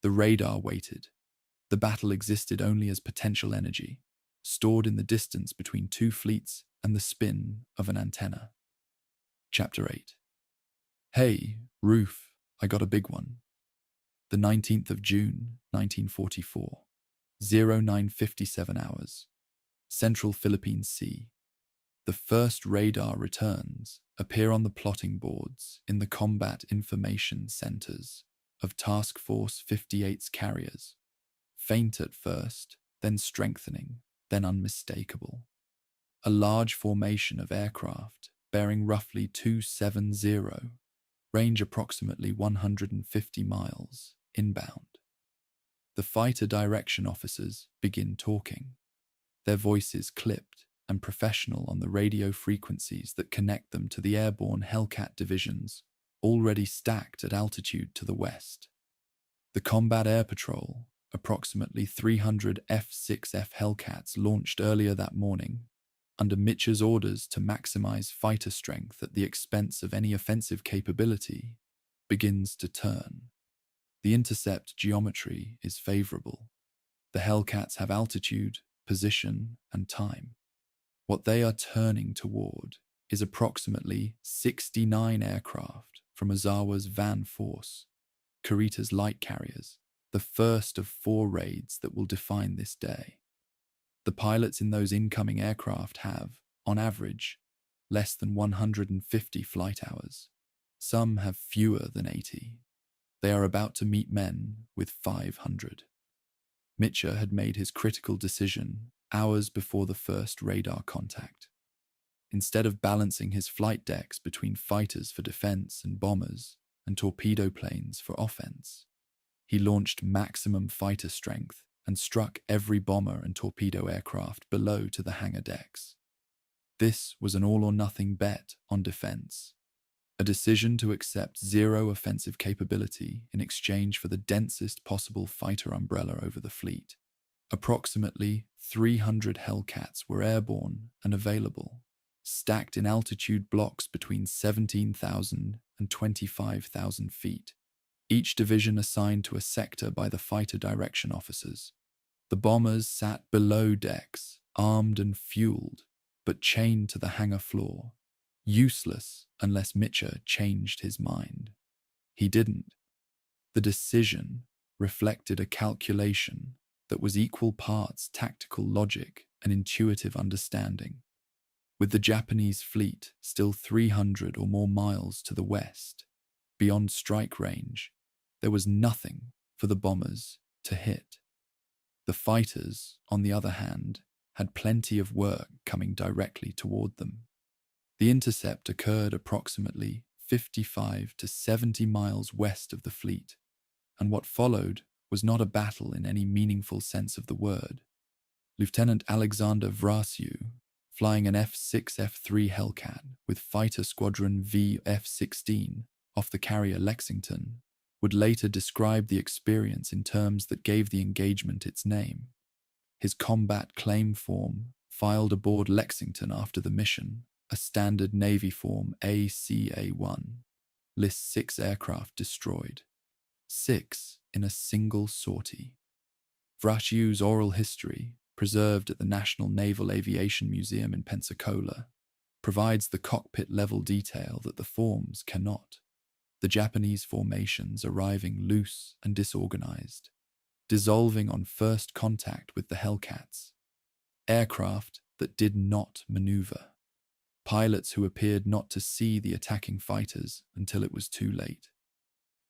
The radar waited. The battle existed only as potential energy, stored in the distance between two fleets and the spin of an antenna. Chapter 8. Hey, Roof, I got a big one. The 19th of June, 1944. 0957 hours. Central Philippine Sea. The first radar returns appear on the plotting boards in the combat information centers of Task Force 58's carriers. Faint at first, then strengthening, then unmistakable. A large formation of aircraft bearing roughly 270, range approximately 150 miles, inbound. The fighter direction officers begin talking, their voices clipped and professional on the radio frequencies that connect them to the airborne Hellcat divisions already stacked at altitude to the west. The Combat Air Patrol, approximately 300 F-6F Hellcats launched earlier that morning, under Mitch's orders to maximize fighter strength at the expense of any offensive capability, begins to turn. The intercept geometry is favorable. The Hellcats have altitude, position, and time. What they are turning toward is approximately 69 aircraft from Ozawa's van force, Kurita's light carriers, the first of 4 raids that will define this day. The pilots in those incoming aircraft have, on average, less than 150 flight hours. Some have fewer than 80. They are about to meet men with 500. Mitcher had made his critical decision hours before the first radar contact. Instead of balancing his flight decks between fighters for defense and bombers and torpedo planes for offense, he launched maximum fighter strength and struck every bomber and torpedo aircraft below to the hangar decks. This was an all-or-nothing bet on defense, a decision to accept zero offensive capability in exchange for the densest possible fighter umbrella over the fleet. Approximately 300 Hellcats were airborne and available, stacked in altitude blocks between 17,000 and 25,000 feet, each division assigned to a sector by the fighter direction officers. The bombers sat below decks, armed and fueled, but chained to the hangar floor, useless unless Mitcher changed his mind. He didn't. The decision reflected a calculation that was equal parts tactical logic and intuitive understanding. With the Japanese fleet still 300 or more miles to the west, beyond strike range, there was nothing for the bombers to hit. The fighters, on the other hand, had plenty of work coming directly toward them. The intercept occurred approximately 55 to 70 miles west of the fleet, and what followed was not a battle in any meaningful sense of the word. Lieutenant Alexander Vrasiu, flying an F-6F-3 Hellcat with Fighter Squadron V F-16 off the carrier Lexington, would later describe the experience in terms that gave the engagement its name. His combat claim form, filed aboard Lexington after the mission, a standard Navy form ACA-1, lists 6 aircraft destroyed. 6 in a single sortie. Vrasiu's oral history, preserved at the National Naval Aviation Museum in Pensacola, provides the cockpit-level detail that the forms cannot. the Japanese formations arriving loose and disorganized, dissolving on first contact with the Hellcats. Aircraft that did not maneuver. Pilots who appeared not to see the attacking fighters until it was too late.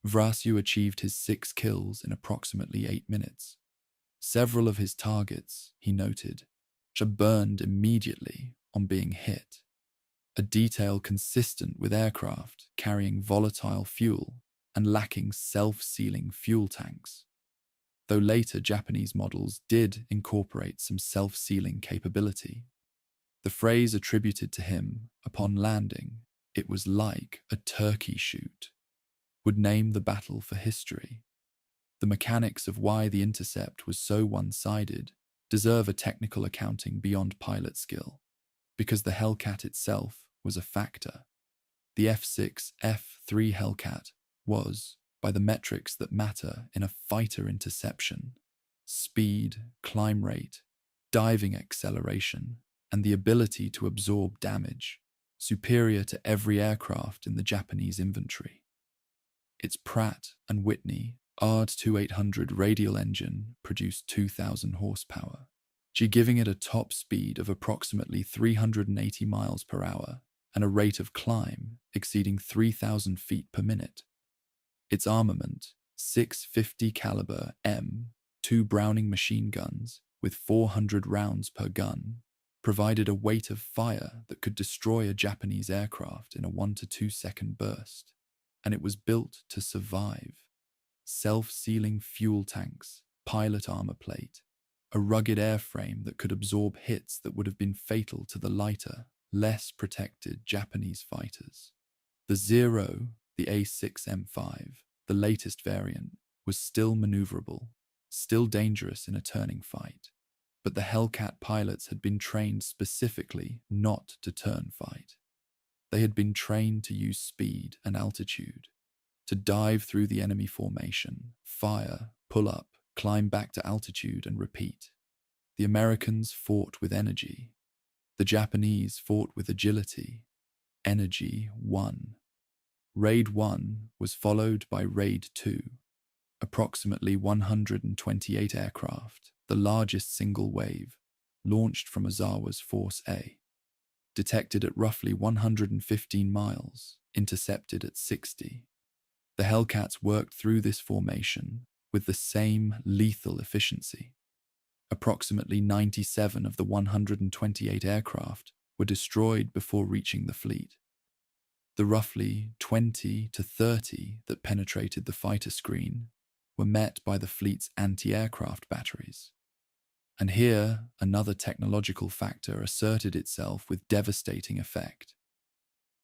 Vrasyu achieved his 6 kills in approximately 8 minutes. Several of his targets, he noted, burned immediately on being hit, a detail consistent with aircraft carrying volatile fuel and lacking self-sealing fuel tanks. Though later Japanese models did incorporate some self-sealing capability. The phrase attributed to him upon landing, "It was like a turkey shoot," would name the battle for history. The mechanics of why the intercept was so one-sided deserve a technical accounting beyond pilot skill, because the Hellcat itself was a factor. The F6 F3 Hellcat was, by the metrics that matter in a fighter interception, speed, climb rate, diving acceleration, and the ability to absorb damage, superior to every aircraft in the Japanese inventory. Its Pratt & Whitney ARD-2800 radial engine produced 2,000 horsepower, giving it a top speed of approximately 380 miles per hour and a rate of climb exceeding 3,000 feet per minute. Its armament, 650 caliber M2 Browning machine guns with 400 rounds per gun, provided a weight of fire that could destroy a Japanese aircraft in a 1 to 2 second burst, and it was built to survive. Self-sealing fuel tanks, pilot armor plate, a rugged airframe that could absorb hits that would have been fatal to the lighter, less protected Japanese fighters. The Zero, the A6M5, the latest variant, was still maneuverable, still dangerous in a turning fight, but the Hellcat pilots had been trained specifically not to turn fight. They had been trained to use speed and altitude, to dive through the enemy formation, fire, pull up, climb back to altitude and repeat. The Americans fought with energy. The Japanese fought with agility. Energy won. Raid 1 was followed by Raid 2, approximately 128 aircraft, the largest single wave, launched from Ozawa's Force A. Detected at roughly 115 miles, intercepted at 60. The Hellcats worked through this formation with the same lethal efficiency. Approximately 97 of the 128 aircraft were destroyed before reaching the fleet. The roughly 20 to 30 that penetrated the fighter screen were met by the fleet's anti-aircraft batteries. And here, another technological factor asserted itself with devastating effect: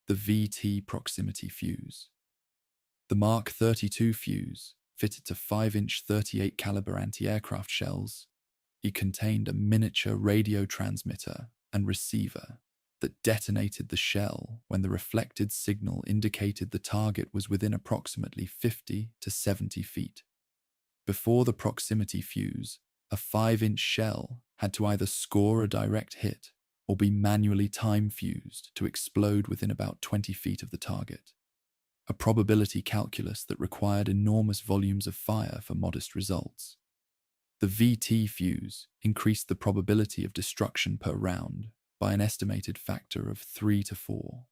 the VT proximity fuse. The Mark 32 fuse, fitted to 5-inch 38 caliber anti-aircraft shells, it contained a miniature radio transmitter and receiver that detonated the shell when the reflected signal indicated the target was within approximately 50 to 70 feet. Before the proximity fuse, a 5-inch shell had to either score a direct hit or be manually time-fused to explode within about 20 feet of the target. A probability calculus that required enormous volumes of fire for modest results. The VT fuse increased the probability of destruction per round by an estimated factor of 3 to 4.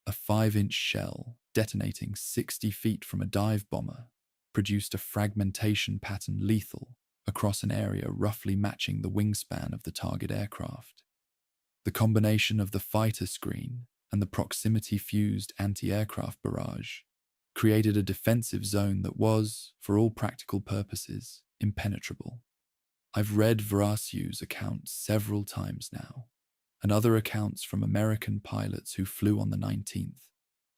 A 5-inch shell detonating 60 feet from a dive bomber produced a fragmentation pattern lethal across an area roughly matching the wingspan of the target aircraft. The combination of the fighter screen and the proximity-fused anti-aircraft barrage created a defensive zone that was, for all practical purposes, impenetrable. I've read Vrasyu's account several times now, and other accounts from American pilots who flew on the 19th,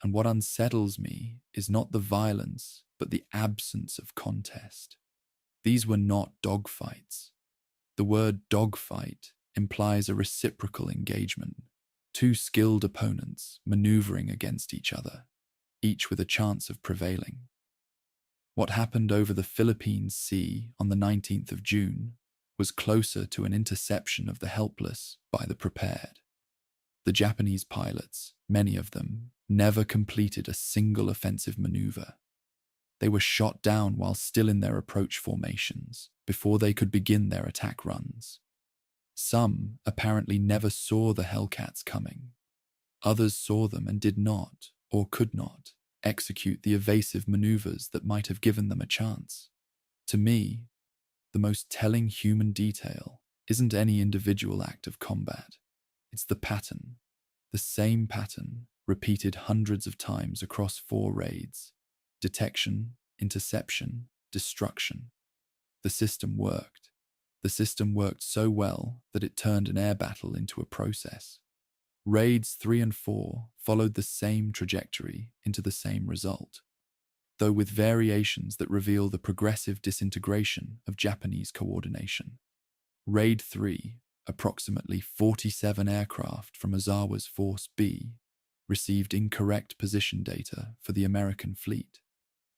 and what unsettles me is not the violence, but the absence of contest. These were not dogfights. The word dogfight implies a reciprocal engagement, two skilled opponents maneuvering against each other, each with a chance of prevailing. What happened over the Philippine Sea on the 19th of June was closer to an interception of the helpless by the prepared. The Japanese pilots, many of them, never completed a single offensive maneuver. They were shot down while still in their approach formations before they could begin their attack runs. Some apparently never saw the Hellcats coming. Others saw them and did not, or could not, execute the evasive maneuvers that might have given them a chance. To me, the most telling human detail isn't any individual act of combat. It's the pattern, the same pattern repeated hundreds of times across 4 raids: detection, interception, destruction. The system worked. The system worked so well that it turned an air battle into a process. Raids 3 and 4 followed the same trajectory into the same result, though with variations that reveal the progressive disintegration of Japanese coordination. Raid 3, approximately 47 aircraft from Ozawa's Force B, received incorrect position data for the American fleet.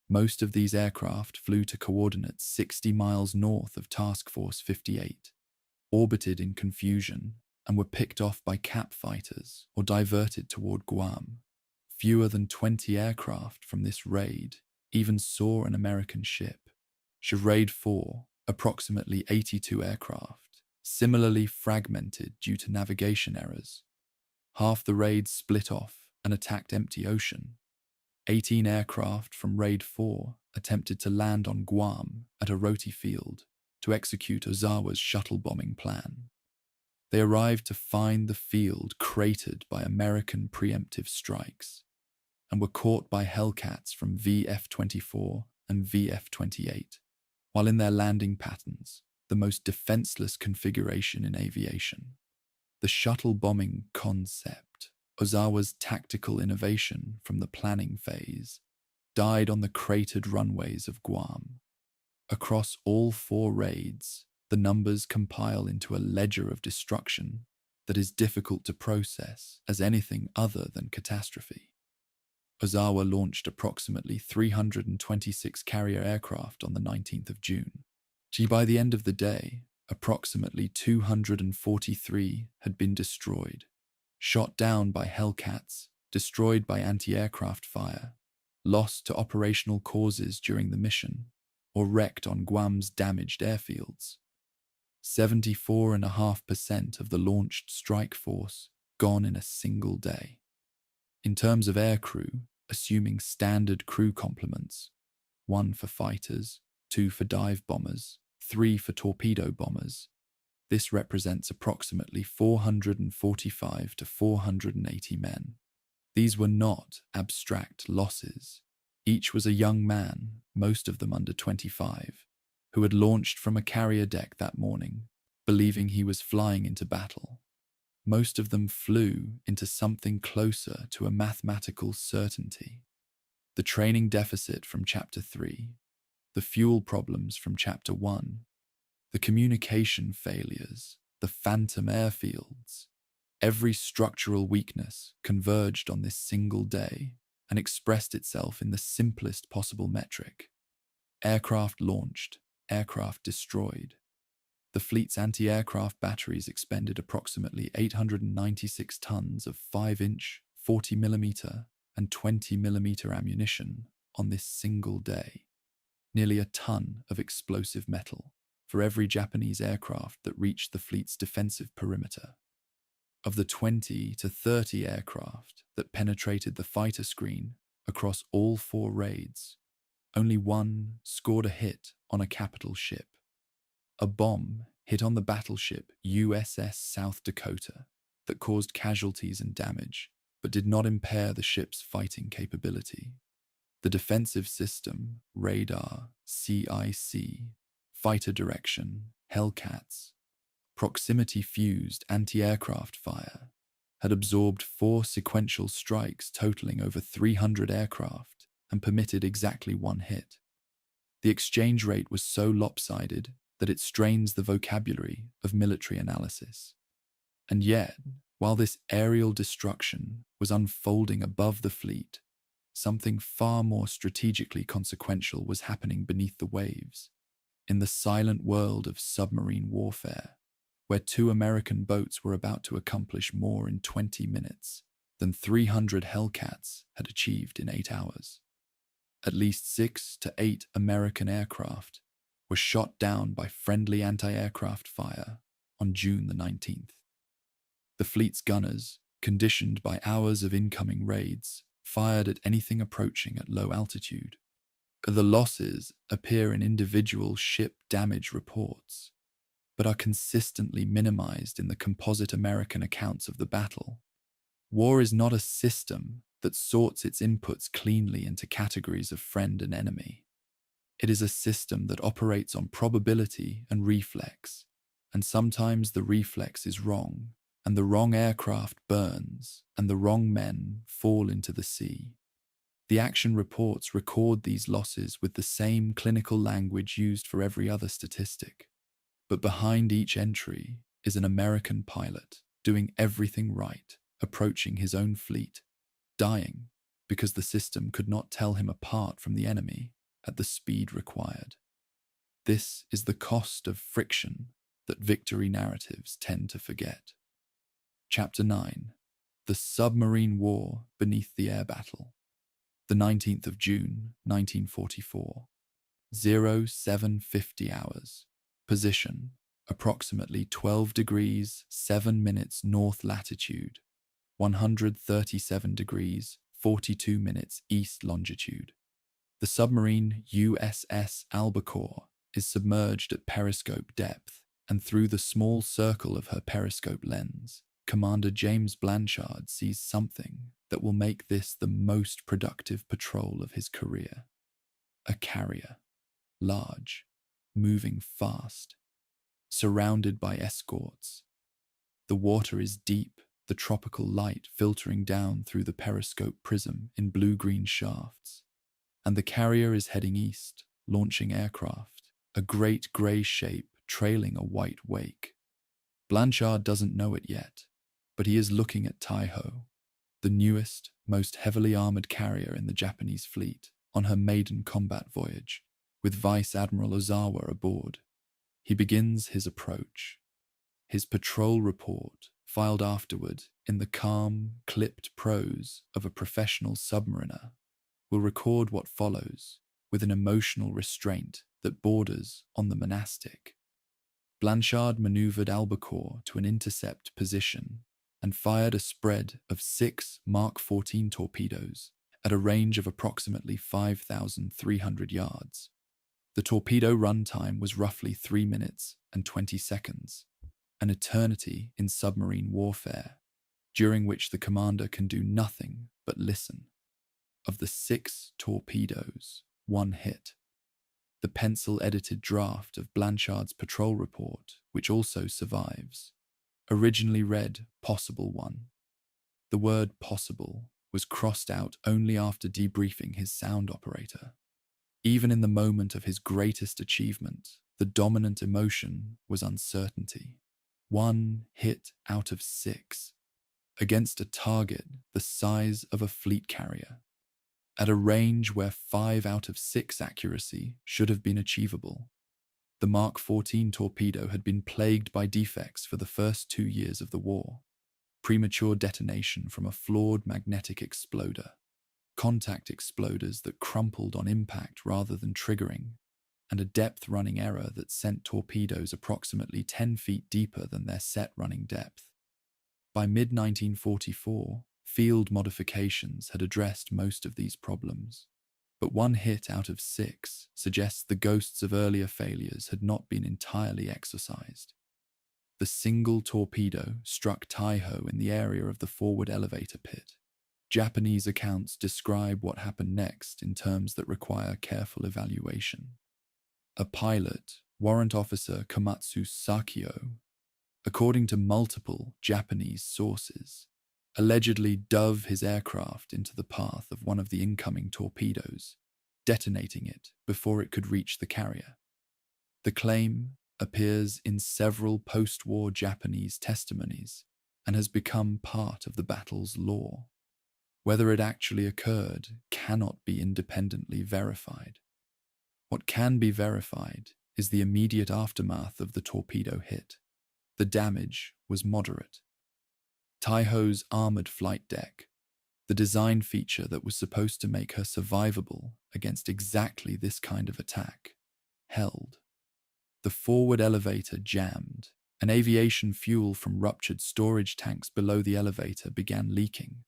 Most of these aircraft flew to coordinates 60 miles north of Task Force 58, orbited in confusion, and were picked off by cap fighters or diverted toward Guam. Fewer than 20 aircraft from this raid even saw an American ship. Raid 4, approximately 82 aircraft, similarly fragmented due to navigation errors. Half the raid split off and attacked empty ocean. 18 aircraft from Raid 4 attempted to land on Guam at a Roti field to execute Ozawa's shuttle bombing plan. They arrived to find the field cratered by American preemptive strikes and were caught by Hellcats from VF-24 and VF-28, while in their landing patterns, the most defenseless configuration in aviation. The shuttle bombing concept, Ozawa's tactical innovation from the planning phase, died on the cratered runways of Guam. Across all 4 raids, the numbers compile into a ledger of destruction that is difficult to process as anything other than catastrophe. Ozawa launched approximately 326 carrier aircraft on the 19th of June. By the end of the day, approximately 243 had been destroyed, shot down by Hellcats, destroyed by anti-aircraft fire, lost to operational causes during the mission, or wrecked on Guam's damaged airfields. 74.5% of the launched strike force gone in a single day. In terms of aircrew, assuming standard crew complements, 1 for fighters, 2 for dive bombers, 3 for torpedo bombers, this represents approximately 445 to 480 men. These were not abstract losses. Each was a young man, most of them under 25, who had launched from a carrier deck that morning, believing he was flying into battle. Most of them flew into something closer to a mathematical certainty. The training deficit from Chapter 3, the fuel problems from Chapter 1, the communication failures, the phantom airfields, every structural weakness converged on this single day and expressed itself in the simplest possible metric: aircraft launched, aircraft destroyed. The fleet's anti-aircraft batteries expended approximately 896 tons of 5-inch, 40mm, and 20mm ammunition on this single day, nearly a ton of explosive metal for every Japanese aircraft that reached the fleet's defensive perimeter. Of the 20 to 30 aircraft that penetrated the fighter screen across all 4 raids, only 1 scored a hit on a capital ship. A bomb hit on the battleship USS South Dakota that caused casualties and damage, but did not impair the ship's fighting capability. The defensive system, radar, CIC, fighter direction, Hellcats, proximity-fused anti-aircraft fire, had absorbed 4 sequential strikes totaling over 300 aircraft and permitted exactly 1 hit. The exchange rate was so lopsided that it strains the vocabulary of military analysis. And yet, while this aerial destruction was unfolding above the fleet, something far more strategically consequential was happening beneath the waves. In the silent world of submarine warfare, where 2 American boats were about to accomplish more in 20 minutes than 300 Hellcats had achieved in 8 hours. At least 6 to 8 American aircraft were shot down by friendly anti-aircraft fire on June the 19th. The fleet's gunners, conditioned by hours of incoming raids, fired at anything approaching at low altitude. The losses appear in individual ship damage reports, but are consistently minimized in the composite American accounts of the battle. War is not a system that sorts its inputs cleanly into categories of friend and enemy. It is a system that operates on probability and reflex, and sometimes the reflex is wrong, and the wrong aircraft burns, and the wrong men fall into the sea. The action reports record these losses with the same clinical language used for every other statistic. But behind each entry is an American pilot doing everything right, approaching his own fleet, dying because the system could not tell him apart from the enemy at the speed required. This is the cost of friction that victory narratives tend to forget. Chapter 9. The Submarine War Beneath the Air Battle. The 19th of June, 1944. 0750 hours. Position: approximately 12 degrees 7 minutes north latitude, 137 degrees 42 minutes east longitude. The submarine USS Albacore is submerged at periscope depth, and through the small circle of her periscope lens, Commander James Blanchard sees something that will make this the most productive patrol of his career. A carrier, large, moving fast, surrounded by escorts. The water is deep, the tropical light filtering down through the periscope prism in blue-green shafts. And the carrier is heading east, launching aircraft, a great grey shape trailing a white wake. Blanchard doesn't know it yet, but he is looking at Taiho, the newest, most heavily armoured carrier in the Japanese fleet, on her maiden combat voyage, with Vice Admiral Ozawa aboard. He begins his approach. His patrol report, filed afterward in the calm, clipped prose of a professional submariner, will record what follows with an emotional restraint that borders on the monastic. Blanchard maneuvered Albacore to an intercept position and fired a spread of 6 Mark 14 torpedoes at a range of approximately 5,300 yards. The torpedo run time was roughly 3 minutes and 20 seconds, an eternity in submarine warfare, during which the commander can do nothing but listen. Of the 6 torpedoes, 1 hit. The pencil-edited draft of Blanchard's patrol report, which also survives, originally read possible 1. The word possible was crossed out only after debriefing his sound operator. Even in the moment of his greatest achievement, the dominant emotion was uncertainty. 1 hit out of 6, against a target the size of a fleet carrier, at a range where 5 out of 6 accuracy should have been achievable. The Mark 14 torpedo had been plagued by defects for the first 2 years of the war. Premature detonation from a flawed magnetic exploder, contact exploders that crumpled on impact rather than triggering, and a depth running error that sent torpedoes approximately 10 feet deeper than their set running depth. By mid-1944, field modifications had addressed most of these problems, but 1 hit out of 6 suggests the ghosts of earlier failures had not been entirely exorcised. The single torpedo struck Taiho in the area of the forward elevator pit. Japanese accounts describe what happened next in terms that require careful evaluation. A pilot, Warrant Officer Komatsu Sakio, according to multiple Japanese sources, allegedly dove his aircraft into the path of one of the incoming torpedoes, detonating it before it could reach the carrier. The claim appears in several post-war Japanese testimonies and has become part of the battle's lore. Whether it actually occurred cannot be independently verified. What can be verified is the immediate aftermath of the torpedo hit. The damage was moderate. Taiho's armored flight deck, the design feature that was supposed to make her survivable against exactly this kind of attack, held. The forward elevator jammed, and aviation fuel from ruptured storage tanks below the elevator began leaking.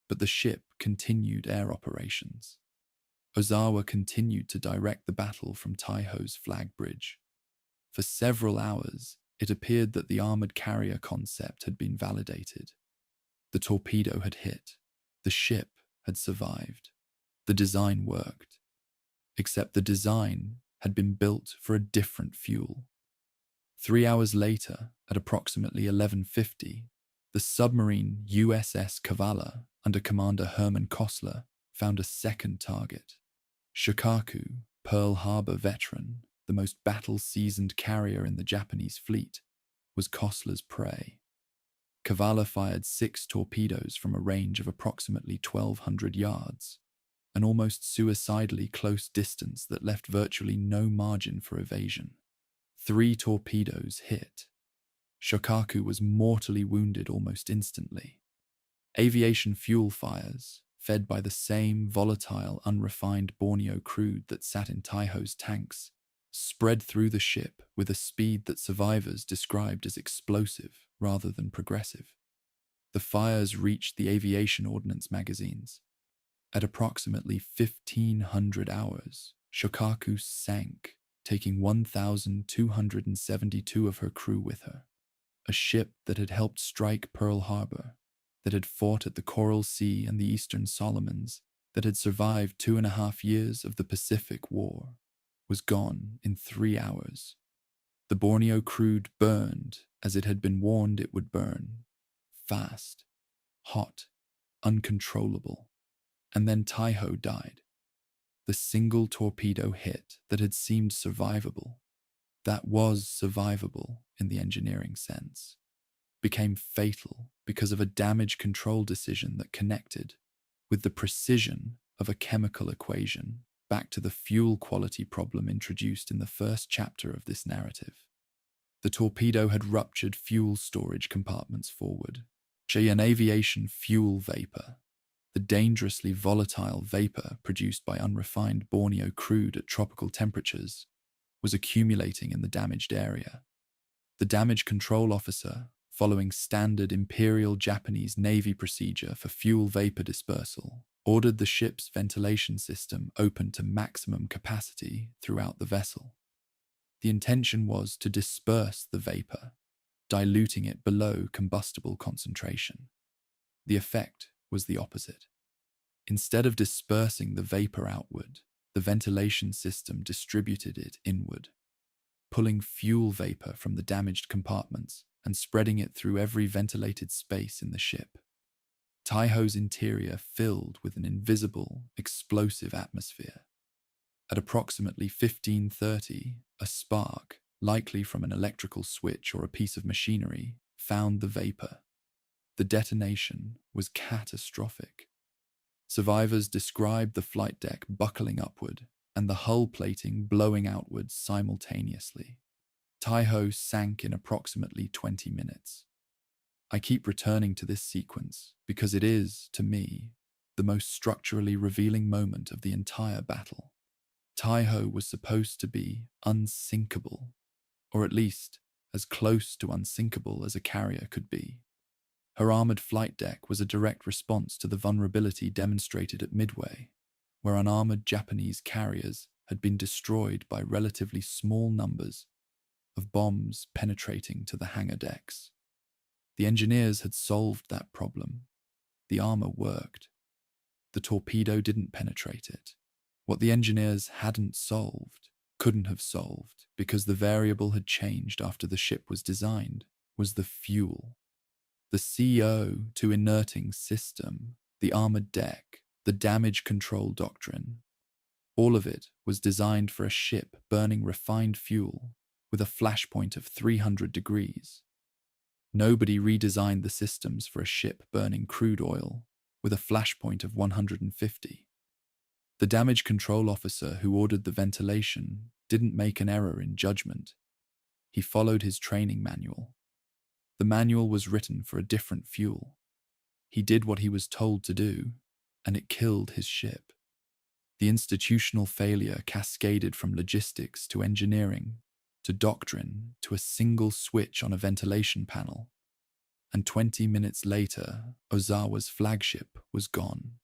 But the ship continued air operations. Ozawa continued to direct the battle from Taiho's flag bridge. For several hours, it appeared that the armored carrier concept had been validated. The torpedo had hit. The ship had survived. The design worked. Except the design had been built for a different fuel. 3 hours later, at approximately 11:50, the submarine USS Kavala, under Commander Herman Kostler, found a second target. Shokaku, Pearl Harbor veteran, the most battle-seasoned carrier in the Japanese fleet, was Kostler's prey. Kavala fired 6 torpedoes from a range of approximately 1,200 yards, an almost suicidally close distance that left virtually no margin for evasion. 3 torpedoes hit. Shokaku was mortally wounded almost instantly. Aviation fuel fires, fed by the same volatile, unrefined Borneo crude that sat in Taiho's tanks, spread through the ship with a speed that survivors described as explosive rather than progressive. The fires reached the aviation ordnance magazines. At approximately 1,500 hours, Shokaku sank, taking 1,272 of her crew with her. A ship that had helped strike Pearl Harbor, that had fought at the Coral Sea and the Eastern Solomons, that had survived 2.5 years of the Pacific War, was gone in 3 hours. The Borneo crude burned as it had been warned it would burn. Fast, hot, uncontrollable. And then Taiho died. The single torpedo hit that had seemed survivable, that was survivable in the engineering sense, became fatal because of a damage control decision that connected, with the precision of a chemical equation, back to the fuel quality problem introduced in the first chapter of this narrative. The torpedo had ruptured fuel storage compartments forward. An aviation fuel vapor, the dangerously volatile vapor produced by unrefined Borneo crude at tropical temperatures, was accumulating in the damaged area. The damage control officer, following standard Imperial Japanese Navy procedure for fuel vapor dispersal, ordered the ship's ventilation system open to maximum capacity throughout the vessel. The intention was to disperse the vapor, diluting it below combustible concentration. The effect was the opposite. Instead of dispersing the vapor outward, the ventilation system distributed it inward, pulling fuel vapor from the damaged compartments and spreading it through every ventilated space in the ship. Taiho's interior filled with an invisible, explosive atmosphere. At approximately 15:30, a spark, likely from an electrical switch or a piece of machinery, found the vapor. The detonation was catastrophic. Survivors described the flight deck buckling upward and the hull plating blowing outwards simultaneously. Taiho sank in approximately 20 minutes. I keep returning to this sequence because it is, to me, the most structurally revealing moment of the entire battle. Taiho was supposed to be unsinkable, or at least as close to unsinkable as a carrier could be. Her armored flight deck was a direct response to the vulnerability demonstrated at Midway, where unarmored Japanese carriers had been destroyed by relatively small numbers of bombs penetrating to the hangar decks. The engineers had solved that problem. The armor worked. The torpedo didn't penetrate it. What the engineers hadn't solved, couldn't have solved, because the variable had changed after the ship was designed, was the fuel. The CO to inerting system, the armored deck, the damage control doctrine. All of it was designed for a ship burning refined fuel with a flashpoint of 300 degrees. Nobody redesigned the systems for a ship burning crude oil with a flashpoint of 150. The damage control officer who ordered the ventilation didn't make an error in judgment. He followed his training manual. The manual was written for a different fuel. He did what he was told to do, and it killed his ship. The institutional failure cascaded from logistics to engineering, to doctrine, to a single switch on a ventilation panel. And 20 minutes later, Ozawa's flagship was gone.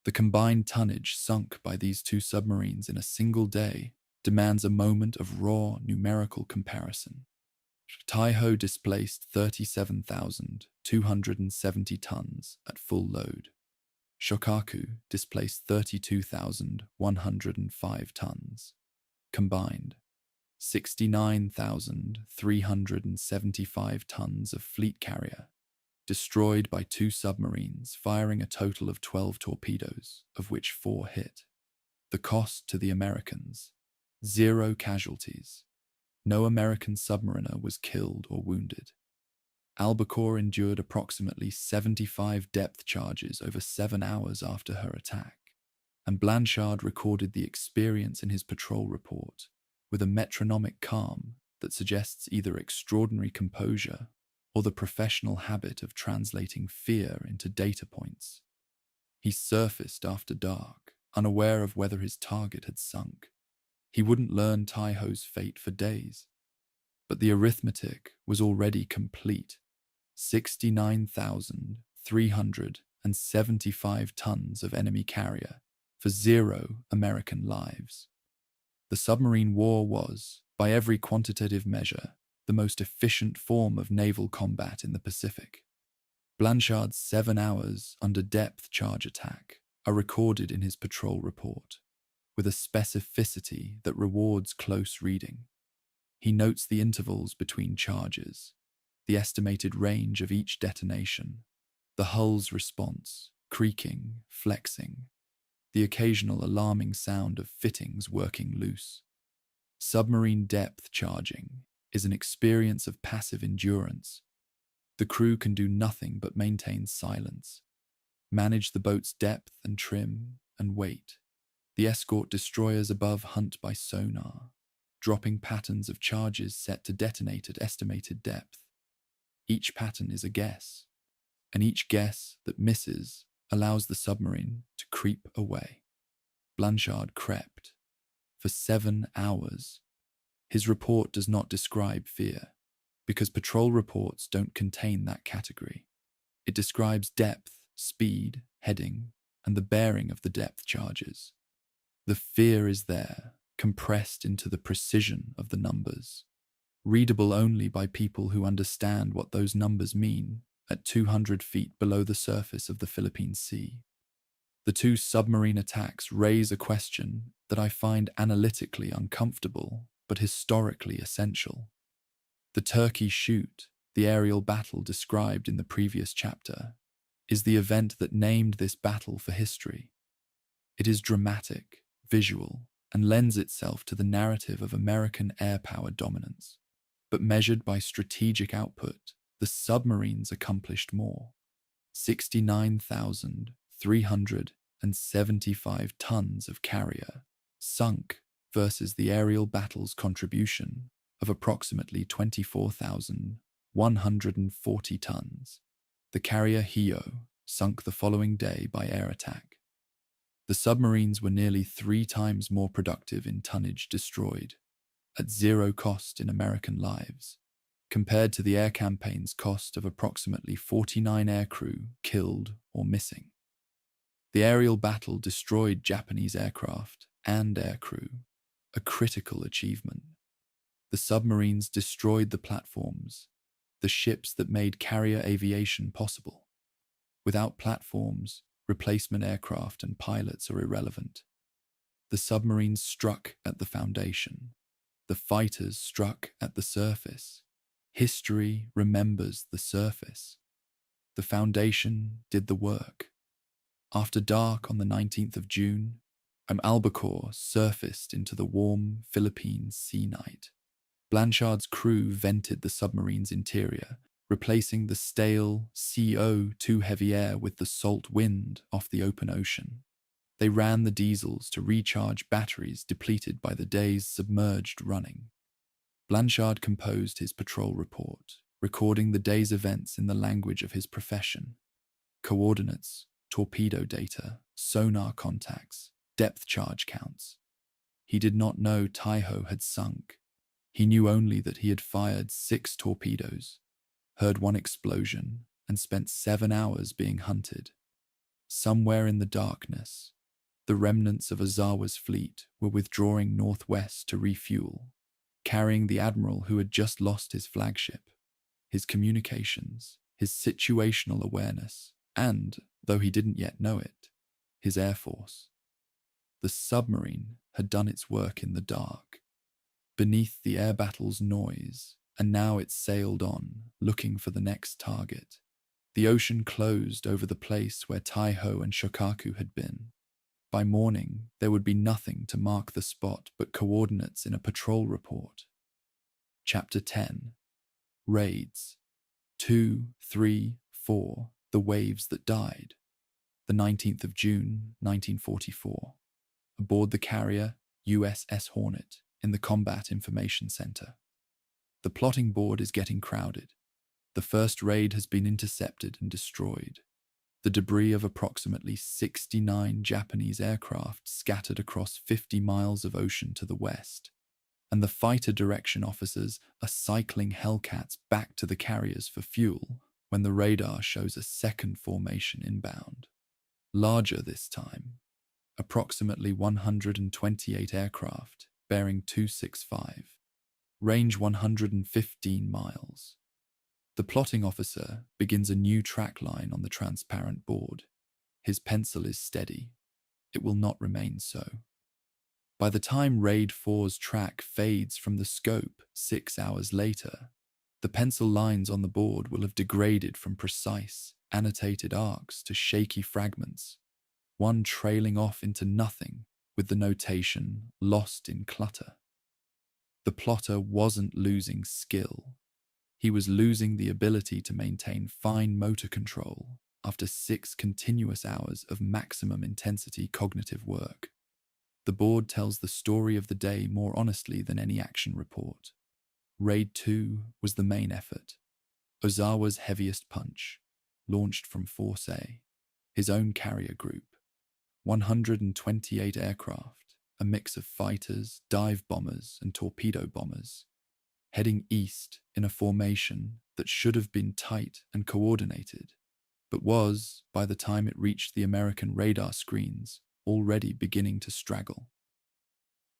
The combined tonnage sunk by these two submarines in a single day demands a moment of raw numerical comparison. Taiho displaced 37,270 tons at full load. Shokaku displaced 32,105 tons. Combined, 69,375 tons of fleet carrier, destroyed by two submarines firing a total of 12 torpedoes, of which 4 hit. The cost to the Americans: 0 casualties. No American submariner was killed or wounded. Albacore endured approximately 75 depth charges over 7 hours after her attack, and Blanchard recorded the experience in his patrol report with a metronomic calm that suggests either extraordinary composure or the professional habit of translating fear into data points. He surfaced after dark, unaware of whether his target had sunk. He wouldn't learn Taiho's fate for days. But the arithmetic was already complete. 69,375 tons of enemy carrier for 0 American lives. The submarine war was, by every quantitative measure, the most efficient form of naval combat in the Pacific. Blanchard's 7 hours under depth charge attack are recorded in his patrol report, with a specificity that rewards close reading. He notes the intervals between charges, the estimated range of each detonation, the hull's response, creaking, flexing, the occasional alarming sound of fittings working loose. Submarine depth charging is an experience of passive endurance. The crew can do nothing but maintain silence, manage the boat's depth and trim, and wait. The escort destroyers above hunt by sonar, dropping patterns of charges set to detonate at estimated depth. Each pattern is a guess, and each guess that misses allows the submarine to creep away. Blanchard crept for 7 hours. His report does not describe fear, because patrol reports don't contain that category. It describes depth, speed, heading, and the bearing of the depth charges. The fear is there, compressed into the precision of the numbers, readable only by people who understand what those numbers mean at 200 feet below the surface of the Philippine Sea. The two submarine attacks raise a question that I find analytically uncomfortable but historically essential. The Turkey Shoot, the aerial battle described in the previous chapter, is the event that named this battle for history. It is dramatic, visual, and lends itself to the narrative of American air power dominance. But measured by strategic output, the submarines accomplished more. 69,375 tons of carrier sunk versus the aerial battle's contribution of approximately 24,140 tons. The carrier Hio sunk the following day by air attack. The submarines were nearly 3 times more productive in tonnage destroyed, at 0 cost in American lives, compared to the air campaign's cost of approximately 49 aircrew killed or missing. The aerial battle destroyed Japanese aircraft and aircrew, a critical achievement. The submarines destroyed the platforms, the ships that made carrier aviation possible. Without platforms, replacement aircraft and pilots are irrelevant. The submarines struck at the foundation. The fighters struck at the surface. History remembers the surface. The foundation did the work. After dark on the 19th of June, Albacore surfaced into the warm Philippine Sea night. Blanchard's crew vented the submarine's interior, replacing the stale CO2 heavy air with the salt wind off the open ocean. They ran the diesels to recharge batteries depleted by the day's submerged running. Blanchard composed his patrol report, recording the day's events in the language of his profession. Coordinates, torpedo data, sonar contacts, depth charge counts. He did not know Taiho had sunk. He knew only that he had fired 6 torpedoes, heard 1 explosion, and spent 7 hours being hunted. Somewhere in the darkness, the remnants of Ozawa's fleet were withdrawing northwest to refuel, carrying the admiral who had just lost his flagship, his communications, his situational awareness, and, though he didn't yet know it, his air force. The submarine had done its work in the dark, beneath the air battle's noise, and now it sailed on, looking for the next target. The ocean closed over the place where Taiho and Shokaku had been. By morning, there would be nothing to mark the spot but coordinates in a patrol report. Chapter 10. Raids. 2, 3, 4. The Waves That Died. The 19th of June, 1944. Aboard the carrier USS Hornet in the Combat Information Center. The plotting board is getting crowded. The first raid has been intercepted and destroyed. The debris of approximately 69 Japanese aircraft scattered across 50 miles of ocean to the west, and the fighter direction officers are cycling Hellcats back to the carriers for fuel when the radar shows a second formation inbound. Larger this time, approximately 128 aircraft bearing 265, range 115 miles. The plotting officer begins a new track line on the transparent board. His pencil is steady. It will not remain so. By the time Raid 4's track fades from the scope 6 hours later, the pencil lines on the board will have degraded from precise, annotated arcs to shaky fragments, one trailing off into nothing with the notation lost in clutter. The plotter wasn't losing skill. He was losing the ability to maintain fine motor control after 6 continuous hours of maximum intensity cognitive work. The board tells the story of the day more honestly than any action report. Raid 2 was the main effort, Ozawa's heaviest punch, launched from Force A, his own carrier group. 128 aircraft, a mix of fighters, dive bombers, and torpedo bombers, heading east in a formation that should have been tight and coordinated, but was, by the time it reached the American radar screens, already beginning to straggle.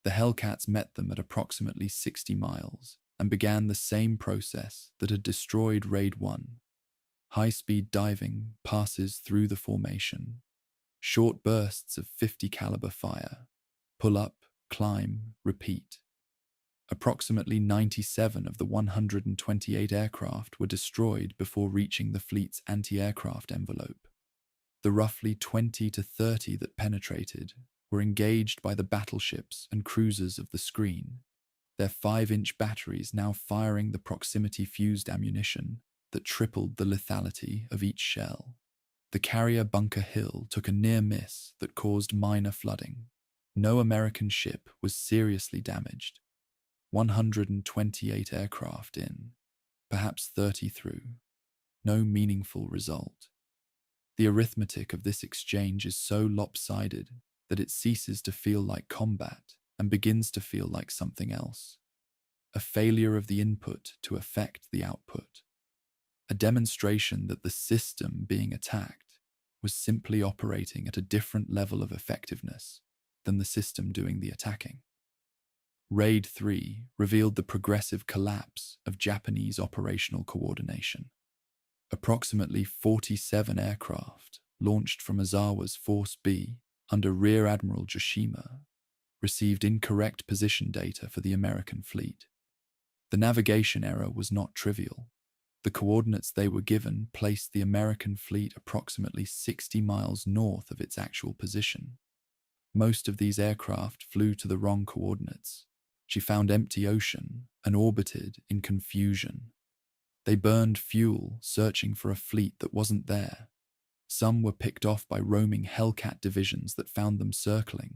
The Hellcats met them at approximately 60 miles and began the same process that had destroyed Raid 1. High-speed diving passes through the formation. Short bursts of 50 caliber fire. Pull up, climb, repeat. Approximately 97 of the 128 aircraft were destroyed before reaching the fleet's anti-aircraft envelope. The roughly 20 to 30 that penetrated were engaged by the battleships and cruisers of the screen, their 5-inch batteries now firing the proximity-fused ammunition that tripled the lethality of each shell. The carrier Bunker Hill took a near miss that caused minor flooding. No American ship was seriously damaged. 128 aircraft in, perhaps 30 through. No meaningful result. The arithmetic of this exchange is so lopsided that it ceases to feel like combat and begins to feel like something else. A failure of the input to affect the output. A demonstration that the system being attacked was simply operating at a different level of effectiveness than the system doing the attacking. Raid 3 revealed the progressive collapse of Japanese operational coordination. Approximately 47 aircraft, launched from Ozawa's Force B under Rear Admiral Joshima, received incorrect position data for the American fleet. The navigation error was not trivial. The coordinates they were given placed the American fleet approximately 60 miles north of its actual position. Most of these aircraft flew to the wrong coordinates. She found empty ocean and orbited in confusion. They burned fuel searching for a fleet that wasn't there. Some were picked off by roaming Hellcat divisions that found them circling.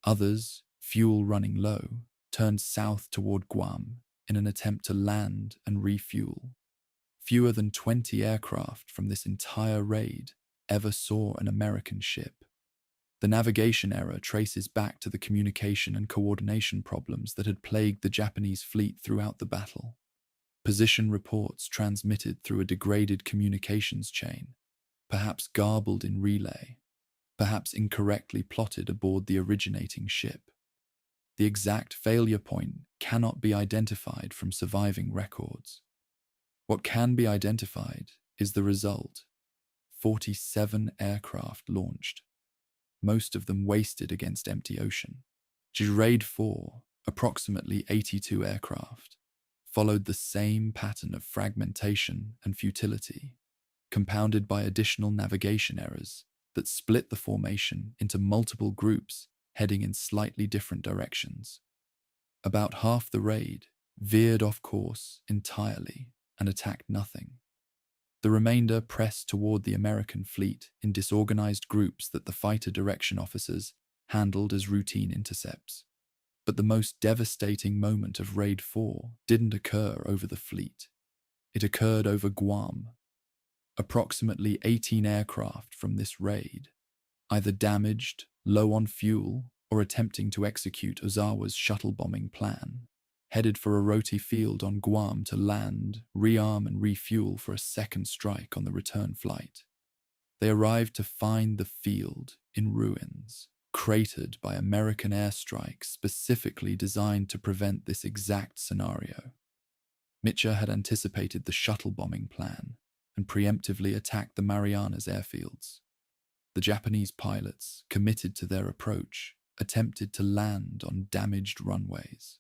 Others, fuel running low, turned south toward Guam in an attempt to land and refuel. Fewer than 20 aircraft from this entire raid ever saw an American ship. The navigation error traces back to the communication and coordination problems that had plagued the Japanese fleet throughout the battle. Position reports transmitted through a degraded communications chain, perhaps garbled in relay, perhaps incorrectly plotted aboard the originating ship. The exact failure point cannot be identified from surviving records. What can be identified is the result: 47 aircraft launched, most of them wasted against empty ocean. Raid 4, approximately 82 aircraft, followed the same pattern of fragmentation and futility, compounded by additional navigation errors that split the formation into multiple groups heading in slightly different directions. About half the raid veered off course entirely and attacked nothing. The remainder pressed toward the American fleet in disorganized groups that the fighter direction officers handled as routine intercepts. But the most devastating moment of Raid 4 didn't occur over the fleet. It occurred over Guam. Approximately 18 aircraft from this raid, either damaged, low on fuel, or attempting to execute Ozawa's shuttle bombing plan, headed for Oroti Field on Guam to land, rearm and refuel for a second strike on the return flight. They arrived to find the field in ruins, cratered by American airstrikes specifically designed to prevent this exact scenario. Mitchell had anticipated the shuttle bombing plan and preemptively attacked the Marianas airfields. The Japanese pilots, committed to their approach, attempted to land on damaged runways.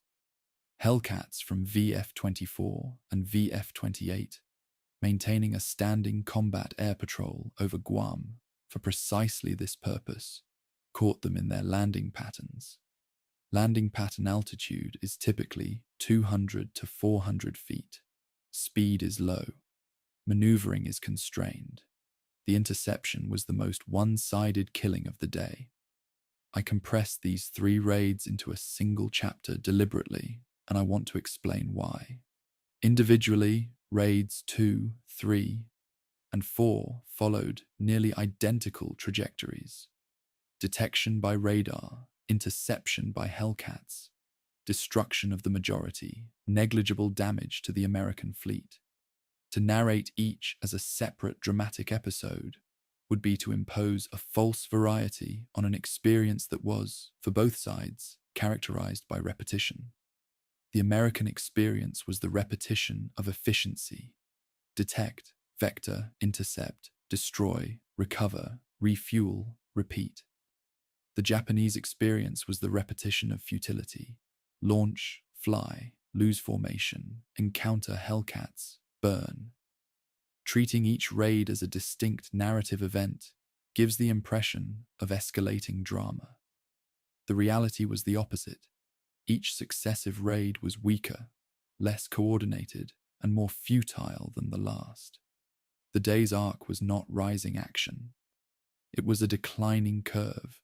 Hellcats from VF-24 and VF-28, maintaining a standing combat air patrol over Guam for precisely this purpose, caught them in their landing patterns. Landing pattern altitude is typically 200 to 400 feet. Speed is low. Maneuvering is constrained. The interception was the most one-sided killing of the day. I compressed these 3 raids into a single chapter deliberately, and I want to explain why. Individually, raids 2, 3, and 4 followed nearly identical trajectories. Detection by radar, interception by Hellcats, destruction of the majority, negligible damage to the American fleet. To narrate each as a separate dramatic episode would be to impose a false variety on an experience that was, for both sides, characterized by repetition. The American experience was the repetition of efficiency: detect, vector, intercept, destroy, recover, refuel, repeat. The Japanese experience was the repetition of futility: launch, fly, lose formation, encounter Hellcats, burn. Treating each raid as a distinct narrative event gives the impression of escalating drama. The reality was the opposite. Each successive raid was weaker, less coordinated, and more futile than the last. The day's arc was not rising action. It was a declining curve.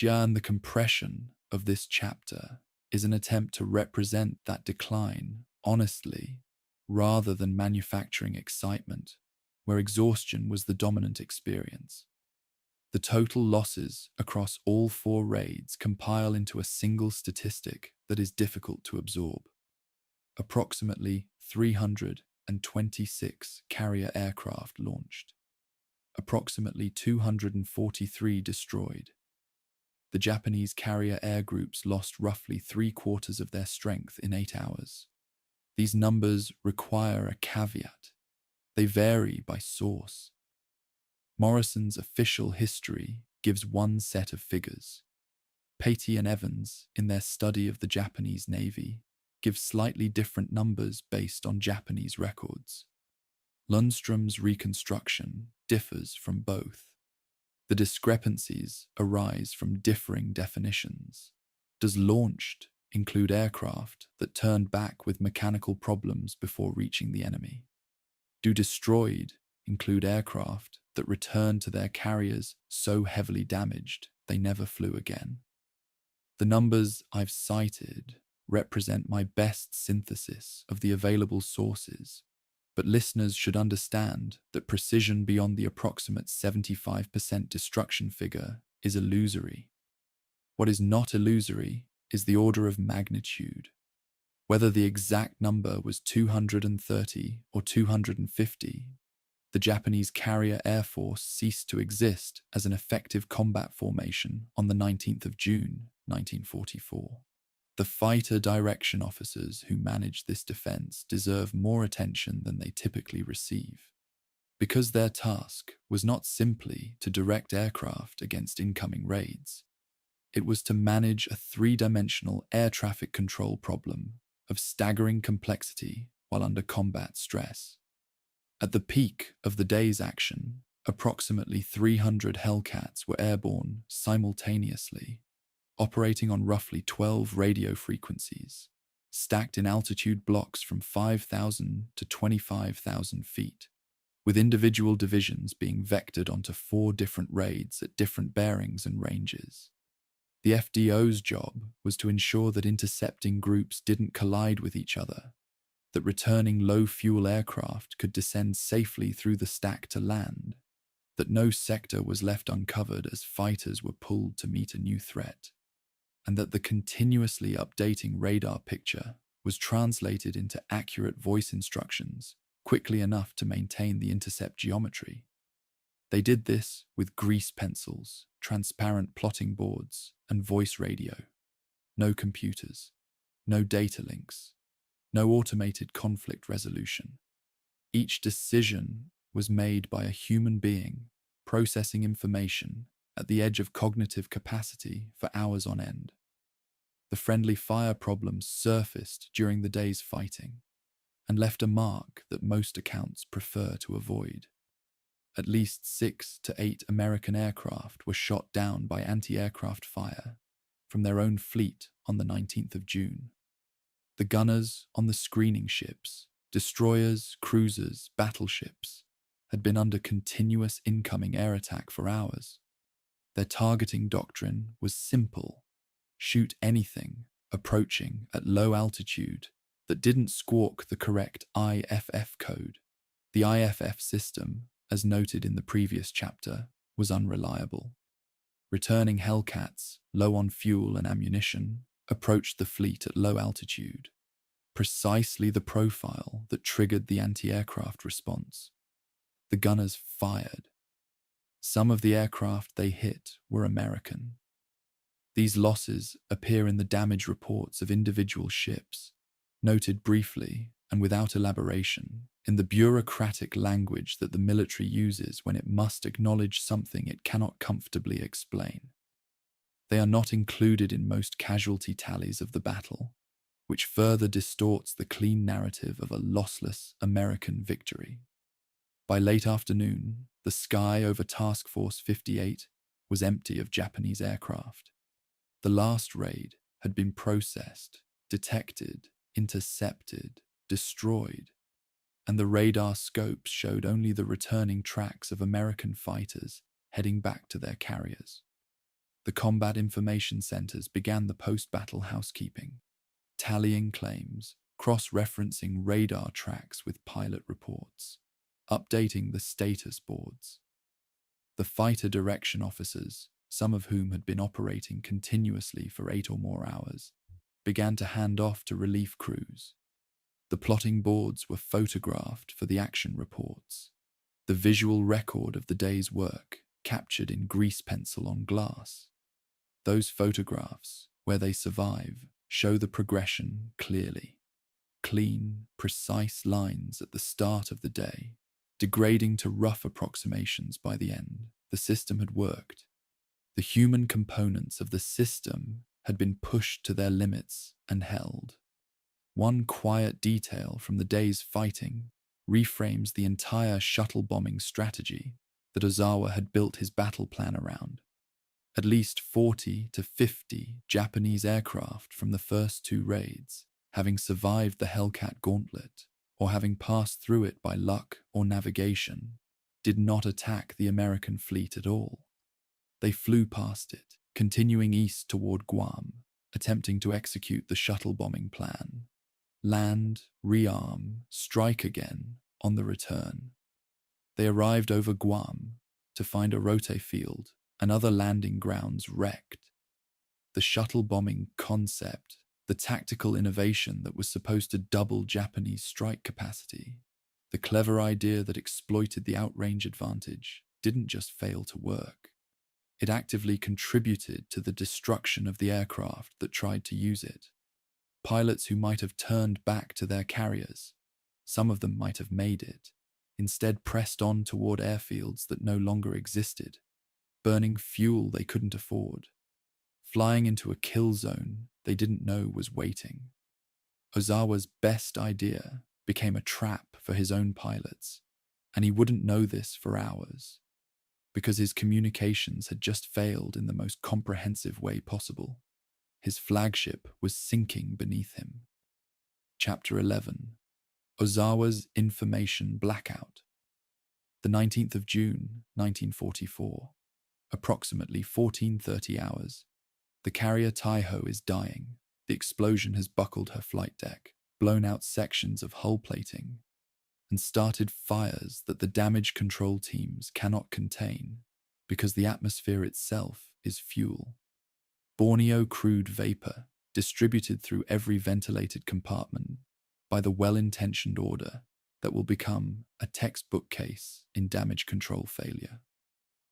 And the compression of this chapter is an attempt to represent that decline honestly, rather than manufacturing excitement, where exhaustion was the dominant experience. The total losses across all 4 raids compile into a single statistic that is difficult to absorb. Approximately 326 carrier aircraft launched. Approximately 243 destroyed. The Japanese carrier air groups lost roughly 3/4 of their strength in 8 hours. These numbers require a caveat. They vary by source. Morrison's official history gives one set of figures. Patey and Evans, in their study of the Japanese Navy, give slightly different numbers based on Japanese records. Lundstrom's reconstruction differs from both. The discrepancies arise from differing definitions. Does launched include aircraft that turned back with mechanical problems before reaching the enemy? Do destroyed include aircraft that returned to their carriers so heavily damaged they never flew again? The numbers I've cited represent my best synthesis of the available sources, But listeners should understand that precision beyond the approximate 75% destruction figure is illusory. What is not illusory is the order of magnitude. Whether the exact number was 230 or 250, the Japanese carrier air force ceased to exist as an effective combat formation on the 19th of June, 1944. The fighter direction officers who managed this defense deserve more attention than they typically receive, because their task was not simply to direct aircraft against incoming raids. It was to manage a three-dimensional air traffic control problem of staggering complexity while under combat stress. At the peak of the day's action, approximately 300 Hellcats were airborne simultaneously, operating on roughly 12 radio frequencies, stacked in altitude blocks from 5,000 to 25,000 feet, with individual divisions being vectored onto 4 different raids at different bearings and ranges. The FDO's job was to ensure that intercepting groups didn't collide with each other, that returning low-fuel aircraft could descend safely through the stack to land, that no sector was left uncovered as fighters were pulled to meet a new threat, and that the continuously updating radar picture was translated into accurate voice instructions quickly enough to maintain the intercept geometry. They did this with grease pencils, transparent plotting boards, and voice radio. No computers, no data links, no automated conflict resolution. Each decision was made by a human being processing information at the edge of cognitive capacity for hours on end. The friendly fire problems surfaced during the day's fighting and left a mark that most accounts prefer to avoid. At least 6 to 8 American aircraft were shot down by anti-aircraft fire from their own fleet on the 19th of June. The gunners on the screening ships, destroyers, cruisers, battleships, had been under continuous incoming air attack for hours. Their targeting doctrine was simple: shoot anything approaching at low altitude that didn't squawk the correct IFF code. The IFF system, as noted in the previous chapter, was unreliable. Returning Hellcats, low on fuel and ammunition, approached the fleet at low altitude, precisely the profile that triggered the anti-aircraft response. The gunners fired. Some of the aircraft they hit were American. These losses appear in the damage reports of individual ships, noted briefly and without elaboration in the bureaucratic language that the military uses when it must acknowledge something it cannot comfortably explain. They are not included in most casualty tallies of the battle, which further distorts the clean narrative of a lossless American victory. By late afternoon, the sky over Task Force 58 was empty of Japanese aircraft. The last raid had been processed, detected, intercepted, destroyed, and the radar scopes showed only the returning tracks of American fighters heading back to their carriers. The combat information centers began the post-battle housekeeping, tallying claims, cross-referencing radar tracks with pilot reports, updating the status boards. The fighter direction officers, some of whom had been operating continuously for 8 or more hours, began to hand off to relief crews. The plotting boards were photographed for the action reports, the visual record of the day's work captured in grease pencil on glass. Those photographs, where they survive, show the progression clearly. Clean, precise lines at the start of the day, degrading to rough approximations by the end. The system had worked. The human components of the system had been pushed to their limits and held. One quiet detail from the day's fighting reframes the entire shuttle bombing strategy that Ozawa had built his battle plan around. At least 40 to 50 Japanese aircraft from the first 2 raids, having survived the Hellcat gauntlet, or having passed through it by luck or navigation, did not attack the American fleet at all. They flew past it, continuing east toward Guam, attempting to execute the shuttle bombing plan. Land, rearm, strike again, On the return, they arrived over Guam to find Orote Field and other landing grounds wrecked. The shuttle bombing concept, the tactical innovation that was supposed to double Japanese strike capacity, the clever idea that exploited the outrange advantage, didn't just fail to work. It actively contributed to the destruction of the aircraft that tried to use it. Pilots who might have turned back to their carriers, some of them might have made it, instead pressed on toward airfields that no longer existed, burning fuel they couldn't afford, flying into a kill zone they didn't know was waiting. Ozawa's best idea became a trap for his own pilots, and he wouldn't know this for hours, because his communications had just failed in the most comprehensive way possible. His flagship was sinking beneath him. Chapter 11. Ozawa's Information Blackout. The 19th of June, 1944. Approximately 14:30 hours. The carrier Taiho is dying. The explosion has buckled her flight deck, blown out sections of hull plating, and started fires that the damage control teams cannot contain because the atmosphere itself is fuel. Borneo crude vapor distributed through every ventilated compartment by the well-intentioned order that will become a textbook case in damage control failure.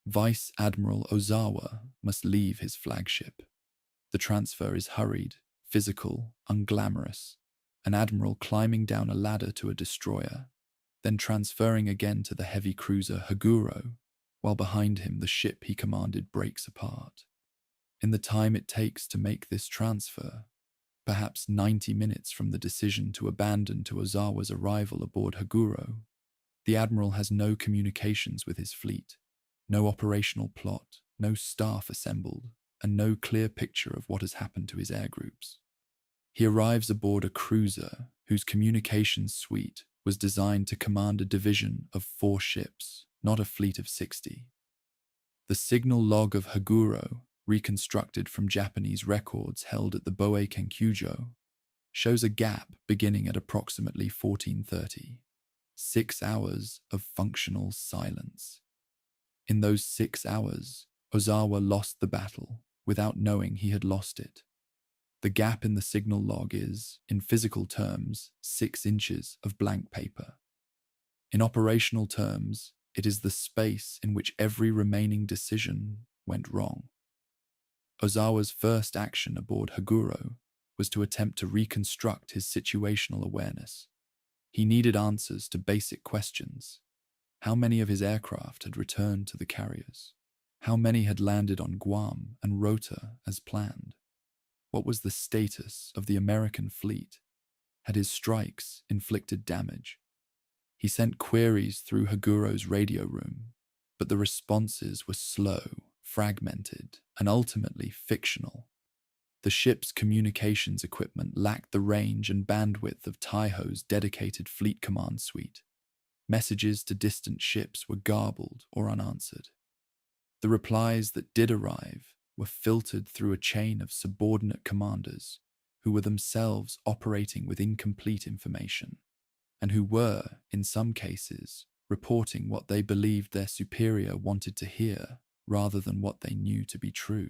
Vice Admiral Ozawa must leave his flagship. The transfer is hurried, physical, unglamorous, an admiral climbing down a ladder to a destroyer, then transferring again to the heavy cruiser Haguro, while behind him the ship he commanded breaks apart. In the time it takes to make this transfer, perhaps 90 minutes from the decision to abandon to Ozawa's arrival aboard Haguro, the admiral has no communications with his fleet, no operational plot, no staff assembled, and no clear picture of what has happened to his air groups. He arrives aboard a cruiser whose communications suite was designed to command a division of 4 ships, not a fleet of 60. The signal log of Haguro, reconstructed from Japanese records held at the Boe Kenkyujo, shows a gap beginning at approximately 14:30, 6 hours of functional silence. In those 6 hours, Ozawa lost the battle without knowing he had lost it. The gap in the signal log is, in physical terms, 6 inches of blank paper. In operational terms, it is the space in which every remaining decision went wrong. Ozawa's first action aboard Haguro was to attempt to reconstruct his situational awareness. He needed answers to basic questions. How many of his aircraft had returned to the carriers? How many had landed on Guam and Rota as planned? What was the status of the American fleet? Had his strikes inflicted damage? He sent queries through Haguro's radio room, but the responses were slow, fragmented, and ultimately fictional. The ship's communications equipment lacked the range and bandwidth of Taiho's dedicated fleet command suite. Messages to distant ships were garbled or unanswered. The replies that did arrive were filtered through a chain of subordinate commanders who were themselves operating with incomplete information, and who were, in some cases, reporting what they believed their superior wanted to hear rather than what they knew to be true.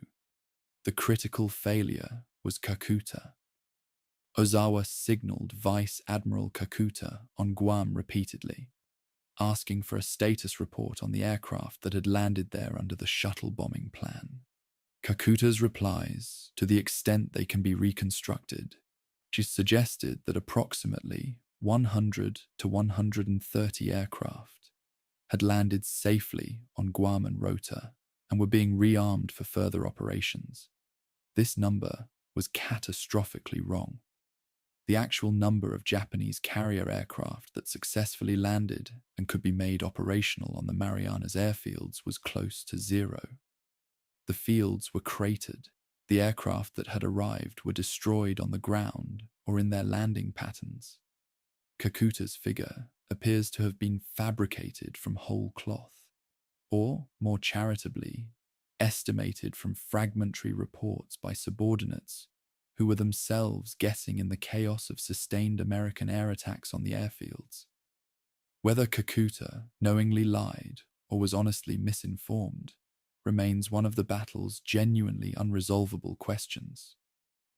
The critical failure was Kakuta. Ozawa signaled Vice Admiral Kakuta on Guam repeatedly, asking for a status report on the aircraft that had landed there under the shuttle bombing plan. Kakuta's replies, to the extent they can be reconstructed, just suggested that approximately 100 to 130 aircraft had landed safely on Guam and Rota and were being rearmed for further operations. This number was catastrophically wrong. The actual number of Japanese carrier aircraft that successfully landed and could be made operational on the Marianas airfields was close to 0. The fields were cratered. The aircraft that had arrived were destroyed on the ground or in their landing patterns. Kakuta's figure appears to have been fabricated from whole cloth, or, more charitably, estimated from fragmentary reports by subordinates who were themselves guessing in the chaos of sustained American air attacks on the airfields. Whether Kakuta knowingly lied or was honestly misinformed remains one of the battle's genuinely unresolvable questions.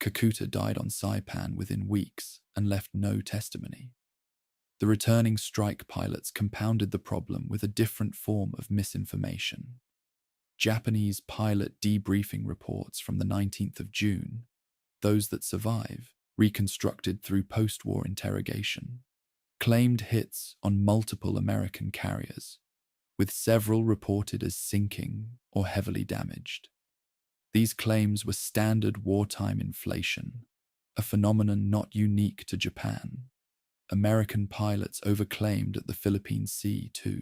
Kakuta died on Saipan within weeks and left no testimony. The returning strike pilots compounded the problem with a different form of misinformation. Japanese pilot debriefing reports from the 19th of June, those that survive, reconstructed through post-war interrogation, claimed hits on multiple American carriers, with several reported as sinking or heavily damaged. These claims were standard wartime inflation, a phenomenon not unique to Japan. American pilots overclaimed at the Philippine Sea too,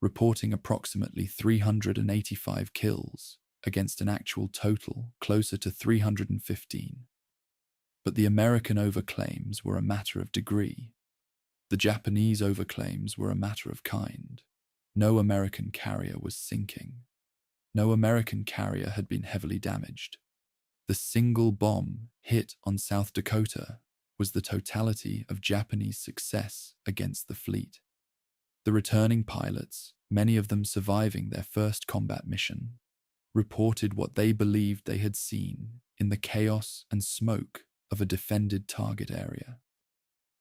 reporting approximately 385 kills against an actual total closer to 315. But the American overclaims were a matter of degree. The Japanese overclaims were a matter of kind. No American carrier was sinking. No American carrier had been heavily damaged. The single bomb hit on South Dakota was the totality of Japanese success against the fleet. The returning pilots, many of them surviving their first combat mission, reported what they believed they had seen in the chaos and smoke of a defended target area.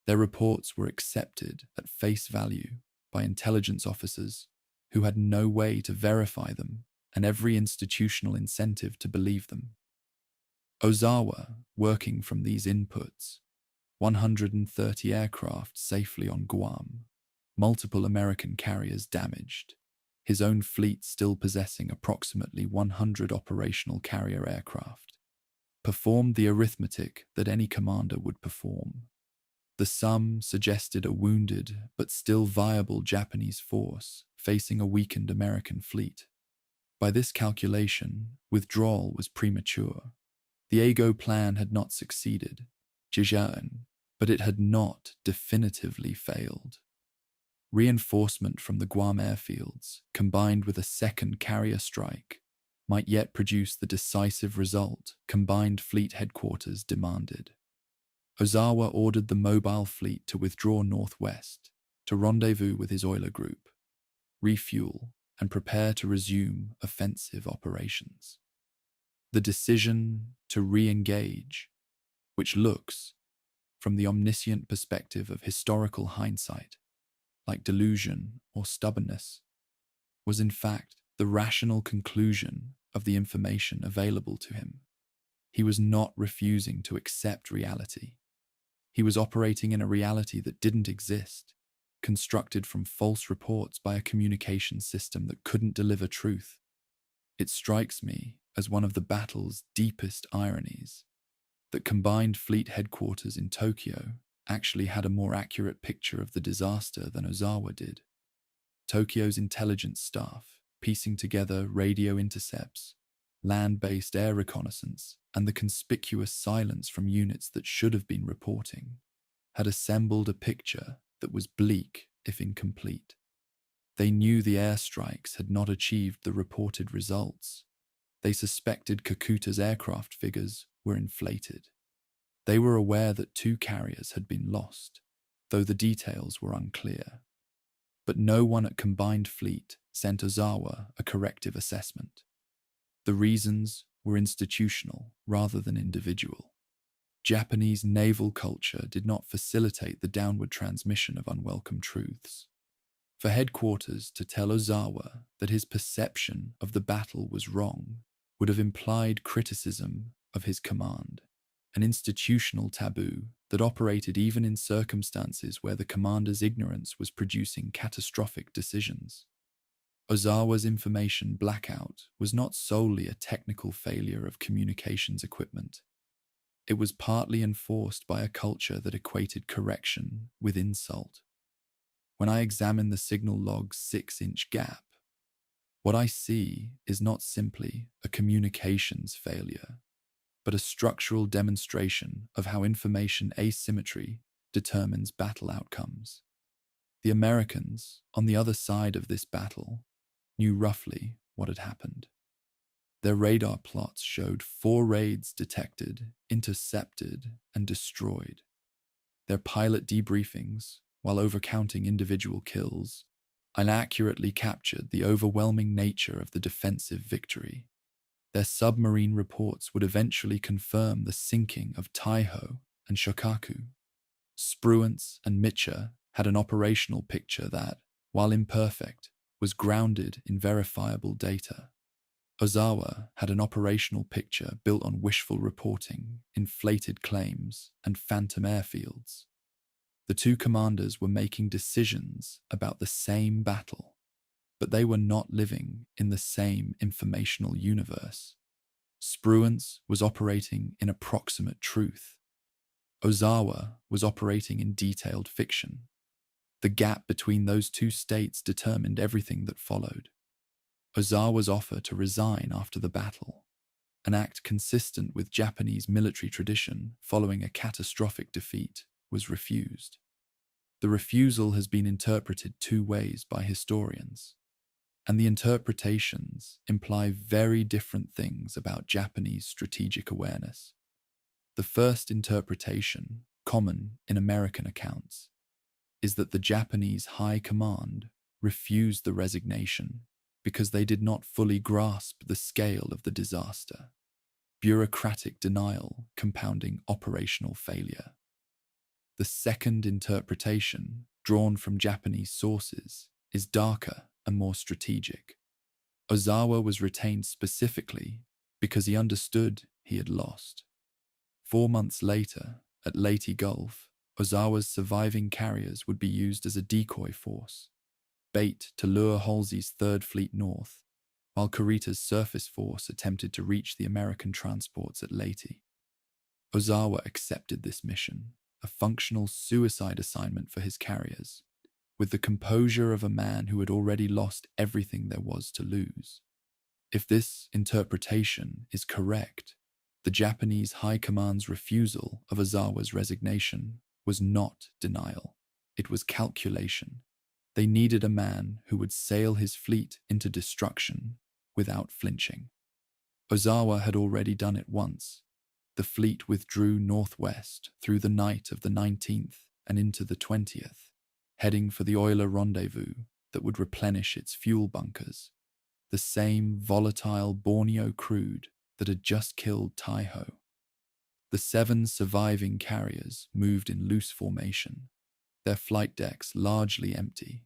Their reports were accepted at face value by intelligence officers who had no way to verify them and every institutional incentive to believe them. Ozawa, working from these inputs, 130 aircraft safely on Guam, multiple American carriers damaged, his own fleet still possessing approximately 100 operational carrier aircraft, performed the arithmetic that any commander would perform. The sum suggested a wounded but still viable Japanese force facing a weakened American fleet. By this calculation, withdrawal was premature. The Ago plan had not succeeded, but it had not definitively failed. Reinforcement from the Guam airfields, combined with a second carrier strike, might yet produce the decisive result combined fleet headquarters demanded. Ozawa ordered the mobile fleet to withdraw northwest, to rendezvous with his oiler group, refuel, and prepare to resume offensive operations. The decision to re-engage, which looks, from the omniscient perspective of historical hindsight, like delusion or stubbornness, was in fact the rational conclusion of the information available to him. He was not refusing to accept reality. He was operating in a reality that didn't exist, constructed from false reports by a communication system that couldn't deliver truth. It strikes me as one of the battle's deepest ironies that combined fleet headquarters in Tokyo actually had a more accurate picture of the disaster than Ozawa did. Tokyo's intelligence staff, piecing together radio intercepts, land-based air reconnaissance, and the conspicuous silence from units that should have been reporting, had assembled a picture that was bleak if incomplete. They knew the airstrikes had not achieved the reported results. They suspected Kakuta's aircraft figures were inflated. They were aware that 2 carriers had been lost, though the details were unclear. But no one at Combined Fleet sent Ozawa a corrective assessment. The reasons were institutional rather than individual. Japanese naval culture did not facilitate the downward transmission of unwelcome truths. For headquarters to tell Ozawa that his perception of the battle was wrong would have implied criticism of his command, an institutional taboo that operated even in circumstances where the commander's ignorance was producing catastrophic decisions. Ozawa's information blackout was not solely a technical failure of communications equipment. It was partly enforced by a culture that equated correction with insult. When I examine the signal log's 6-inch gap, what I see is not simply a communications failure, but a structural demonstration of how information asymmetry determines battle outcomes. The Americans, on the other side of this battle, knew roughly what had happened. Their radar plots showed 4 raids detected, intercepted, and destroyed. Their pilot debriefings, while overcounting individual kills, inaccurately captured the overwhelming nature of the defensive victory. Their submarine reports would eventually confirm the sinking of Taiho and Shokaku. Spruance and Mitchell had an operational picture that, while imperfect, was grounded in verifiable data. Ozawa had an operational picture built on wishful reporting, inflated claims, and phantom airfields. The two commanders were making decisions about the same battle, but they were not living in the same informational universe. Spruance was operating in approximate truth. Ozawa was operating in detailed fiction. The gap between those two states determined everything that followed. Ozawa's offer to resign after the battle, an act consistent with Japanese military tradition following a catastrophic defeat, was refused. The refusal has been interpreted two ways by historians, and the interpretations imply very different things about Japanese strategic awareness. The first interpretation, common in American accounts, is that the Japanese High Command refused the resignation because they did not fully grasp the scale of the disaster, bureaucratic denial compounding operational failure. The second interpretation, drawn from Japanese sources, is darker and more strategic. Ozawa was retained specifically because he understood he had lost. 4 months later, at Leyte Gulf, Ozawa's surviving carriers would be used as a decoy force, bait to lure Halsey's Third Fleet north, while Kurita's surface force attempted to reach the American transports at Leyte. Ozawa accepted this mission, a functional suicide assignment for his carriers, with the composure of a man who had already lost everything there was to lose. If this interpretation is correct, the Japanese High Command's refusal of Ozawa's resignation was not denial, it was calculation. They needed a man who would sail his fleet into destruction without flinching. Ozawa had already done it once. The fleet withdrew northwest through the night of the 19th and into the 20th, heading for the oiler rendezvous that would replenish its fuel bunkers, the same volatile Borneo crude that had just killed Taiho. The 7 surviving carriers moved in loose formation, their flight decks largely empty.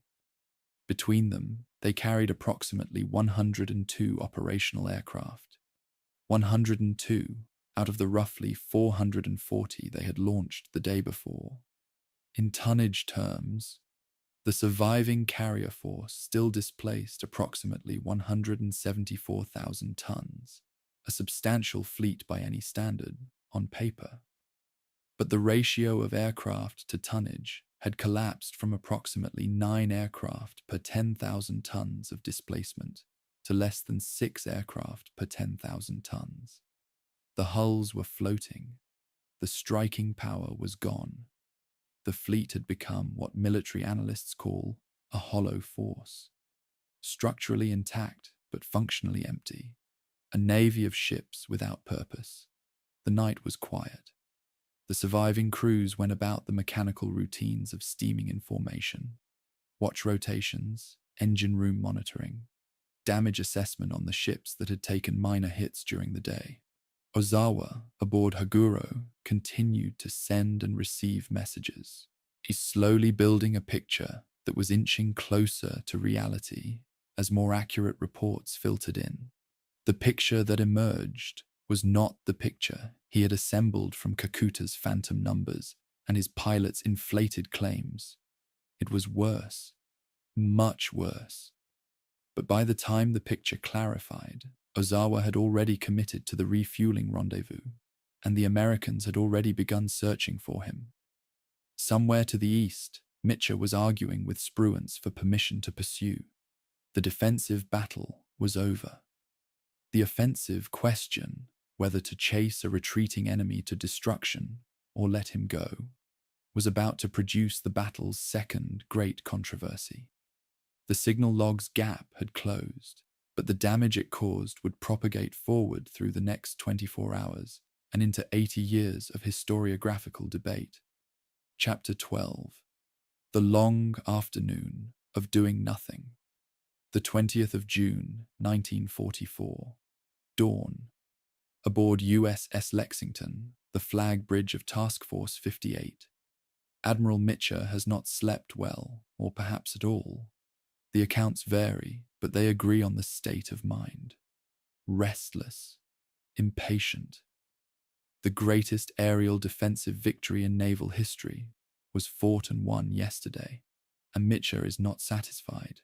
Between them, they carried approximately 102 operational aircraft. 102 out of the roughly 440 they had launched the day before. In tonnage terms, the surviving carrier force still displaced approximately 174,000 tons, a substantial fleet by any standard, on paper. But the ratio of aircraft to tonnage had collapsed from approximately 9 aircraft per 10,000 tons of displacement to less than 6 aircraft per 10,000 tons. The hulls were floating. The striking power was gone. The fleet had become what military analysts call a hollow force. Structurally intact, but functionally empty. A navy of ships without purpose. The night was quiet. The surviving crews went about the mechanical routines of steaming in formation, watch rotations, engine room monitoring, damage assessment on the ships that had taken minor hits during the day. Ozawa, aboard Haguro, continued to send and receive messages. He slowly building a picture that was inching closer to reality as more accurate reports filtered in. The picture that emerged was not the picture he had assembled from Kakuta's phantom numbers and his pilot's inflated claims. It was worse, much worse. But by the time the picture clarified, Ozawa had already committed to the refueling rendezvous, and the Americans had already begun searching for him. Somewhere to the east, Mitchell was arguing with Spruance for permission to pursue. The defensive battle was over. The offensive question, whether to chase a retreating enemy to destruction or let him go, was about to produce the battle's second great controversy. The signal log's gap had closed, but the damage it caused would propagate forward through the next 24 hours and into 80 years of historiographical debate. Chapter 12. The long afternoon of doing nothing. The 20th of June, 1944. Dawn. Aboard USS Lexington, the flag bridge of Task Force 58. Admiral Mitchell has not slept well, or perhaps at all. The accounts vary, but they agree on the state of mind. Restless, impatient. The greatest aerial defensive victory in naval history was fought and won yesterday, and Mitchell is not satisfied.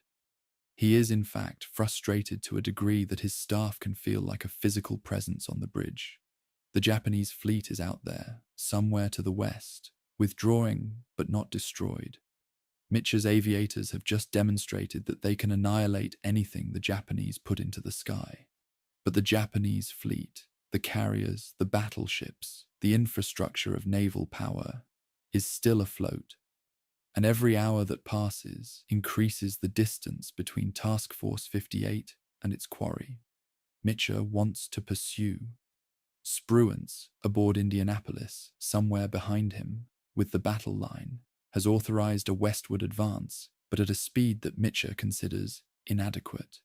He is, in fact, frustrated to a degree that his staff can feel like a physical presence on the bridge. The Japanese fleet is out there, somewhere to the west, withdrawing but not destroyed. Mitchell's aviators have just demonstrated that they can annihilate anything the Japanese put into the sky. But the Japanese fleet, the carriers, the battleships, the infrastructure of naval power, is still afloat. And every hour that passes increases the distance between Task Force 58 and its quarry. Mitchell wants to pursue. Spruance, aboard Indianapolis, somewhere behind him, with the battle line, has authorized a westward advance, but at a speed that Mitchell considers inadequate.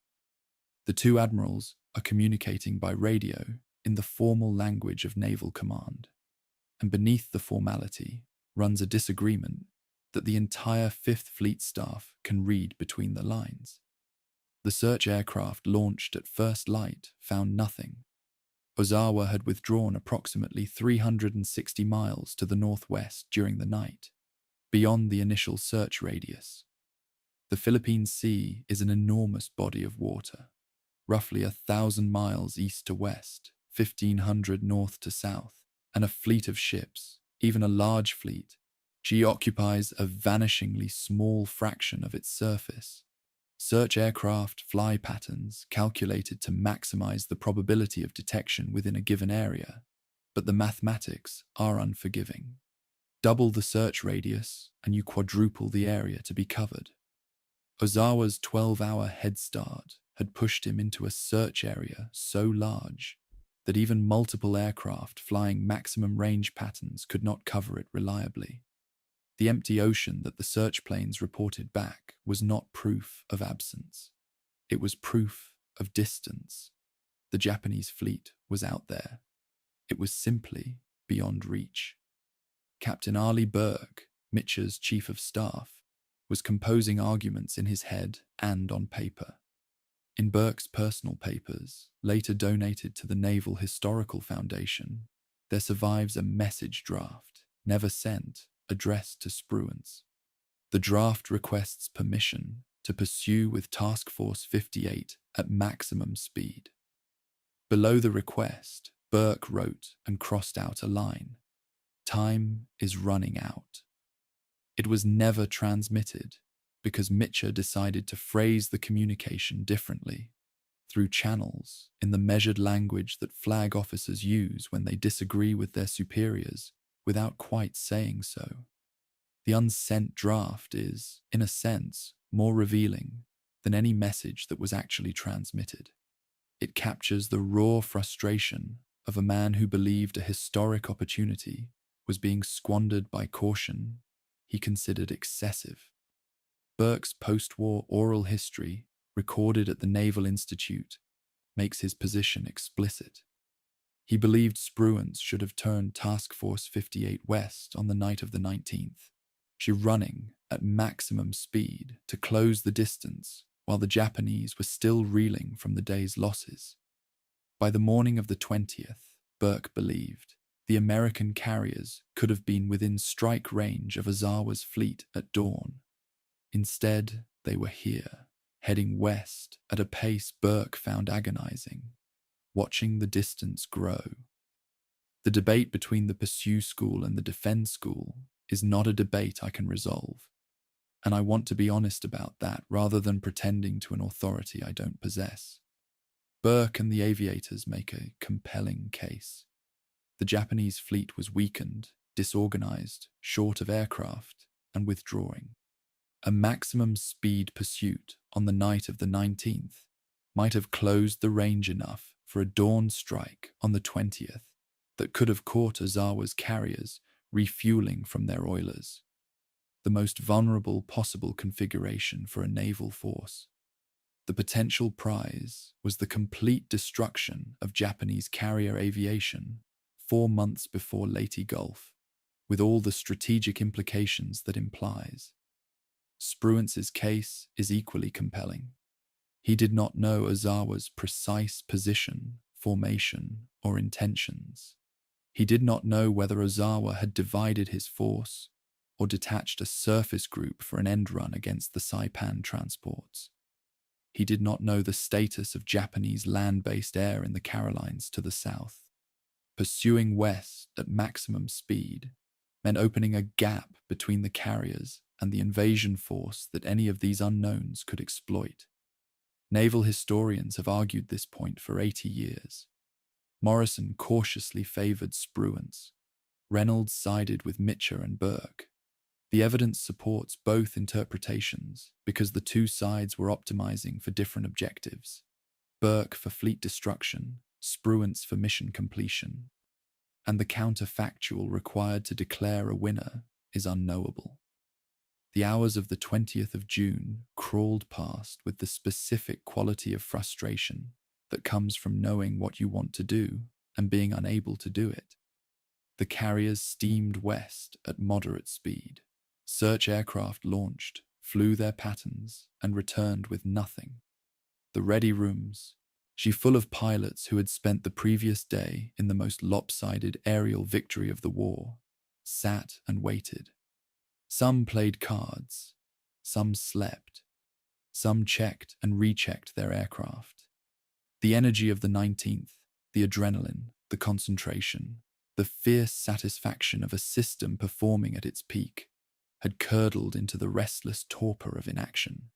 The two admirals are communicating by radio in the formal language of naval command, and beneath the formality runs a disagreement that the entire Fifth Fleet staff can read between the lines. The search aircraft launched at first light found nothing. Ozawa had withdrawn approximately 360 miles to the northwest during the night, beyond the initial search radius. The Philippine Sea is an enormous body of water, roughly 1,000 miles east to west, 1,500 north to south, and a fleet of ships, even a large fleet. She occupies a vanishingly small fraction of its surface. Search aircraft fly patterns calculated to maximize the probability of detection within a given area, but the mathematics are unforgiving. Double the search radius and you quadruple the area to be covered. Ozawa's 12-hour head start had pushed him into a search area so large that even multiple aircraft flying maximum range patterns could not cover it reliably. The empty ocean that the search planes reported back was not proof of absence. It was proof of distance. The Japanese fleet was out there. It was simply beyond reach. Captain Arleigh Burke, Mitchell's chief of staff, was composing arguments in his head and on paper. In Burke's personal papers, later donated to the Naval Historical Foundation, there survives a message draft, never sent, addressed to Spruance. The draft requests permission to pursue with Task Force 58 at maximum speed. Below the request, Burke wrote and crossed out a line. Time is running out. It was never transmitted because Mitchell decided to phrase the communication differently, through channels in the measured language that flag officers use when they disagree with their superiors without quite saying so. The unsent draft is, in a sense, more revealing than any message that was actually transmitted. It captures the raw frustration of a man who believed a historic opportunity was being squandered by caution he considered excessive. Burke's post-war oral history, recorded at the Naval Institute, makes his position explicit. He believed Spruance should have turned Task Force 58 west on the night of the 19th, she running at maximum speed to close the distance while the Japanese were still reeling from the day's losses. By the morning of the 20th, Burke believed the American carriers could have been within strike range of Ozawa's fleet at dawn. Instead, they were here, heading west at a pace Burke found agonizing, watching the distance grow. The debate between the Pursue School and the Defend School is not a debate I can resolve, and I want to be honest about that rather than pretending to an authority I don't possess. Burke and the aviators make a compelling case. The Japanese fleet was weakened, disorganized, short of aircraft, and withdrawing. A maximum speed pursuit on the night of the 19th might have closed the range enough for a dawn strike on the 20th that could have caught Ozawa's carriers refueling from their oilers. the most vulnerable possible configuration for a naval force. The potential prize was the complete destruction of Japanese carrier aviation 4 months before Leyte Gulf, with all the strategic implications that implies. Spruance's case is equally compelling. He did not know Ozawa's precise position, formation, or intentions. He did not know whether Ozawa had divided his force or detached a surface group for an end run against the Saipan transports. He did not know the status of Japanese land-based air in the Carolines to the south. Pursuing west at maximum speed meant opening a gap between the carriers and the invasion force that any of these unknowns could exploit. Naval historians have argued this point for 80 years. Morrison cautiously favored Spruance. Reynolds sided with Mitchell and Burke. The evidence supports both interpretations because the two sides were optimizing for different objectives. Burke for fleet destruction, Spruance for mission completion. And the counterfactual required to declare a winner is unknowable. The hours of the 20th of June crawled past with the specific quality of frustration that comes from knowing what you want to do and being unable to do it. The carriers steamed west at moderate speed. Search aircraft launched, flew their patterns, and returned with nothing. The ready rooms, she full of pilots who had spent the previous day in the most lopsided aerial victory of the war, sat and waited. Some played cards, some slept, some checked and rechecked their aircraft. The energy of the 19th, the adrenaline, the concentration, the fierce satisfaction of a system performing at its peak, had curdled into the restless torpor of inaction.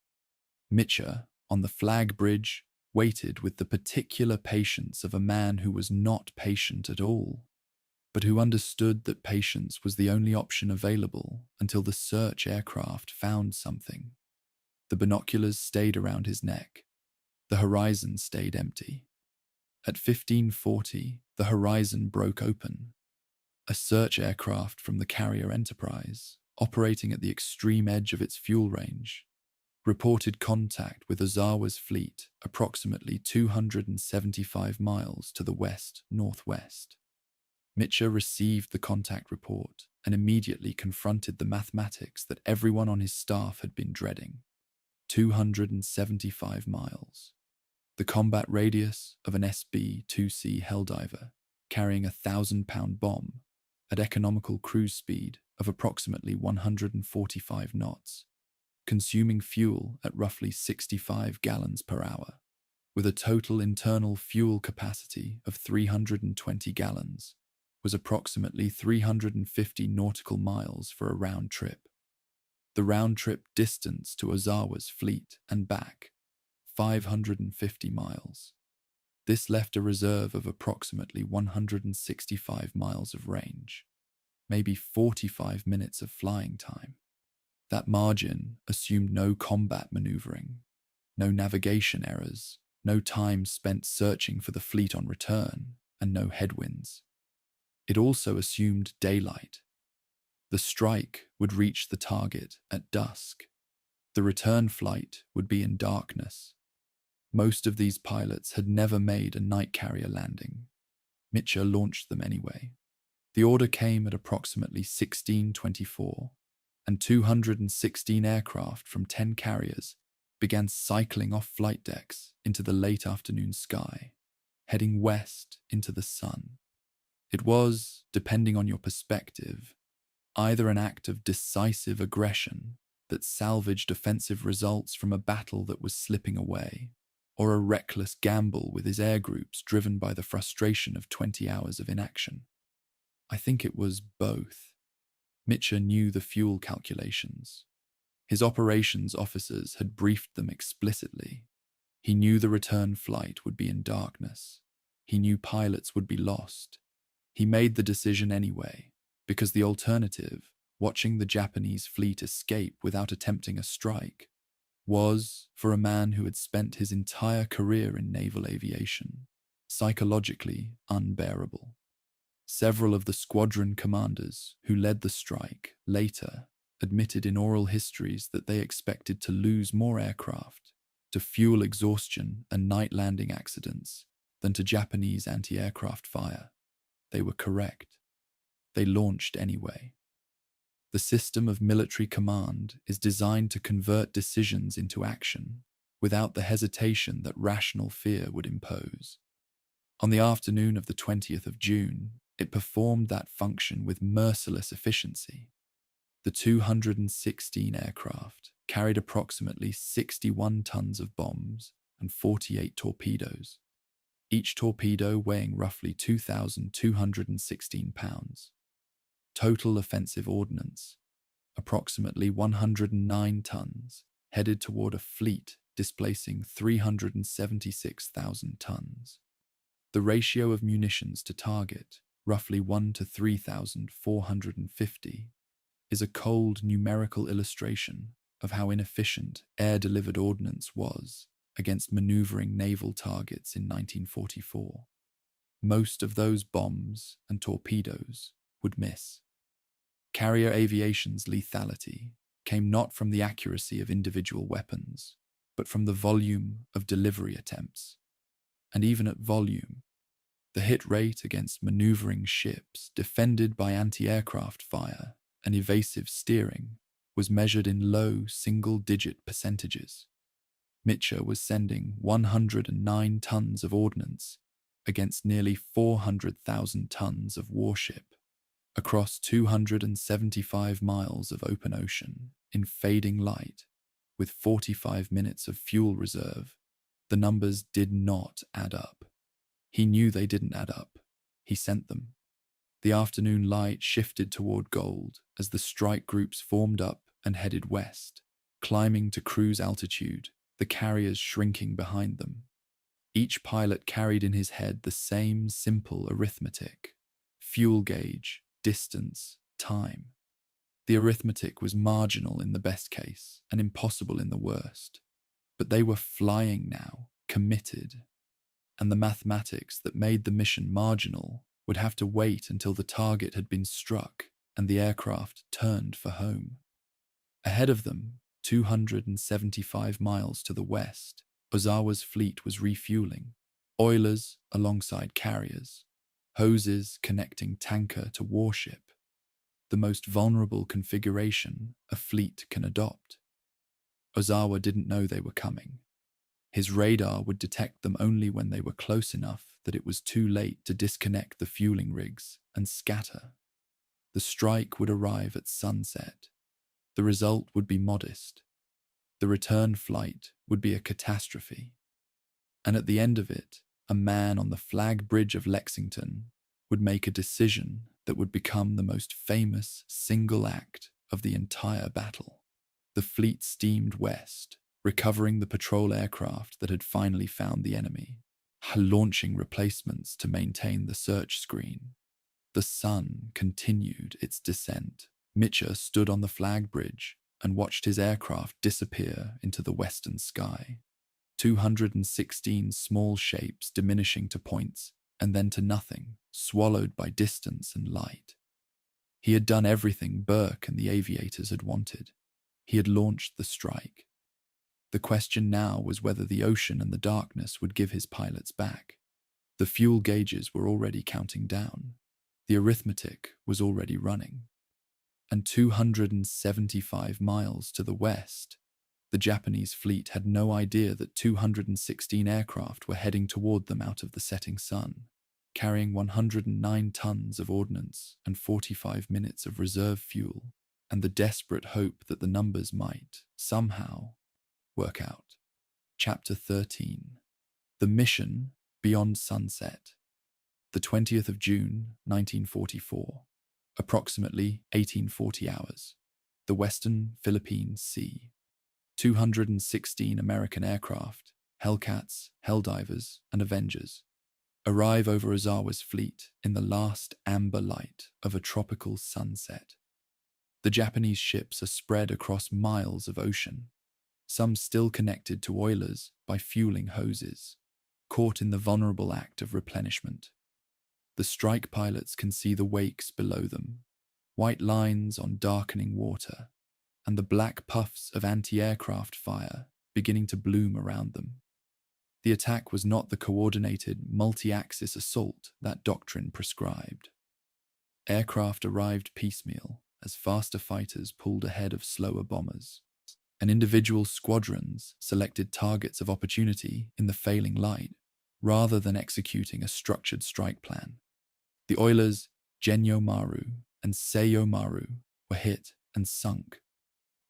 Mitchell, on the flag bridge, waited with the particular patience of a man who was not patient at all, but who understood that patience was the only option available until the search aircraft found something. The binoculars stayed around his neck. The horizon stayed empty. At 15:40, the horizon broke open. A search aircraft from the carrier Enterprise, operating at the extreme edge of its fuel range, reported contact with Ozawa's fleet approximately 275 miles to the west-northwest. Mitchell received the contact report and immediately confronted the mathematics that everyone on his staff had been dreading. 275 miles. The combat radius of an SB-2C Helldiver carrying a 1,000-pound bomb at economical cruise speed of approximately 145 knots, consuming fuel at roughly 65 gallons per hour, with a total internal fuel capacity of 320 gallons, was approximately 350 nautical miles for a round trip. The round-trip distance to Ozawa's fleet and back, 550 miles. This left a reserve of approximately 165 miles of range, maybe 45 minutes of flying time. That margin assumed no combat maneuvering, no navigation errors, no time spent searching for the fleet on return, and no headwinds. It also assumed daylight. The strike would reach the target at dusk. The return flight would be in darkness. Most of these pilots had never made a night carrier landing. Mitchell launched them anyway. The order came at approximately 16:24, and 216 aircraft from 10 carriers began cycling off flight decks into the late afternoon sky, heading west into the sun. It was, depending on your perspective, either an act of decisive aggression that salvaged offensive results from a battle that was slipping away, or a reckless gamble with his air groups driven by the frustration of 20 hours of inaction. I think it was both. Mitchell knew the fuel calculations. His operations officers had briefed them explicitly. He knew the return flight would be in darkness. He knew pilots would be lost. He made the decision anyway, because the alternative, watching the Japanese fleet escape without attempting a strike, was, for a man who had spent his entire career in naval aviation, psychologically unbearable. Several of the squadron commanders who led the strike later admitted in oral histories that they expected to lose more aircraft to fuel exhaustion and night landing accidents than to Japanese anti-aircraft fire. They were correct. They launched anyway. The system of military command is designed to convert decisions into action without the hesitation that rational fear would impose. On the afternoon of the 20th of June, it performed that function with merciless efficiency. The 216 aircraft carried approximately 61 tons of bombs and 48 torpedoes, each torpedo weighing roughly 2,216 pounds. Total offensive ordnance, approximately 109 tons, headed toward a fleet displacing 376,000 tons. The ratio of munitions to target, roughly 1 to 3,450, is a cold numerical illustration of how inefficient air-delivered ordnance was against maneuvering naval targets in 1944. Most of those bombs and torpedoes would miss. Carrier aviation's lethality came not from the accuracy of individual weapons, but from the volume of delivery attempts. And even at volume, the hit rate against maneuvering ships defended by anti-aircraft fire and evasive steering was measured in low single-digit percentages. Mitchell was sending 109 tons of ordnance against nearly 400,000 tons of warship across 275 miles of open ocean in fading light with 45 minutes of fuel reserve. The numbers did not add up. He knew they didn't add up. He sent them. The afternoon light shifted toward gold as the strike groups formed up and headed west, climbing to cruise altitude, the carriers shrinking behind them. Each pilot carried in his head the same simple arithmetic: fuel gauge, distance, time. The arithmetic was marginal in the best case and impossible in the worst. But they were flying now, committed. And the mathematics that made the mission marginal would have to wait until the target had been struck and the aircraft turned for home. Ahead of them, 275 miles to the west, Ozawa's fleet was refueling, oilers alongside carriers, hoses connecting tanker to warship, the most vulnerable configuration a fleet can adopt. Ozawa didn't know they were coming. His radar would detect them only when they were close enough that it was too late to disconnect the fueling rigs and scatter. The strike would arrive at sunset. The result would be modest. The return flight would be a catastrophe. And at the end of it, a man on the flag bridge of Lexington would make a decision that would become the most famous single act of the entire battle. The fleet steamed west, recovering the patrol aircraft that had finally found the enemy, launching replacements to maintain the search screen. The sun continued its descent. Mitchell stood on the flag bridge and watched his aircraft disappear into the western sky. 216 small shapes diminishing to points and then to nothing, swallowed by distance and light. He had done everything Burke and the aviators had wanted. He had launched the strike. The question now was whether the ocean and the darkness would give his pilots back. The fuel gauges were already counting down. The arithmetic was already running. And 275 miles to the west, the Japanese fleet had no idea that 216 aircraft were heading toward them out of the setting sun, carrying 109 tons of ordnance and 45 minutes of reserve fuel, and the desperate hope that the numbers might, somehow, work out. Chapter 13. The Mission Beyond Sunset. The 20th of June, 1944. Approximately 1840 hours. The Western Philippine Sea. 216 American aircraft, Hellcats, Helldivers, and Avengers, arrive over Ozawa's fleet in the last amber light of a tropical sunset. The Japanese ships are spread across miles of ocean, some still connected to oilers by fueling hoses, caught in the vulnerable act of replenishment. The strike pilots can see the wakes below them, white lines on darkening water, and the black puffs of anti-aircraft fire beginning to bloom around them. The attack was not the coordinated, multi-axis assault that doctrine prescribed. Aircraft arrived piecemeal as faster fighters pulled ahead of slower bombers, and individual squadrons selected targets of opportunity in the failing light rather than executing a structured strike plan. The oilers Genyo Maru and Seiyo Maru were hit and sunk.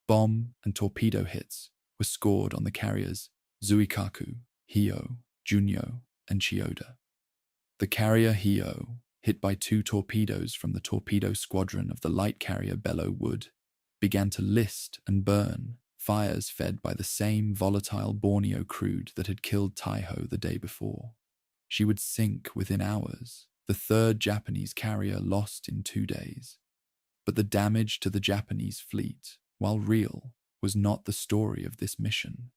Bomb and torpedo hits were scored on the carriers Zuikaku, Hio, Junyo, and Chiyoda. The carrier Hio, hit by 2 torpedoes from the torpedo squadron of the light carrier Belleau Wood, began to list and burn fires fed by the same volatile Borneo crude that had killed Taiho the day before. She would sink within hours, the 3rd Japanese carrier lost in 2 days. But the damage to the Japanese fleet, while real, was not the story of this mission.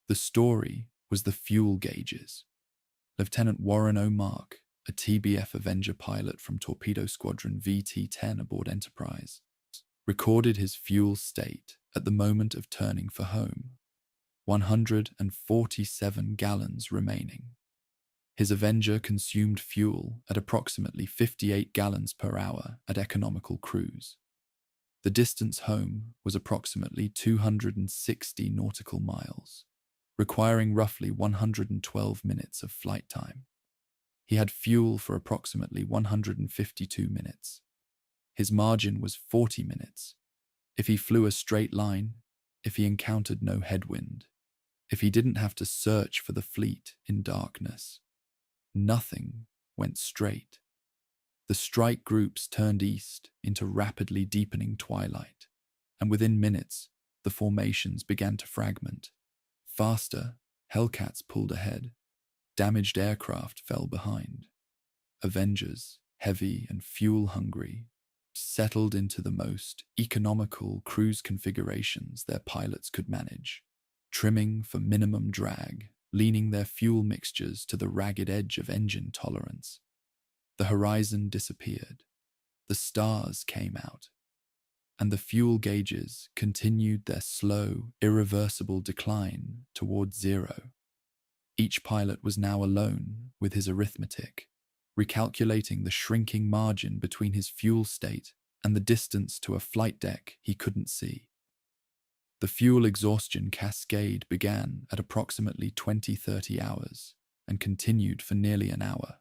The story was the fuel gauges. Lieutenant Warren O'Mark, a TBF Avenger pilot from Torpedo Squadron VT-10 aboard Enterprise, recorded his fuel state at the moment of turning for home. 147 gallons remaining. His Avenger consumed fuel at approximately 58 gallons per hour at economical cruise. The distance home was approximately 260 nautical miles, requiring roughly 112 minutes of flight time. He had fuel for approximately 152 minutes. His margin was 40 minutes. If he flew a straight line, if he encountered no headwind, if he didn't have to search for the fleet in darkness, nothing went straight. The strike groups turned east into rapidly deepening twilight, and within minutes, the formations began to fragment. Faster, Hellcats pulled ahead. Damaged aircraft fell behind. Avengers, heavy and fuel-hungry, settled into the most economical cruise configurations their pilots could manage, trimming for minimum drag, leaning their fuel mixtures to the ragged edge of engine tolerance. The horizon disappeared. The stars came out. And the fuel gauges continued their slow, irreversible decline towards zero. Each pilot was now alone with his arithmetic, recalculating the shrinking margin between his fuel state and the distance to a flight deck he couldn't see. The fuel exhaustion cascade began at approximately 20-30 hours and continued for nearly an hour.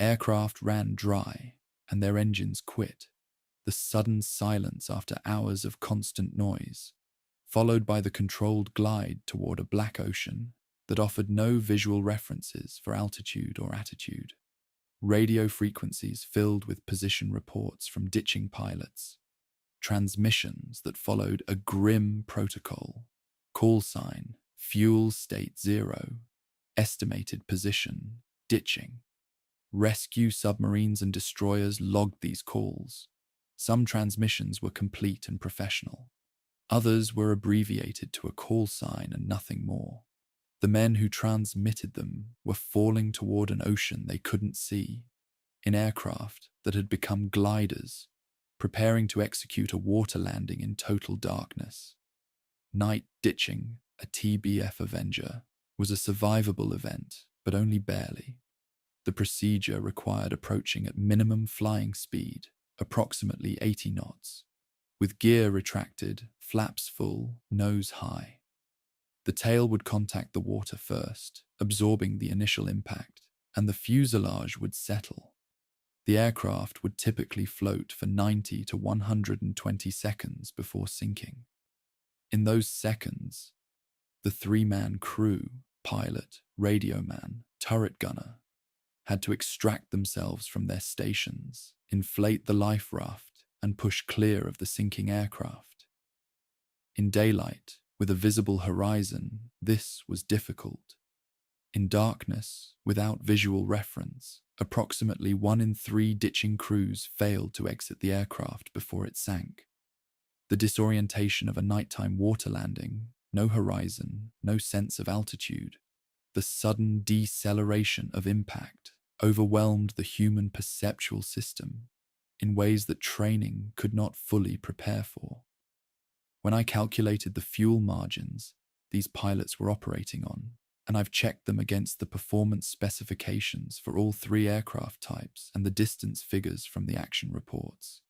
Aircraft ran dry and their engines quit. The sudden silence after hours of constant noise, followed by the controlled glide toward a black ocean that offered no visual references for altitude or attitude. Radio frequencies filled with position reports from ditching pilots. Transmissions that followed a grim protocol. Call sign, fuel state 0, estimated position, ditching. Rescue submarines and destroyers logged these calls. Some transmissions were complete and professional. Others were abbreviated to a call sign and nothing more. The men who transmitted them were falling toward an ocean they couldn't see, in aircraft that had become gliders, preparing to execute a water landing in total darkness. Night ditching a TBF Avenger was a survivable event, but only barely. The procedure required approaching at minimum flying speed, approximately 80 knots, with gear retracted, flaps full, nose high. The tail would contact the water first, absorbing the initial impact, and the fuselage would settle. The aircraft would typically float for 90 to 120 seconds before sinking. In those seconds, the 3-man crew, pilot, radio man, turret gunner, had to extract themselves from their stations, inflate the life raft, and push clear of the sinking aircraft. In daylight, with a visible horizon, this was difficult. In darkness, without visual reference, approximately 1 in 3 ditching crews failed to exit the aircraft before it sank. The disorientation of a nighttime water landing, no horizon, no sense of altitude, the sudden deceleration of impact overwhelmed the human perceptual system in ways that training could not fully prepare for. When I calculated the fuel margins these pilots were operating on, and I've checked them against the performance specifications for all 3 aircraft types and the distance figures from the action reports,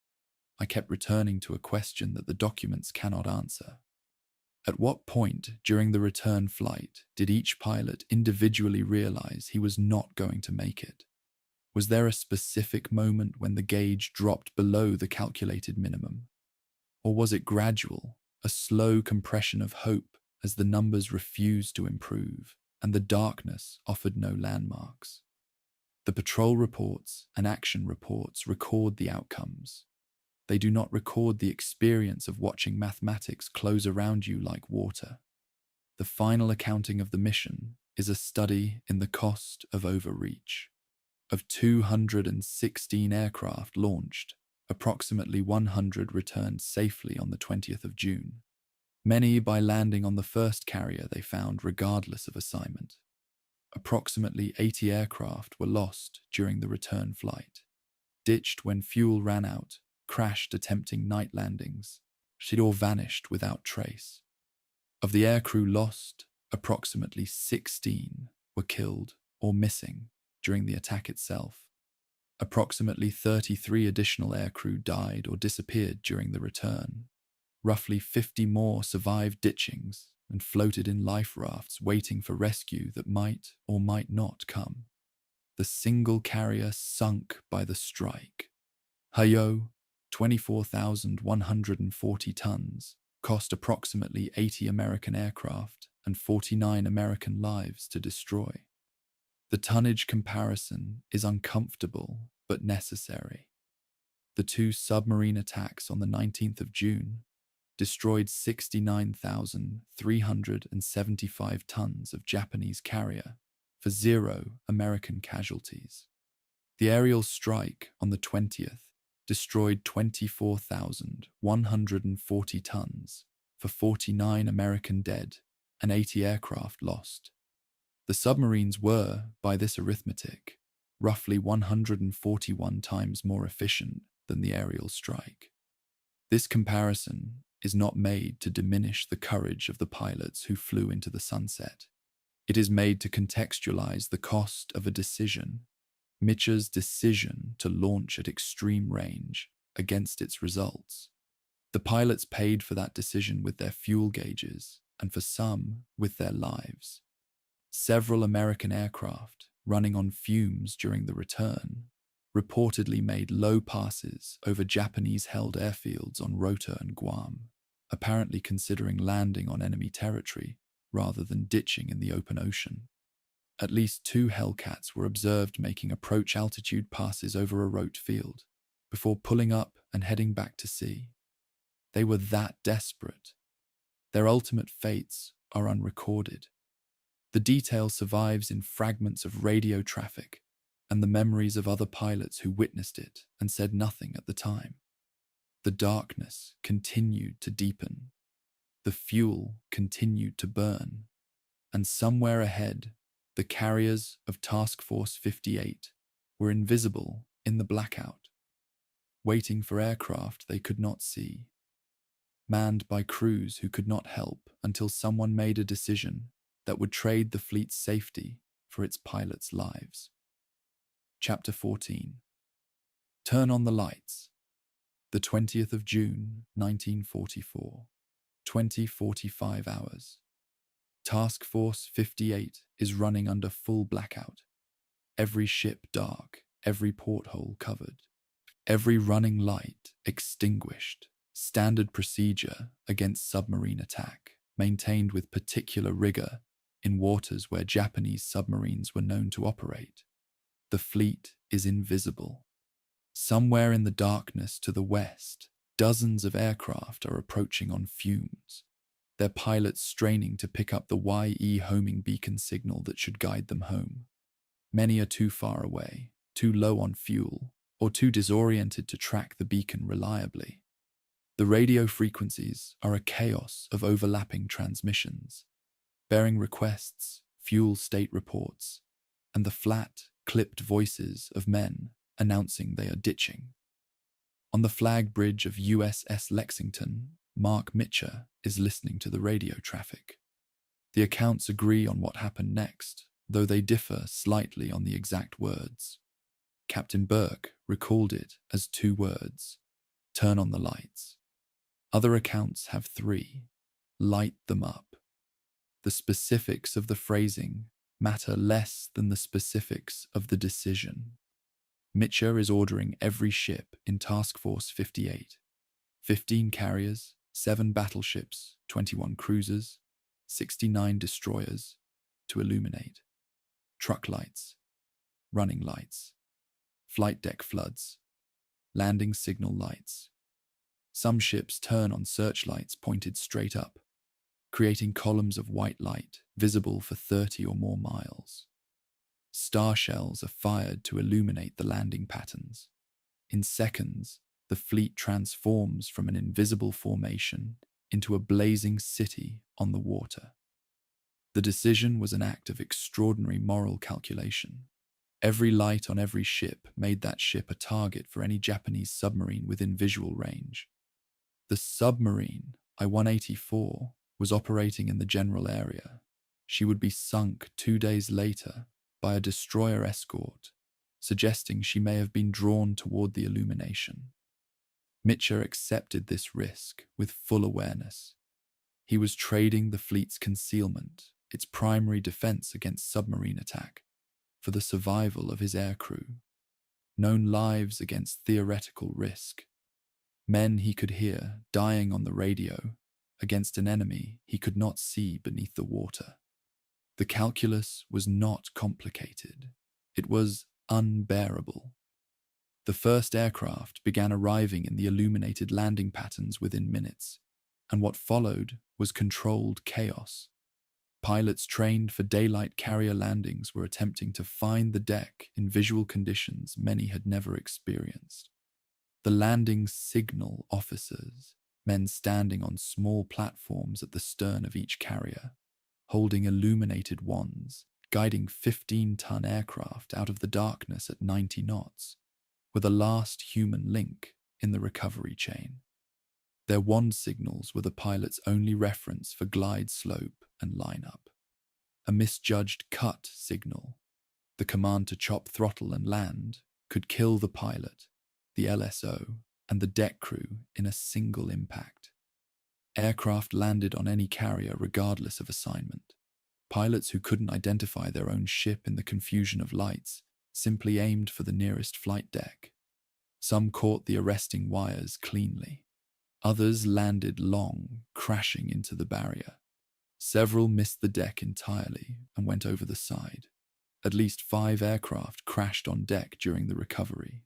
I kept returning to a question that the documents cannot answer. At what point during the return flight did each pilot individually realize he was not going to make it? Was there a specific moment when the gauge dropped below the calculated minimum? Or was it gradual, a slow compression of hope as the numbers refused to improve and the darkness offered no landmarks? The patrol reports and action reports record the outcomes. They do not record the experience of watching mathematics close around you like water. The final accounting of the mission is a study in the cost of overreach. Of 216 aircraft launched, approximately 100 returned safely on the 20th of June. Many by landing on the first carrier they found regardless of assignment. Approximately 80 aircraft were lost during the return flight, ditched when fuel ran out, crashed attempting night landings, or vanished without trace. Of the aircrew lost, approximately 16 were killed or missing during the attack itself. Approximately 33 additional aircrew died or disappeared during the return. Roughly 50 more survived ditchings and floated in life rafts waiting for rescue that might or might not come. The single carrier sunk by the strike, Hayo, 24,140 tons, cost approximately 80 American aircraft and 49 American lives to destroy. The tonnage comparison is uncomfortable but necessary. The 2 submarine attacks on the 19th of June destroyed 69,375 tons of Japanese carrier for 0 American casualties. The aerial strike on the 20th destroyed 24,140 tons for 49 American dead and 80 aircraft lost. The submarines were, by this arithmetic, roughly 141 times more efficient than the aerial strike. This comparison is not made to diminish the courage of the pilots who flew into the sunset. It is made to contextualize the cost of a decision, Mitchell's decision to launch at extreme range, against its results. The pilots paid for that decision with their fuel gauges, and for some, with their lives. Several American aircraft, running on fumes during the return, reportedly made low passes over Japanese-held airfields on Rota and Guam, apparently considering landing on enemy territory rather than ditching in the open ocean. At least 2 Hellcats were observed making approach altitude passes over a rote field, before pulling up and heading back to sea. They were that desperate. Their ultimate fates are unrecorded. The detail survives in fragments of radio traffic and the memories of other pilots who witnessed it and said nothing at the time. The darkness continued to deepen. The fuel continued to burn. And somewhere ahead, the carriers of Task Force 58 were invisible in the blackout, waiting for aircraft they could not see, manned by crews who could not help until someone made a decision that would trade the fleet's safety for its pilots' lives. Chapter 14. Turn on the lights. The 20th of June, 1944. 20:45 hours. Task Force 58 is running under full blackout. Every ship dark, every porthole covered, every running light extinguished. Standard procedure against submarine attack, maintained with particular rigor in waters where Japanese submarines were known to operate. The fleet is invisible. Somewhere in the darkness to the west, dozens of aircraft are approaching on fumes, their pilots straining to pick up the YE homing beacon signal that should guide them home. Many are too far away, too low on fuel, or too disoriented to track the beacon reliably. The radio frequencies are a chaos of overlapping transmissions, bearing requests, fuel state reports, and the flat, clipped voices of men announcing they are ditching. On the flag bridge of USS Lexington, Mark Mitcher is listening to the radio traffic. The accounts agree on what happened next, though they differ slightly on the exact words. Captain Burke recalled it as 2 words: turn on the lights. Other accounts have 3: light them up. The specifics of the phrasing matter less than the specifics of the decision. Mitcher is ordering every ship in Task Force 58, 15 carriers, 7 battleships, 21 cruisers, 69 destroyers, to illuminate. Truck lights, running lights, flight deck floods, landing signal lights. Some ships turn on searchlights pointed straight up, creating columns of white light visible for 30 or more miles. Star shells are fired to illuminate the landing patterns. In seconds, the fleet transforms from an invisible formation into a blazing city on the water. The decision was an act of extraordinary moral calculation. Every light on every ship made that ship a target for any Japanese submarine within visual range. The submarine, I-184, was operating in the general area. She would be sunk 2 days later by a destroyer escort, suggesting she may have been drawn toward the illumination. Mitcher accepted this risk with full awareness. He was trading the fleet's concealment, its primary defense against submarine attack, for the survival of his aircrew. Known lives against theoretical risk. Men he could hear dying on the radio against an enemy he could not see beneath the water. The calculus was not complicated. It was unbearable. The first aircraft began arriving in the illuminated landing patterns within minutes, and what followed was controlled chaos. Pilots trained for daylight carrier landings were attempting to find the deck in visual conditions many had never experienced. The landing signal officers, men standing on small platforms at the stern of each carrier, holding illuminated wands, guiding 15-ton aircraft out of the darkness at 90 knots, were the last human link in the recovery chain. Their wand signals were the pilot's only reference for glide slope and lineup. A misjudged cut signal, the command to chop throttle and land, could kill the pilot, the LSO, and the deck crew in a single impact. Aircraft landed on any carrier regardless of assignment. Pilots who couldn't identify their own ship in the confusion of lights simply aimed for the nearest flight deck. Some caught the arresting wires cleanly. Others landed long, crashing into the barrier. Several missed the deck entirely and went over the side. At least 5 aircraft crashed on deck during the recovery.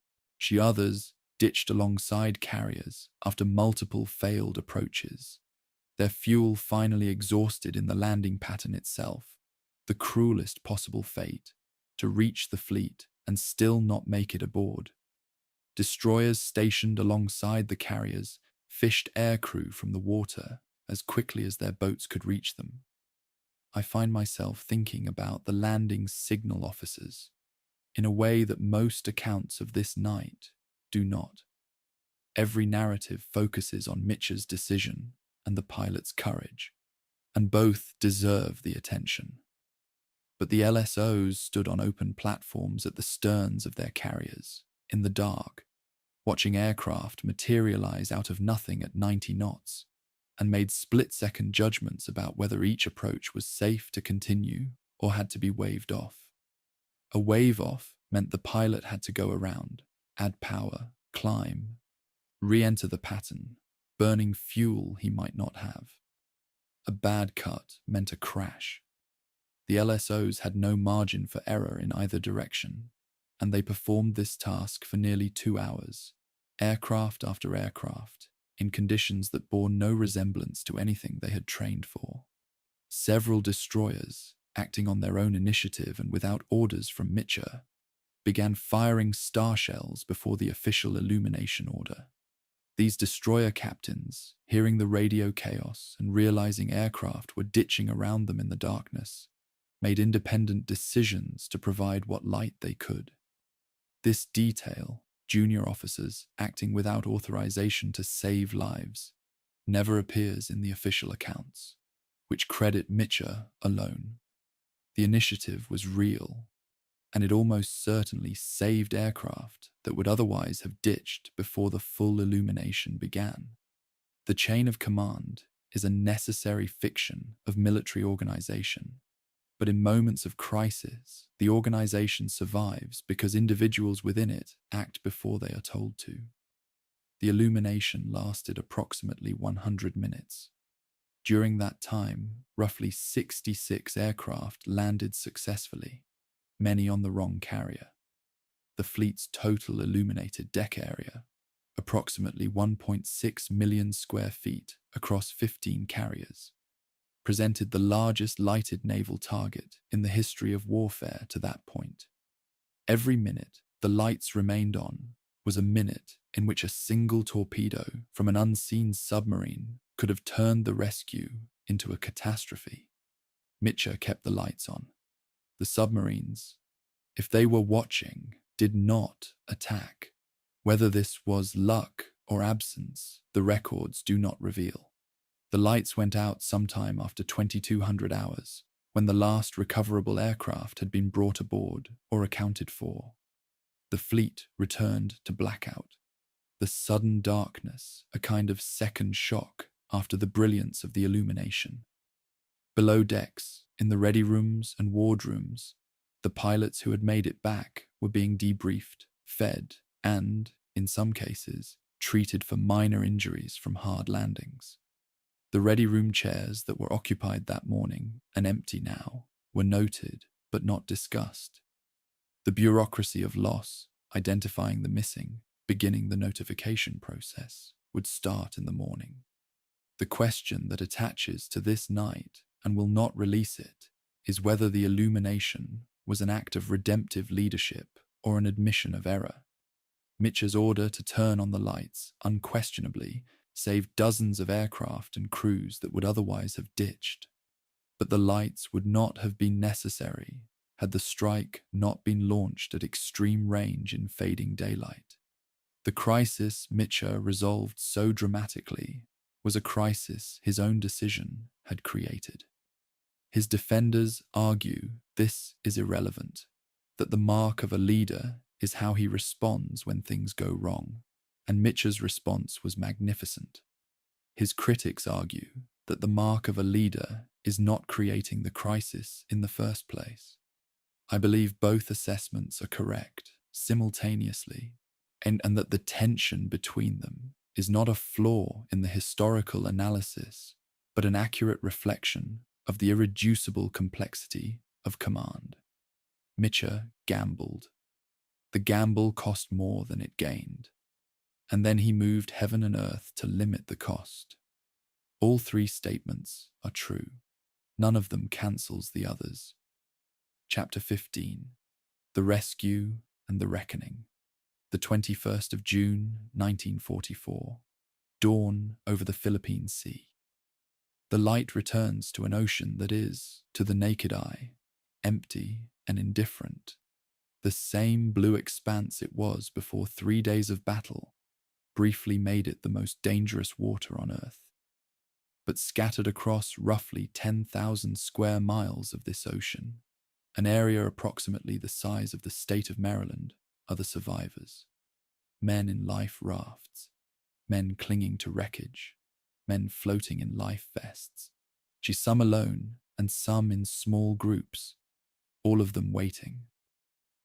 Others ditched alongside carriers after multiple failed approaches. Their fuel finally exhausted in the landing pattern itself, the cruelest possible fate, to reach the fleet and still not make it aboard. Destroyers stationed alongside the carriers fished aircrew from the water as quickly as their boats could reach them. I find myself thinking about the landing signal officers in a way that most accounts of this night do not. Every narrative focuses on Mitcher's decision and the pilot's courage, and both deserve the attention. But the LSOs stood on open platforms at the sterns of their carriers, in the dark, watching aircraft materialize out of nothing at 90 knots, and made split-second judgments about whether each approach was safe to continue or had to be waved off. A wave-off meant the pilot had to go around, add power, climb, re-enter the pattern, burning fuel he might not have. A bad cut meant a crash. The LSOs had no margin for error in either direction, and they performed this task for nearly 2 hours, aircraft after aircraft, in conditions that bore no resemblance to anything they had trained for. Several destroyers, acting on their own initiative and without orders from Mitcher, began firing star shells before the official illumination order. These destroyer captains, hearing the radio chaos and realizing aircraft were ditching around them in the darkness, made independent decisions to provide what light they could. This detail, junior officers acting without authorization to save lives, never appears in the official accounts, which credit Mitchell alone. The initiative was real, and it almost certainly saved aircraft that would otherwise have ditched before the full illumination began. The chain of command is a necessary fiction of military organization, but in moments of crisis, the organization survives because individuals within it act before they are told to. The illumination lasted approximately 100 minutes. During that time, roughly 66 aircraft landed successfully, many on the wrong carrier. The fleet's total illuminated deck area, approximately 1.6 million square feet across 15 carriers, presented the largest lighted naval target in the history of warfare to that point. Every minute the lights remained on was a minute in which a single torpedo from an unseen submarine could have turned the rescue into a catastrophe. Mitchell kept the lights on. The submarines, if they were watching, did not attack. Whether this was luck or absence, the records do not reveal. The lights went out sometime after 2200 hours, when the last recoverable aircraft had been brought aboard or accounted for. The fleet returned to blackout. The sudden darkness, a kind of second shock after the brilliance of the illumination. Below decks, in the ready rooms and wardrooms, the pilots who had made it back were being debriefed, fed, and, in some cases, treated for minor injuries from hard landings. The ready room chairs that were occupied that morning, and empty now, were noted but not discussed. The bureaucracy of loss, identifying the missing, beginning the notification process, would start in the morning. The question that attaches to this night and will not release it is whether the illumination was an act of redemptive leadership or an admission of error. Mitchell's order to turn on the lights unquestionably saved dozens of aircraft and crews that would otherwise have ditched. But the lights would not have been necessary had the strike not been launched at extreme range in fading daylight. The crisis Mitchell resolved so dramatically was a crisis his own decision had created. His defenders argue this is irrelevant, that the mark of a leader is how he responds when things go wrong, and Mitchell's response was magnificent. His critics argue that the mark of a leader is not creating the crisis in the first place. I believe both assessments are correct simultaneously, and that the tension between them is not a flaw in the historical analysis, but an accurate reflection of the irreducible complexity of command. Mitchell gambled. The gamble cost more than it gained, and then he moved heaven and earth to limit the cost. All three statements are true. None of them cancels the others. Chapter 15. The Rescue and the Reckoning. The 21st of June, 1944. Dawn over the Philippine Sea. The light returns to an ocean that is, to the naked eye, empty and indifferent. The same blue expanse it was before 3 days of battle briefly made it the most dangerous water on earth. But scattered across roughly 10,000 square miles of this ocean, an area approximately the size of the state of Maryland, are the survivors. Men in life rafts, men clinging to wreckage, men floating in life vests. Some alone and some in small groups, all of them waiting.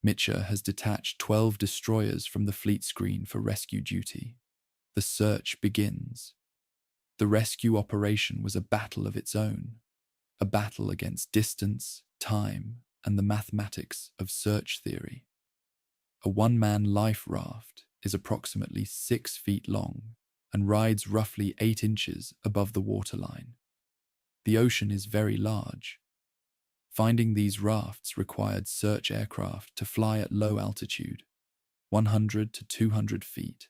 Mitchell has detached 12 destroyers from the fleet screen for rescue duty. The search begins. The rescue operation was a battle of its own, a battle against distance, time, and the mathematics of search theory. A one-man life raft is approximately 6 feet long and rides roughly 8 inches above the waterline. The ocean is very large. Finding these rafts required search aircraft to fly at low altitude, 100 to 200 feet,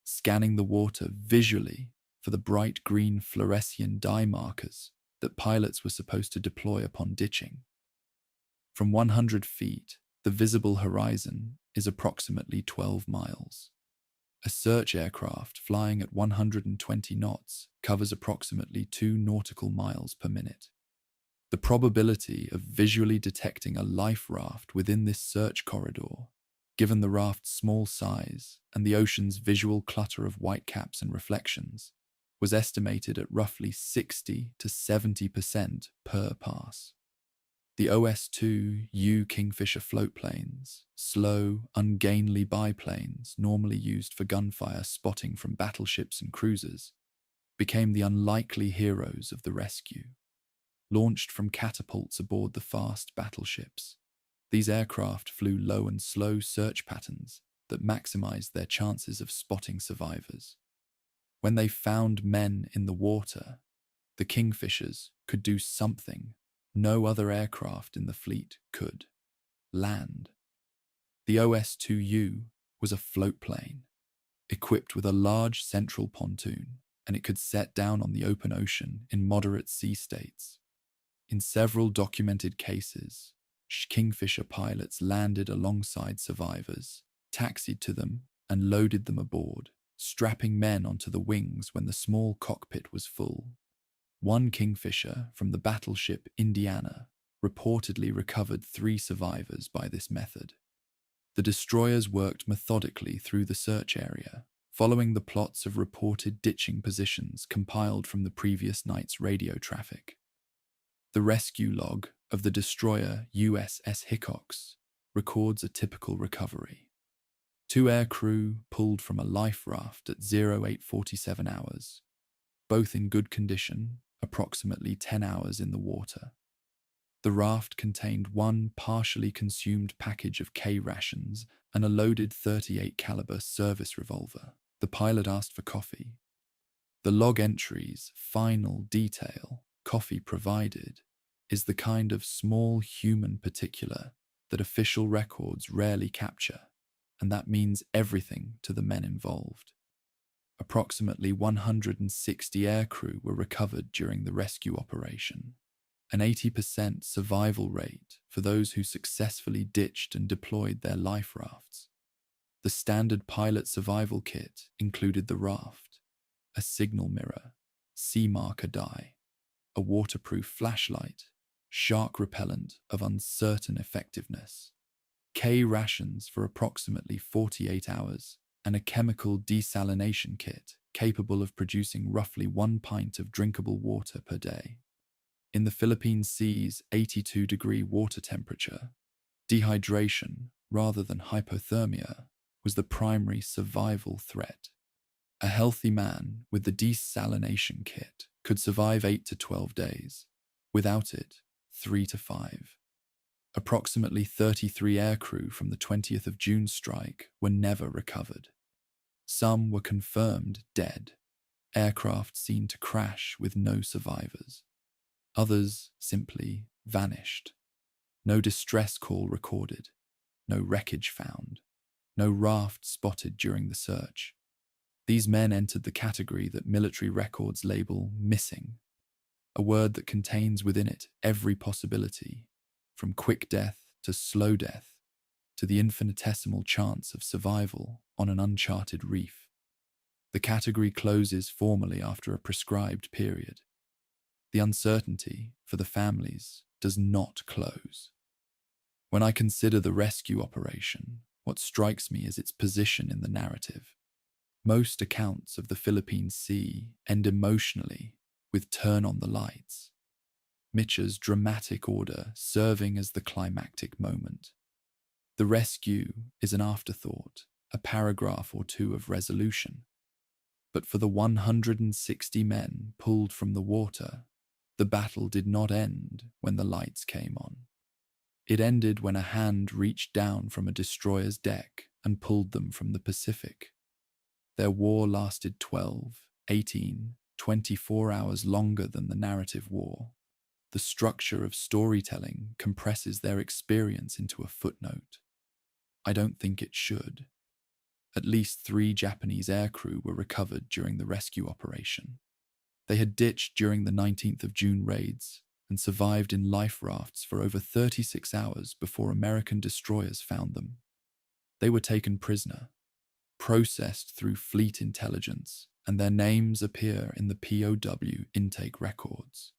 scanning the water visually for the bright green fluorescent dye markers that pilots were supposed to deploy upon ditching. From 100 feet, the visible horizon is approximately 12 miles. A search aircraft flying at 120 knots covers approximately 2 nautical miles per minute. The probability of visually detecting a life raft within this search corridor, given the raft's small size and the ocean's visual clutter of whitecaps and reflections, was estimated at roughly 60 to 70% per pass. The OS-2U Kingfisher floatplanes, slow, ungainly biplanes normally used for gunfire spotting from battleships and cruisers, became the unlikely heroes of the rescue. Launched from catapults aboard the fast battleships, these aircraft flew low and slow search patterns that maximized their chances of spotting survivors. When they found men in the water, the Kingfishers could do something no other aircraft in the fleet could: land. The OS-2U was a floatplane, equipped with a large central pontoon, and it could set down on the open ocean in moderate sea states. In several documented cases, Kingfisher pilots landed alongside survivors, taxied to them, and loaded them aboard, strapping men onto the wings when the small cockpit was full. One Kingfisher from the battleship Indiana reportedly recovered 3 survivors by this method. The destroyers worked methodically through the search area, following the plots of reported ditching positions compiled from the previous night's radio traffic. The rescue log of the destroyer USS Hickox records a typical recovery. 2 aircrew pulled from a life raft at 0847 hours, both in good condition, approximately 10 hours in the water. The raft contained 1 partially consumed package of K rations and a loaded .38 caliber service revolver. The pilot asked for coffee. The log entry's final detail, coffee provided, is the kind of small human particular that official records rarely capture, and that means everything to the men involved. Approximately 160 aircrew were recovered during the rescue operation, an 80% survival rate for those who successfully ditched and deployed their life rafts. The standard pilot survival kit included the raft, a signal mirror, sea marker dye, a waterproof flashlight, shark repellent of uncertain effectiveness, K rations for approximately 48 hours, and a chemical desalination kit capable of producing roughly 1 pint of drinkable water per day. In the Philippine Sea's 82-degree water temperature, dehydration rather than hypothermia was the primary survival threat. A healthy man with the desalination kit could survive 8 to 12 days. Without it, 3 to 5. Approximately 33 aircrew from the 20th of June strike were never recovered. Some were confirmed dead, aircraft seen to crash with no survivors. Others simply vanished. No distress call recorded, no wreckage found, no raft spotted during the search. These men entered the category that military records label missing, a word that contains within it every possibility, from quick death to slow death, to the infinitesimal chance of survival on an uncharted reef. The category closes formally after a prescribed period. The uncertainty for the families does not close. When I consider the rescue operation, what strikes me is its position in the narrative. Most accounts of the Philippine Sea end emotionally with "turn on the lights," Mitch's dramatic order serving as the climactic moment. The rescue is an afterthought, a paragraph or 2 of resolution. But for the 160 men pulled from the water, the battle did not end when the lights came on. It ended when a hand reached down from a destroyer's deck and pulled them from the Pacific. Their war lasted 12, 18, 24 hours longer than the narrative war. The structure of storytelling compresses their experience into a footnote. I don't think it should. At least 3 Japanese aircrew were recovered during the rescue operation. They had ditched during the 19th of June raids and survived in life rafts for over 36 hours before American destroyers found them. They were taken prisoner. processed through fleet intelligence, and their names appear in the POW intake records.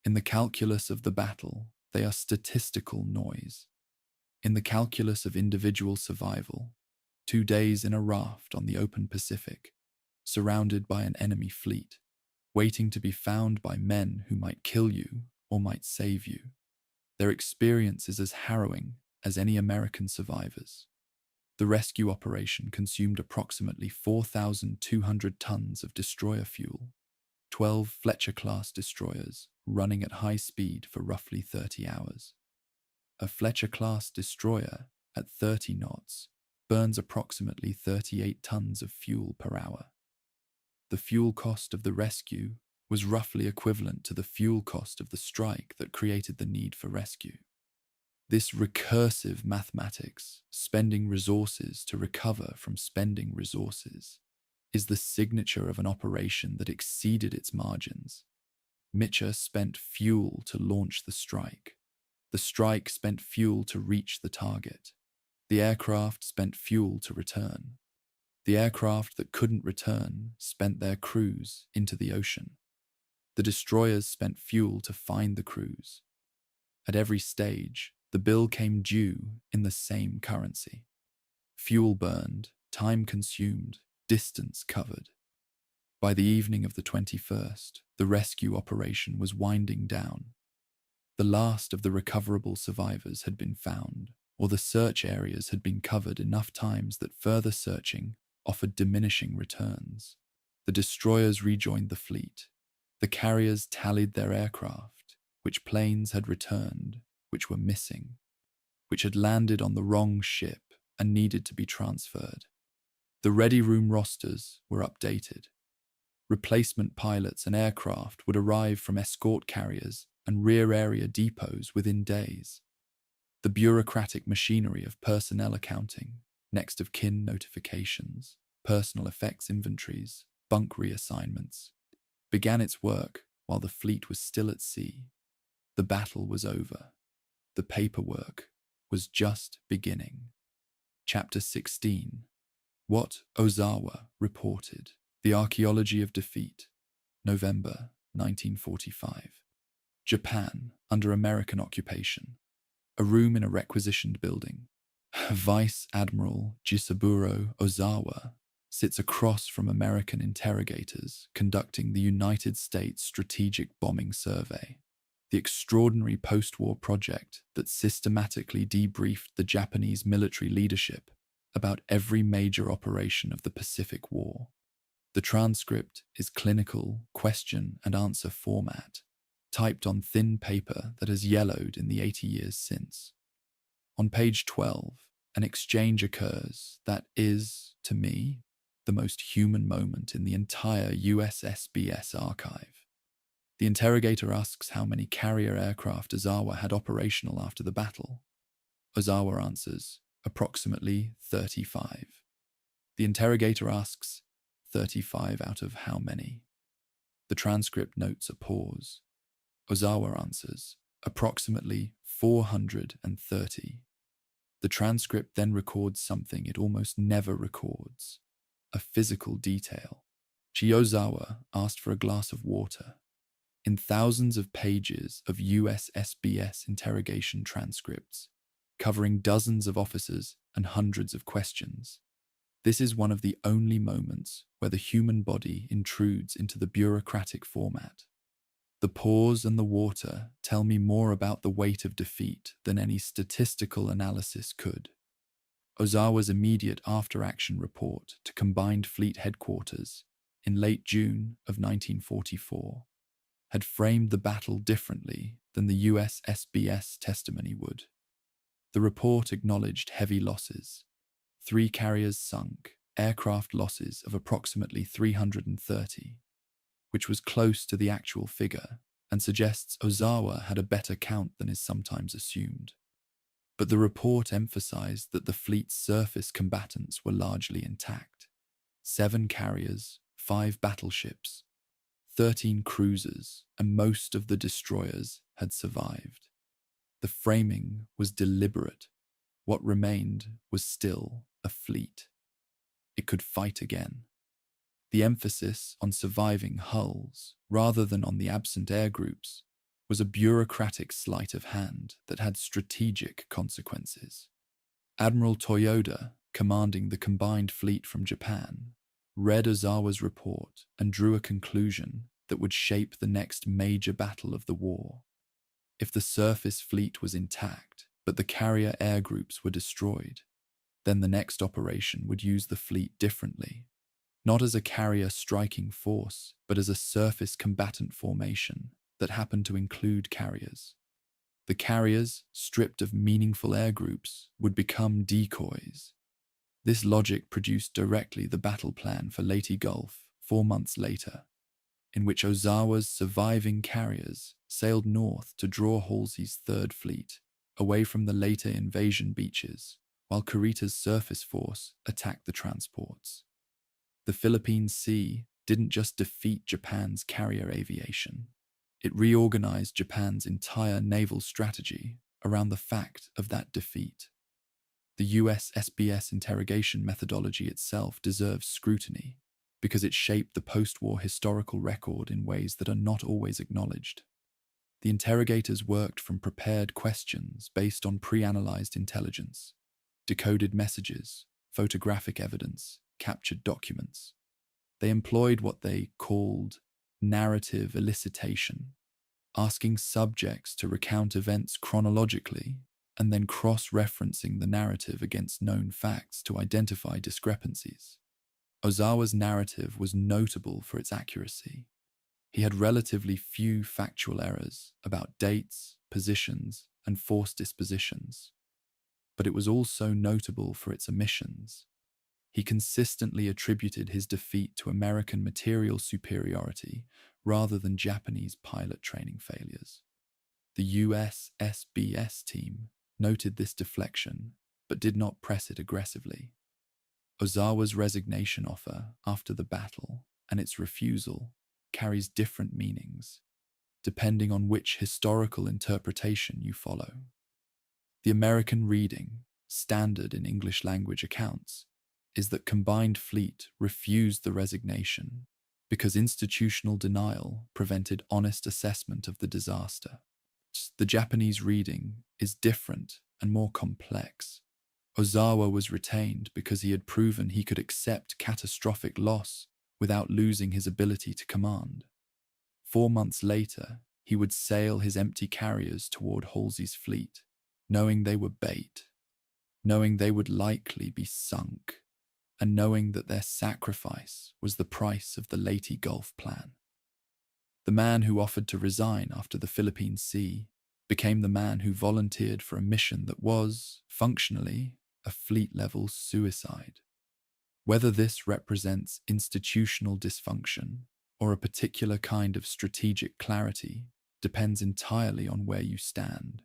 In the calculus of the battle, they are statistical noise. In the calculus of individual survival, 2 days in a raft on the open Pacific, surrounded by an enemy fleet, waiting to be found by men who might kill you or might save you. Their experience is as harrowing as any American survivors. The rescue operation consumed approximately 4,200 tons of destroyer fuel, 12 Fletcher-class destroyers running at high speed for roughly 30 hours. A Fletcher-class destroyer at 30 knots burns approximately 38 tons of fuel per hour. The fuel cost of the rescue was roughly equivalent to the fuel cost of the strike that created the need for rescue. This recursive mathematics, spending resources to recover from spending resources, is the signature of an operation that exceeded its margins. Mitchell spent fuel to launch the strike. The strike spent fuel to reach the target. The aircraft spent fuel to return. The aircraft that couldn't return spent their crews into the ocean. The destroyers spent fuel to find the crews. At every stage, the bill came due in the same currency. Fuel burned, time consumed, distance covered. By the evening of the 21st, the rescue operation was winding down. The last of the recoverable survivors had been found, or the search areas had been covered enough times that further searching offered diminishing returns. The destroyers rejoined the fleet. The carriers tallied their aircraft, which planes had returned, which were missing, which had landed on the wrong ship and needed to be transferred. The ready room rosters were updated. Replacement pilots and aircraft would arrive from escort carriers and rear area depots within days. The bureaucratic machinery of personnel accounting, next of kin notifications, personal effects inventories, bunk reassignments, began its work while the fleet was still at sea. The battle was over. The paperwork was just beginning. Chapter 16. What Ozawa reported. The Archaeology of Defeat. November 1945. Japan, under American occupation. A room in a requisitioned building. Vice Admiral Jisaburo Ozawa sits across from American interrogators conducting the United States Strategic Bombing Survey, the extraordinary post-war project that systematically debriefed the Japanese military leadership about every major operation of the Pacific War. The transcript is clinical question and answer format, typed on thin paper that has yellowed in the 80 years since. On page 12, an exchange occurs that is, to me, the most human moment in the entire USSBS archive. The interrogator asks how many carrier aircraft Ozawa had operational after the battle. Ozawa answers, approximately 35. The interrogator asks, 35 out of how many? The transcript notes a pause. Ozawa answers, approximately 430. The transcript then records something it almost never records, a physical detail. Chiyozawa asked for a glass of water. In thousands of pages of USSBS interrogation transcripts, covering dozens of officers and hundreds of questions, this is one of the only moments where the human body intrudes into the bureaucratic format. The pause and the water tell me more about the weight of defeat than any statistical analysis could. Ozawa's immediate after-action report to Combined Fleet Headquarters in late June of 1944 had framed the battle differently than the USSBS testimony would. The report acknowledged heavy losses. 3 carriers sunk, aircraft losses of approximately 330, which was close to the actual figure and suggests Ozawa had a better count than is sometimes assumed. But the report emphasized that the fleet's surface combatants were largely intact. 7 carriers, 5 battleships, 13 cruisers, and most of the destroyers had survived. The framing was deliberate. What remained was still a fleet. it could fight again. The emphasis on surviving hulls, rather than on the absent air groups, was a bureaucratic sleight of hand that had strategic consequences. Admiral Toyoda, commanding the combined fleet from Japan, read Ozawa's report and drew a conclusion that would shape the next major battle of the war. If the surface fleet was intact, but the carrier air groups were destroyed, then the next operation would use the fleet differently, not as a carrier striking force, but as a surface combatant formation that happened to include carriers. The carriers, stripped of meaningful air groups, would become decoys. This logic produced directly the battle plan for Leyte Gulf 4 months later, in which Ozawa's surviving carriers sailed north to draw Halsey's Third Fleet away from the Leyte invasion beaches, while Kurita's surface force attacked the transports. The Philippine Sea didn't just defeat Japan's carrier aviation. It reorganized Japan's entire naval strategy around the fact of that defeat. The US SBS interrogation methodology itself deserves scrutiny because it shaped the post-war historical record in ways that are not always acknowledged. The interrogators worked from prepared questions based on pre-analyzed intelligence, decoded messages, photographic evidence, captured documents. They employed what they called narrative elicitation, asking subjects to recount events chronologically and then cross-referencing the narrative against known facts to identify discrepancies. Ozawa's narrative was notable for its accuracy. He had relatively few factual errors about dates, positions, and force dispositions, but it was also notable for its omissions. He consistently attributed his defeat to American material superiority rather than Japanese pilot training failures. The US SBS team noted this deflection, but did not press it aggressively. Ozawa's resignation offer after the battle and its refusal carries different meanings, depending on which historical interpretation you follow. The American reading, standard in English language accounts, is that Combined Fleet refused the resignation because institutional denial prevented honest assessment of the disaster. The Japanese reading is different and more complex. Ozawa was retained because he had proven he could accept catastrophic loss without losing his ability to command. 4 months later, he would sail his empty carriers toward Halsey's fleet, knowing they were bait, knowing they would likely be sunk, and knowing that their sacrifice was the price of the Leyte Gulf plan. The man who offered to resign after the Philippine Sea became the man who volunteered for a mission that was, functionally, a fleet-level suicide. Whether this represents institutional dysfunction or a particular kind of strategic clarity depends entirely on where you stand.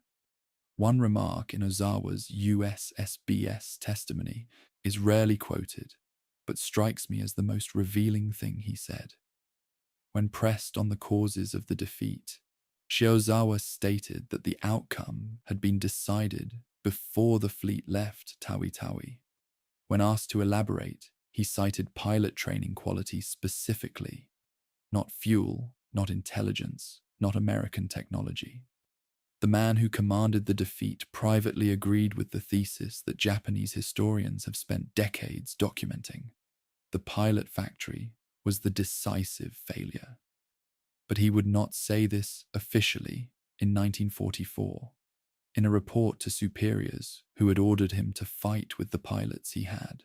One remark in Ozawa's US SBS testimony is rarely quoted, but strikes me as the most revealing thing he said. When pressed on the causes of the defeat, Shiozawa stated that the outcome had been decided before the fleet left Tawi-Tawi. When asked to elaborate, he cited pilot training qualities specifically, not fuel, not intelligence, not American technology. The man who commanded the defeat privately agreed with the thesis that Japanese historians have spent decades documenting. The pilot factory was the decisive failure. But he would not say this officially in 1944, in a report to superiors who had ordered him to fight with the pilots he had.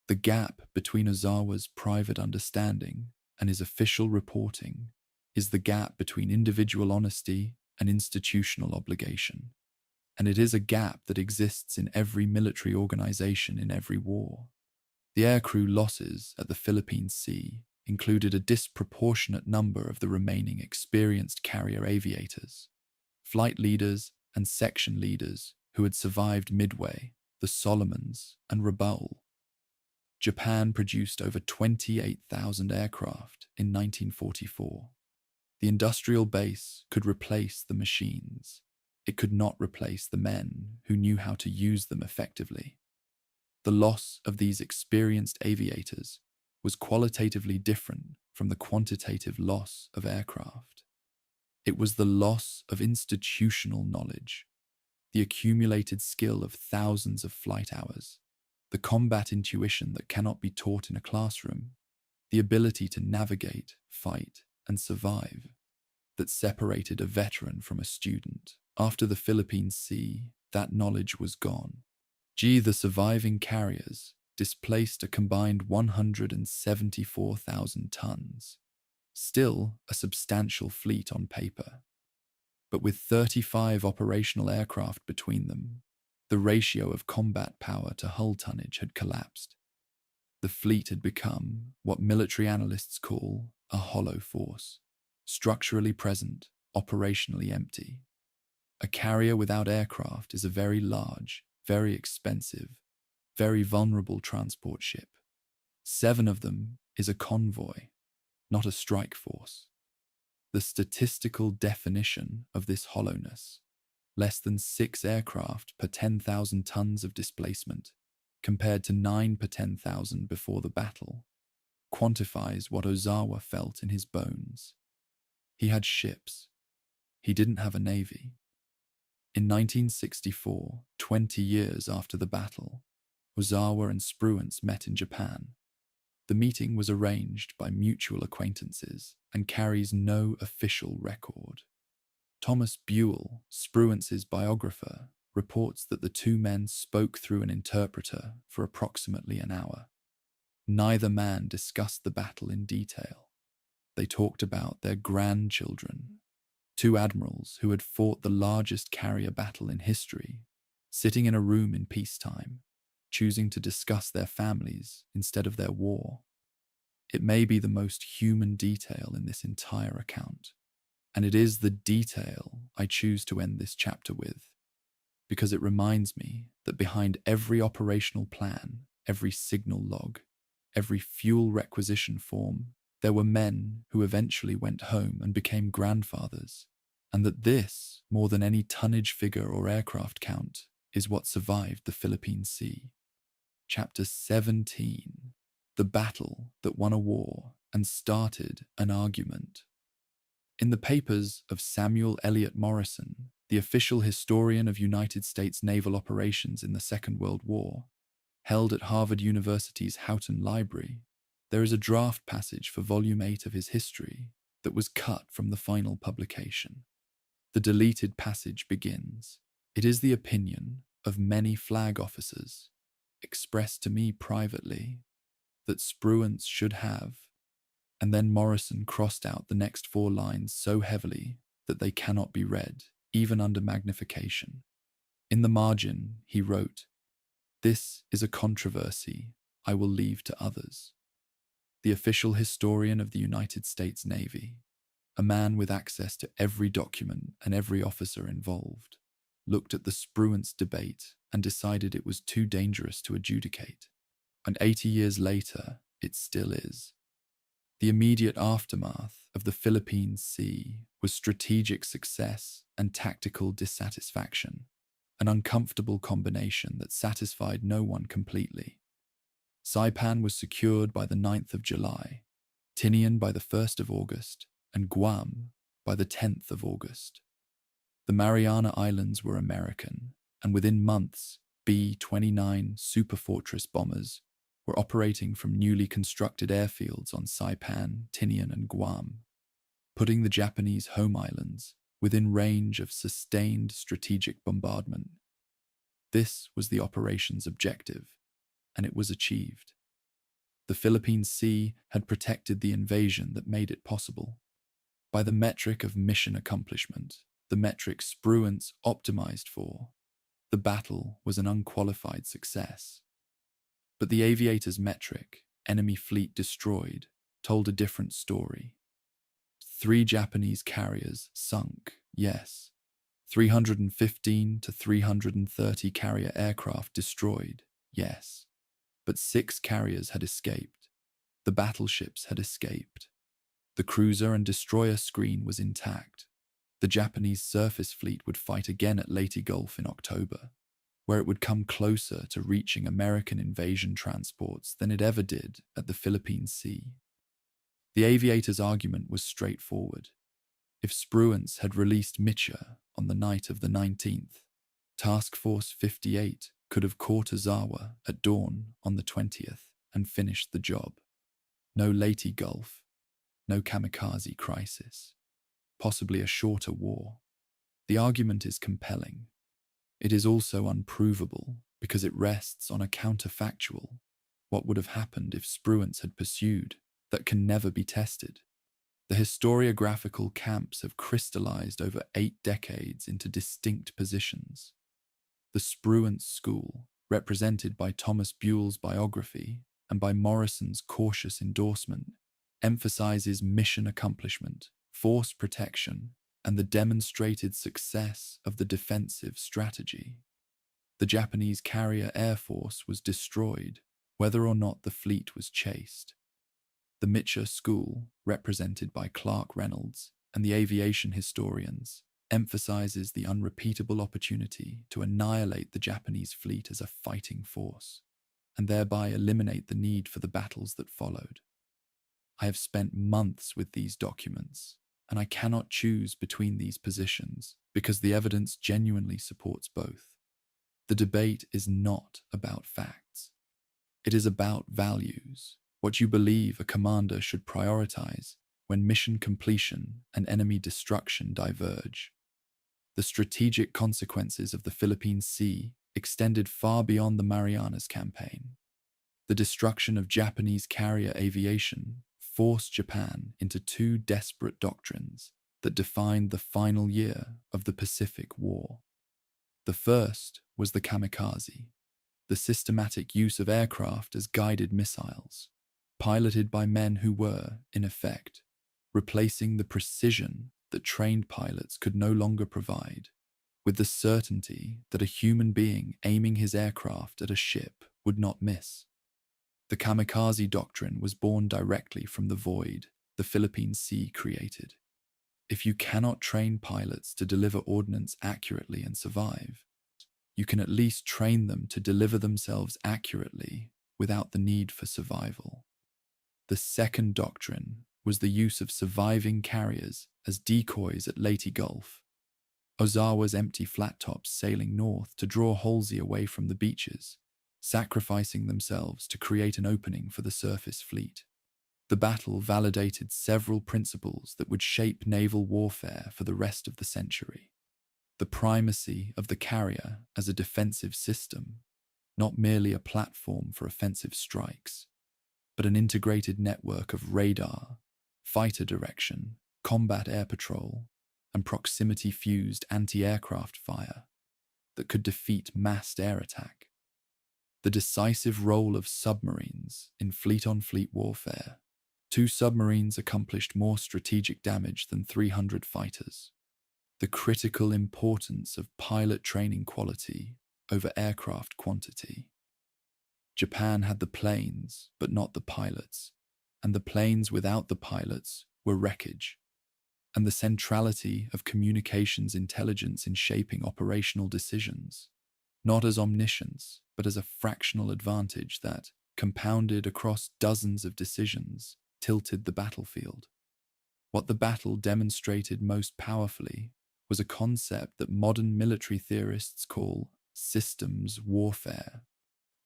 The gap between Ozawa's private understanding and his official reporting is the gap between individual honesty and institutional obligation, and it is a gap that exists in every military organization in every war. The aircrew losses at the Philippine Sea included a disproportionate number of the remaining experienced carrier aviators, flight leaders and section leaders who had survived Midway, the Solomons, and Rabaul. Japan produced over 28,000 aircraft in 1944. The industrial base could replace the machines. It could not replace the men who knew how to use them effectively. The loss of these experienced aviators was qualitatively different from the quantitative loss of aircraft. It was the loss of institutional knowledge, the accumulated skill of thousands of flight hours, the combat intuition that cannot be taught in a classroom, the ability to navigate, fight, and survive that separated a veteran from a student. After the Philippine Sea, that knowledge was gone. The surviving carriers displaced a combined 174,000 tons, still a substantial fleet on paper. But with 35 operational aircraft between them, the ratio of combat power to hull tonnage had collapsed. The fleet had become what military analysts call a hollow force, structurally present, operationally empty. A carrier without aircraft is a very large, very expensive, very vulnerable transport ship. 7 of them is a convoy, not a strike force. The statistical definition of this hollowness, less than 6 aircraft per 10,000 tons of displacement, compared to 9 per 10,000 before the battle, quantifies what Ozawa felt in his bones. He had ships. He didn't have a navy. In 1964, 20 years after the battle, Ozawa and Spruance met in Japan. The meeting was arranged by mutual acquaintances and carries no official record. Thomas Buell, Spruance's biographer, reports that the 2 men spoke through an interpreter for approximately an hour. Neither man discussed the battle in detail. They talked about their grandchildren, 2 admirals who had fought the largest carrier battle in history, sitting in a room in peacetime, choosing to discuss their families instead of their war. It may be the most human detail in this entire account, and it is the detail I choose to end this chapter with, because it reminds me that behind every operational plan, every signal log, every fuel requisition form, there were men who eventually went home and became grandfathers, and that this, more than any tonnage figure or aircraft count, is what survived the Philippine Sea. Chapter 17. The battle that won a war and started an argument. In the papers of Samuel Eliot Morison, the official historian of United States naval operations in the Second World War, held at Harvard University's Houghton Library, there is a draft passage for Volume 8 of his history that was cut from the final publication. The deleted passage begins, "It is the opinion of many flag officers, expressed to me privately, that Spruance should have," and then Morison crossed out the next 4 lines so heavily that they cannot be read, even under magnification. In the margin, he wrote, "This is a controversy I will leave to others." The official historian of the United States Navy, a man with access to every document and every officer involved, looked at the Spruance debate and decided it was too dangerous to adjudicate. And 80 years later, it still is. The immediate aftermath of the Philippine Sea was strategic success and tactical dissatisfaction, an uncomfortable combination that satisfied no one completely. Saipan was secured by the 9th of July, Tinian by the 1st of August, and Guam by the 10th of August. The Mariana Islands were American, and within months, B-29 Superfortress bombers were operating from newly constructed airfields on Saipan, Tinian, and Guam, putting the Japanese home islands within range of sustained strategic bombardment. This was the operation's objective, and it was achieved. The Philippine Sea had protected the invasion that made it possible. By the metric of mission accomplishment, the metric Spruance optimized for, the battle was an unqualified success. But the aviator's metric, enemy fleet destroyed, told a different story. 3 Japanese carriers sunk, yes. 315 to 330 carrier aircraft destroyed, yes. But 6 carriers had escaped. The battleships had escaped. The cruiser and destroyer screen was intact. The Japanese surface fleet would fight again at Leyte Gulf in October. where it would come closer to reaching American invasion transports than it ever did at the Philippine Sea. The aviator's argument was straightforward. If Spruance had released Mitchell on the night of the 19th, Task Force 58 could have caught Ozawa at dawn on the 20th and finished the job. No Leyte Gulf, no kamikaze crisis, possibly a shorter war. The argument is compelling. It is also unprovable because it rests on a counterfactual. What would have happened if Spruance had pursued that can never be tested? The historiographical camps have crystallized over 8 decades into distinct positions. The Spruance school, represented by Thomas Buell's biography and by Morrison's cautious endorsement, emphasizes mission accomplishment, force protection, and the demonstrated success of the defensive strategy. The Japanese carrier air force was destroyed, whether or not the fleet was chased. The Mitchell School, represented by Clark Reynolds and the aviation historians, emphasizes the unrepeatable opportunity to annihilate the Japanese fleet as a fighting force, and thereby eliminate the need for the battles that followed. I have spent months with these documents, and I cannot choose between these positions because the evidence genuinely supports both. The debate is not about facts. It is about values, what you believe a commander should prioritize when mission completion and enemy destruction diverge. The strategic consequences of the Philippine Sea extended far beyond the Marianas campaign. The destruction of Japanese carrier aviation forced Japan into 2 desperate doctrines that defined the final year of the Pacific War. The first was the kamikaze, the systematic use of aircraft as guided missiles, piloted by men who were, in effect, replacing the precision that trained pilots could no longer provide, with the certainty that a human being aiming his aircraft at a ship would not miss. The kamikaze doctrine was born directly from the void the Philippine Sea created. If you cannot train pilots to deliver ordnance accurately and survive, you can at least train them to deliver themselves accurately without the need for survival. The second doctrine was the use of surviving carriers as decoys at Leyte Gulf. Ozawa's empty flat tops sailing north to draw Halsey away from the beaches, sacrificing themselves to create an opening for the surface fleet. The battle validated several principles that would shape naval warfare for the rest of the century. The primacy of the carrier as a defensive system, not merely a platform for offensive strikes, but an integrated network of radar, fighter direction, combat air patrol, and proximity-fused anti-aircraft fire that could defeat massed air attack. The decisive role of submarines in fleet-on-fleet warfare. 2 submarines accomplished more strategic damage than 300 fighters. The critical importance of pilot training quality over aircraft quantity. Japan had the planes, but not the pilots, and the planes without the pilots were wreckage. And the centrality of communications intelligence in shaping operational decisions, not as omniscience, but as a fractional advantage that, compounded across dozens of decisions, tilted the battlefield. What the battle demonstrated most powerfully was a concept that modern military theorists call systems warfare,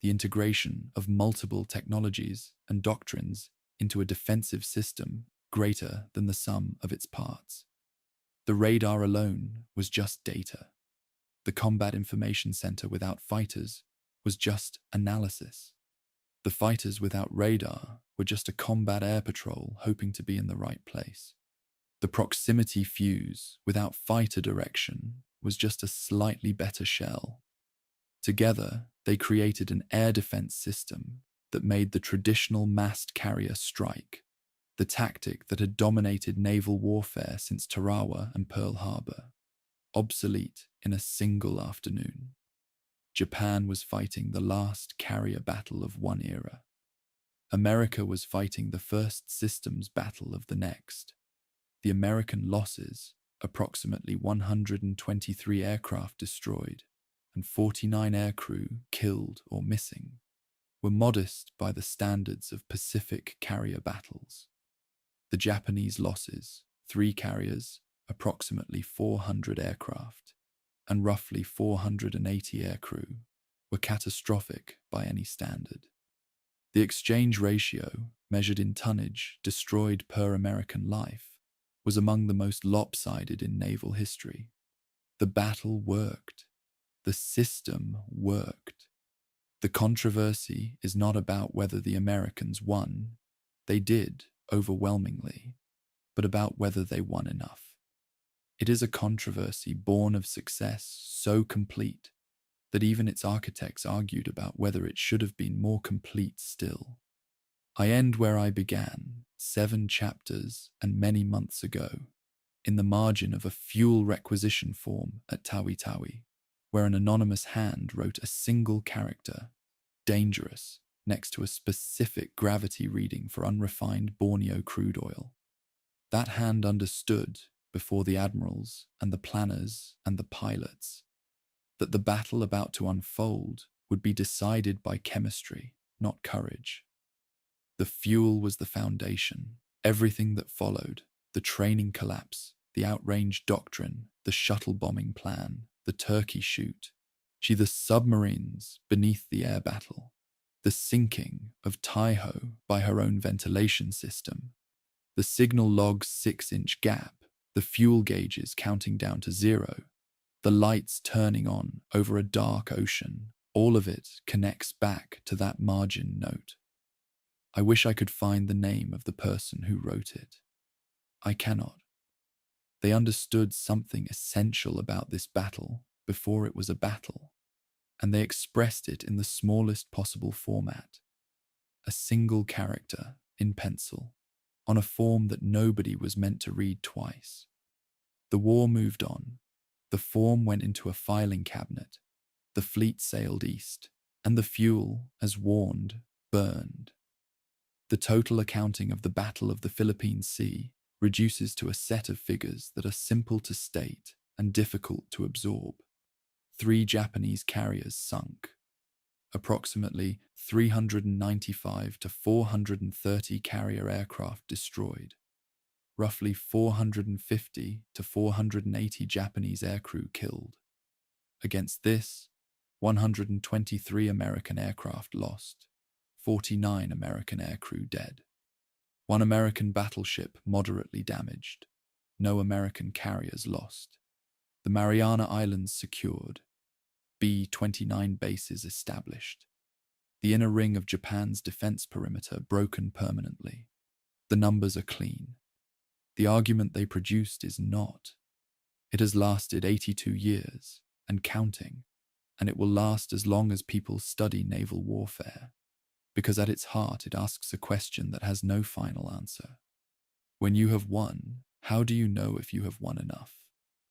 the integration of multiple technologies and doctrines into a defensive system greater than the sum of its parts. The radar alone was just data. The Combat Information Center without fighters was just analysis. The fighters without radar were just a combat air patrol hoping to be in the right place. The proximity fuse without fighter direction was just a slightly better shell. Together, they created an air defense system that made the traditional massed carrier strike, the tactic that had dominated naval warfare since Tarawa and Pearl Harbor, obsolete in a single afternoon. Japan was fighting the last carrier battle of one era. America was fighting the first systems battle of the next. The American losses, approximately 123 aircraft destroyed, and 49 aircrew killed or missing were modest by the standards of Pacific carrier battles. The Japanese losses, 3 carriers, approximately 400 aircraft, and roughly 480 aircrew, were catastrophic by any standard. The exchange ratio, measured in tonnage destroyed per American life, was among the most lopsided in naval history. The battle worked. The system worked. The controversy is not about whether the Americans won. They did, overwhelmingly, but about whether they won enough. It is a controversy born of success so complete that even its architects argued about whether it should have been more complete still. I end where I began, 7 chapters and many months ago, in the margin of a fuel requisition form at Tawi-Tawi, where an anonymous hand wrote a single character, dangerous, next to a specific gravity reading for unrefined Borneo crude oil. That hand understood, before the admirals and the planners and the pilots, that the battle about to unfold would be decided by chemistry, not courage. The fuel was the foundation. Everything that followed, the training collapse, the outrange doctrine, the shuttle bombing plan, the turkey shoot, the submarines beneath the air battle, the sinking of Taiho by her own ventilation system, the signal log's 6-inch gap, the fuel gauges counting down to 0, the lights turning on over a dark ocean, all of it connects back to that margin note. I wish I could find the name of the person who wrote it. I cannot. They understood something essential about this battle before it was a battle, and they expressed it in the smallest possible format. A single character, in pencil, on a form that nobody was meant to read twice. The war moved on. The form went into a filing cabinet. The fleet sailed east, and the fuel, as warned, burned. The total accounting of the Battle of the Philippine Sea reduces to a set of figures that are simple to state and difficult to absorb. 3 Japanese carriers sunk. Approximately 395 to 430 carrier aircraft destroyed. Roughly 450 to 480 Japanese aircrew killed. Against this, 123 American aircraft lost, 49 American aircrew dead. 1 American battleship moderately damaged. No American carriers lost. The Mariana Islands secured. B-29 bases established. The inner ring of Japan's defense perimeter broken permanently. The numbers are clean. The argument they produced is not. It has lasted 82 years, and counting, and it will last as long as people study naval warfare, because at its heart it asks a question that has no final answer. When you have won, how do you know if you have won enough?